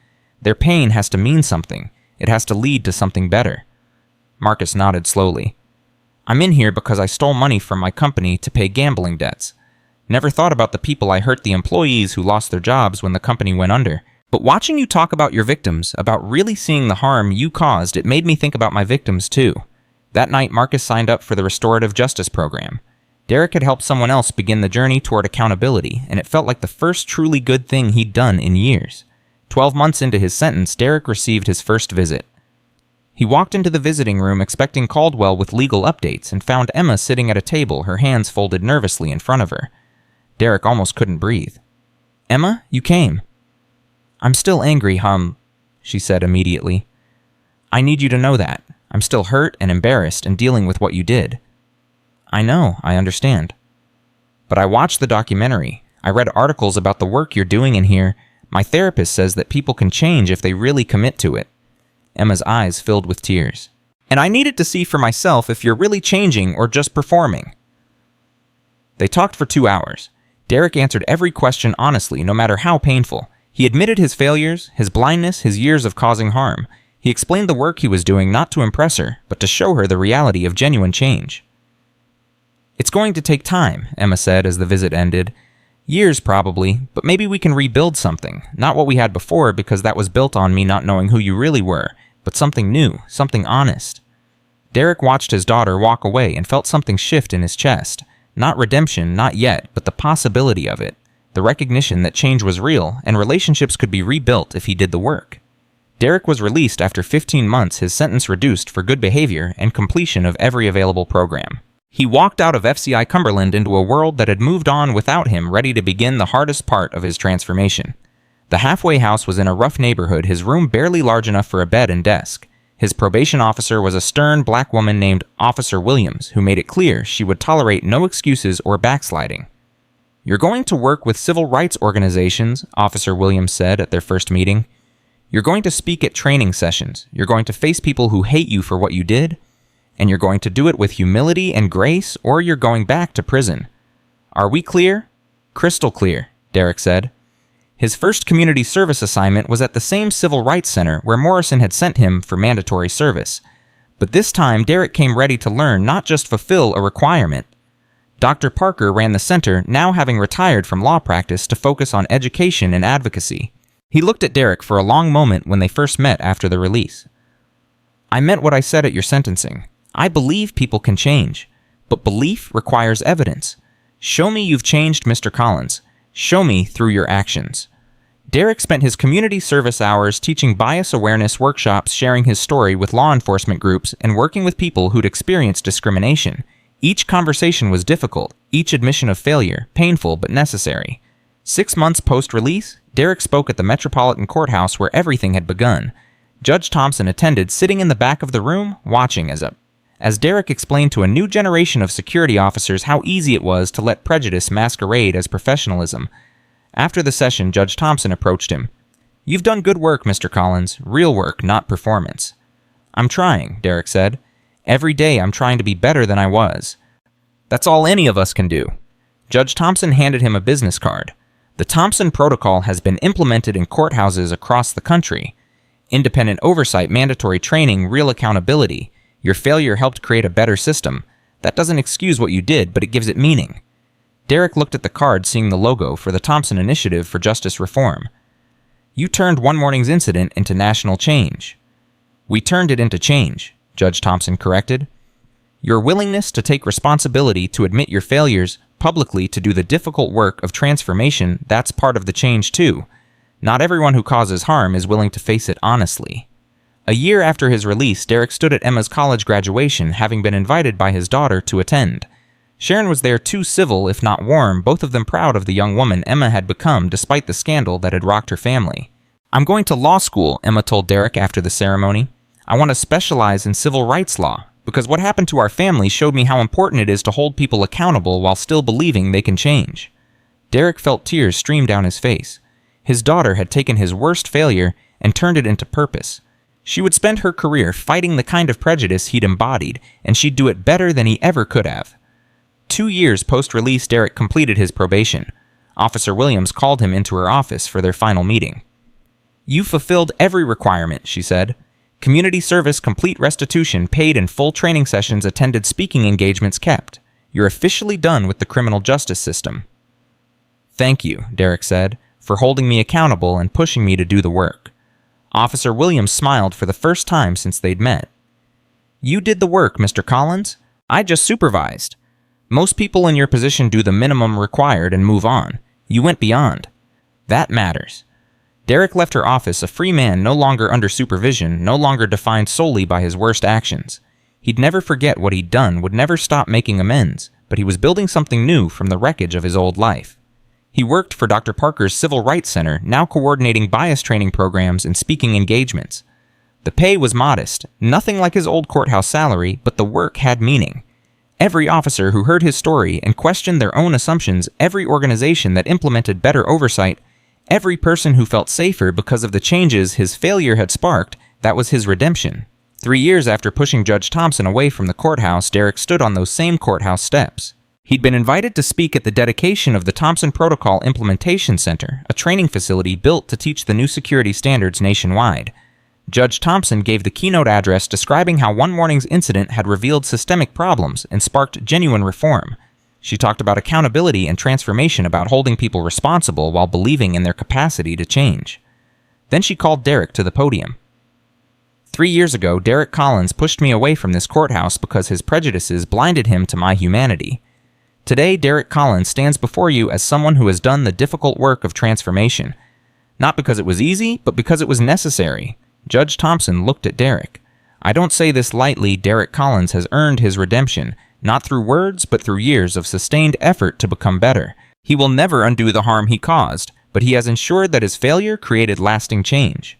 Their pain has to mean something. It has to lead to something better." Marcus nodded slowly. "I'm in here because I stole money from my company to pay gambling debts. Never thought about the people I hurt, the employees who lost their jobs when the company went under. But watching you talk about your victims, about really seeing the harm you caused, it made me think about my victims too." That night, Marcus signed up for the restorative justice program. Derek had helped someone else begin the journey toward accountability, and it felt like the first truly good thing he'd done in years. 12 months into his sentence, Derek received his first visit. He walked into the visiting room expecting Caldwell with legal updates and found Emma sitting at a table, her hands folded nervously in front of her. Derek almost couldn't breathe. "Emma, you came." "I'm still angry, she said immediately. "I need you to know that. I'm still hurt and embarrassed and dealing with what you did." "I know, I understand. But I watched the documentary. I read articles about the work you're doing in here. My therapist says that people can change if they really commit to it." Emma's eyes filled with tears. "And I needed to see for myself if you're really changing or just performing." They talked for 2 hours. Derek answered every question honestly, no matter how painful. He admitted his failures, his blindness, his years of causing harm. He explained the work he was doing not to impress her, but to show her the reality of genuine change. "It's going to take time," Emma said as the visit ended. "Years, probably, but maybe we can rebuild something. Not what we had before, because that was built on me not knowing who you really were, but something new, something honest." Derek watched his daughter walk away and felt something shift in his chest. Not redemption, not yet, but the possibility of it. The recognition that change was real and relationships could be rebuilt if he did the work. Derek was released after 15 months, his sentence reduced for good behavior and completion of every available program. He walked out of FCI Cumberland into a world that had moved on without him, ready to begin the hardest part of his transformation. The halfway house was in a rough neighborhood, his room barely large enough for a bed and desk. His probation officer was a stern black woman named Officer Williams, who made it clear she would tolerate no excuses or backsliding. "You're going to work with civil rights organizations," Officer Williams said at their first meeting. "You're going to speak at training sessions. You're going to face people who hate you for what you did. And you're going to do it with humility and grace, or you're going back to prison. Are we clear?" "Crystal clear," Derek said. His first community service assignment was at the same civil rights center where Morrison had sent him for mandatory service. But this time, Derek came ready to learn, not just fulfill a requirement. Dr. Parker ran the center, now having retired from law practice to focus on education and advocacy. He looked at Derek for a long moment when they first met after the release. "I meant what I said at your sentencing. I believe people can change, but belief requires evidence. Show me you've changed, Mr. Collins. Show me through your actions." Derek spent his community service hours teaching bias awareness workshops, sharing his story with law enforcement groups, and working with people who'd experienced discrimination. Each conversation was difficult, each admission of failure, painful but necessary. 6 months post-release, Derek spoke at the Metropolitan Courthouse where everything had begun. Judge Thompson attended, sitting in the back of the room, watching as Derek explained to a new generation of security officers how easy it was to let prejudice masquerade as professionalism. After the session, Judge Thompson approached him. "You've done good work, Mr. Collins. Real work, not performance." "I'm trying," Derek said. "Every day I'm trying to be better than I was." "That's all any of us can do." Judge Thompson handed him a business card. "The Thompson Protocol has been implemented in courthouses across the country. Independent oversight, mandatory training, real accountability. Your failure helped create a better system. That doesn't excuse what you did, but it gives it meaning." Derek looked at the card, seeing the logo for the Thompson Initiative for Justice Reform. "You turned one morning's incident into national change." "We turned it into change," Judge Thompson corrected. "Your willingness to take responsibility, to admit your failures, publicly to do the difficult work of transformation, that's part of the change too. Not everyone who causes harm is willing to face it honestly." A year after his release, Derek stood at Emma's college graduation, having been invited by his daughter to attend. Sharon was there too, civil, if not warm, both of them proud of the young woman Emma had become despite the scandal that had rocked her family. "I'm going to law school," Emma told Derek after the ceremony. "I want to specialize in civil rights law, because what happened to our family showed me how important it is to hold people accountable while still believing they can change." Derek felt tears stream down his face. His daughter had taken his worst failure and turned it into purpose. She would spend her career fighting the kind of prejudice he'd embodied, and she'd do it better than he ever could have. 2 years post-release, Derek completed his probation. Officer Williams called him into her office for their final meeting. "You fulfilled every requirement," she said. "Community service, complete restitution, paid in full training sessions, attended speaking engagements kept. You're officially done with the criminal justice system." "Thank you," Derek said, "for holding me accountable and pushing me to do the work." Officer Williams smiled for the first time since they'd met. "You did the work, Mr. Collins. I just supervised. Most people in your position do the minimum required and move on. You went beyond. That matters." Derek left her office a free man, no longer under supervision, no longer defined solely by his worst actions. He'd never forget what he'd done, would never stop making amends, but he was building something new from the wreckage of his old life. He worked for Dr. Parker's Civil Rights Center, now coordinating bias training programs and speaking engagements. The pay was modest, nothing like his old courthouse salary, but the work had meaning. Every officer who heard his story and questioned their own assumptions, every organization that implemented better oversight, every person who felt safer because of the changes his failure had sparked, that was his redemption. 3 years after pushing Judge Thompson away from the courthouse, Derek stood on those same courthouse steps. He'd been invited to speak at the dedication of the Thompson Protocol Implementation Center, a training facility built to teach the new security standards nationwide. Judge Thompson gave the keynote address describing how one morning's incident had revealed systemic problems and sparked genuine reform. She talked about accountability and transformation, about holding people responsible while believing in their capacity to change. Then she called Derek to the podium. 3 years ago, Derek Collins pushed me away from this courthouse because his prejudices blinded him to my humanity. Today, Derek Collins stands before you as someone who has done the difficult work of transformation. Not because it was easy, but because it was necessary. Judge Thompson looked at Derek. I don't say this lightly. Derek Collins has earned his redemption, not through words, but through years of sustained effort to become better. He will never undo the harm he caused, but he has ensured that his failure created lasting change.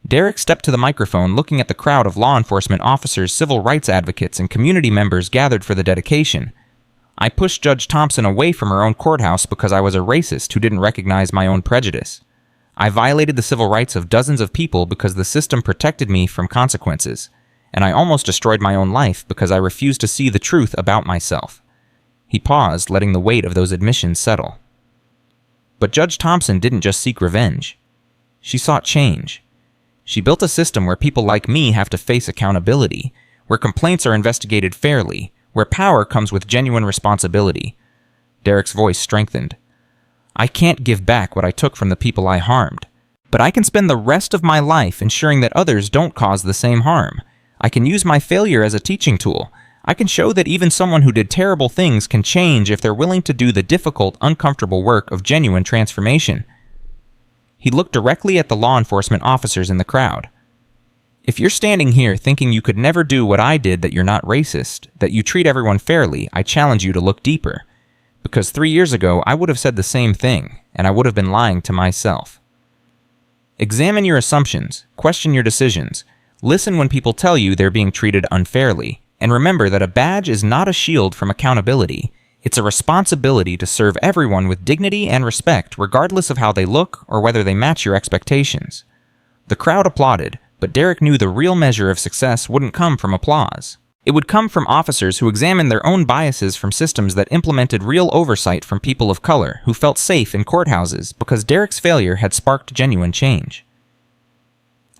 Derek stepped to the microphone, looking at the crowd of law enforcement officers, civil rights advocates, and community members gathered for the dedication. I pushed Judge Thompson away from her own courthouse because I was a racist who didn't recognize my own prejudice. I violated the civil rights of dozens of people because the system protected me from consequences, and I almost destroyed my own life because I refused to see the truth about myself. He paused, letting the weight of those admissions settle. But Judge Thompson didn't just seek revenge. She sought change. She built a system where people like me have to face accountability, where complaints are investigated fairly, where power comes with genuine responsibility. Derek's voice strengthened. I can't give back what I took from the people I harmed, but I can spend the rest of my life ensuring that others don't cause the same harm. I can use my failure as a teaching tool. I can show that even someone who did terrible things can change if they're willing to do the difficult, uncomfortable work of genuine transformation. He looked directly at the law enforcement officers in the crowd. If you're standing here thinking you could never do what I did, that you're not racist, that you treat everyone fairly, I challenge you to look deeper. Because 3 years ago, I would have said the same thing, and I would have been lying to myself. Examine your assumptions, question your decisions, listen when people tell you they're being treated unfairly, and remember that a badge is not a shield from accountability. It's a responsibility to serve everyone with dignity and respect, regardless of how they look or whether they match your expectations. The crowd applauded, but Derek knew the real measure of success wouldn't come from applause. It would come from officers who examined their own biases from systems that implemented real oversight from people of color who felt safe in courthouses because Derek's failure had sparked genuine change.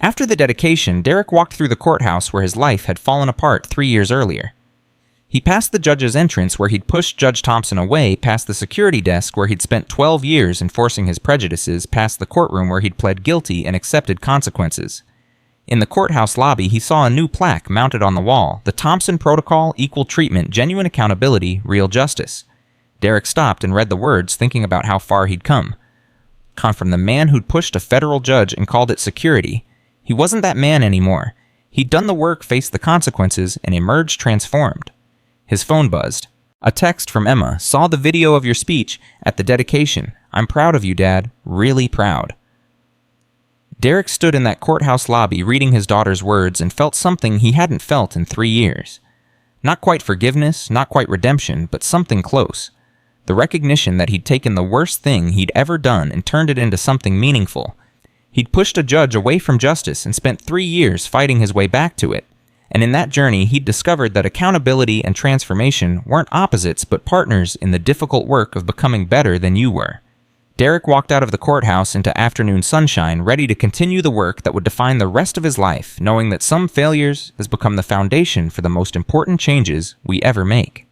After the dedication, Derek walked through the courthouse where his life had fallen apart 3 years earlier. He passed the judge's entrance where he'd pushed Judge Thompson away, past the security desk where he'd spent 12 years enforcing his prejudices, past the courtroom where he'd pled guilty and accepted consequences. In the courthouse lobby, he saw a new plaque mounted on the wall, the Thompson Protocol, Equal Treatment, Genuine Accountability, Real Justice. Derek stopped and read the words, thinking about how far he'd come. From the man who'd pushed a federal judge and called it security. He wasn't that man anymore. He'd done the work, faced the consequences, and emerged transformed. His phone buzzed. A text from Emma. Saw the video of your speech at the dedication. I'm proud of you, Dad. Really proud. Derek stood in that courthouse lobby reading his daughter's words and felt something he hadn't felt in 3 years. Not quite forgiveness, not quite redemption, but something close. The recognition that he'd taken the worst thing he'd ever done and turned it into something meaningful. He'd pushed a judge away from justice and spent 3 years fighting his way back to it. And in that journey, he'd discovered that accountability and transformation weren't opposites but partners in the difficult work of becoming better than you were. Derek walked out of the courthouse into afternoon sunshine, ready to continue the work that would define the rest of his life, knowing that some failures has become the foundation for the most important changes we ever make.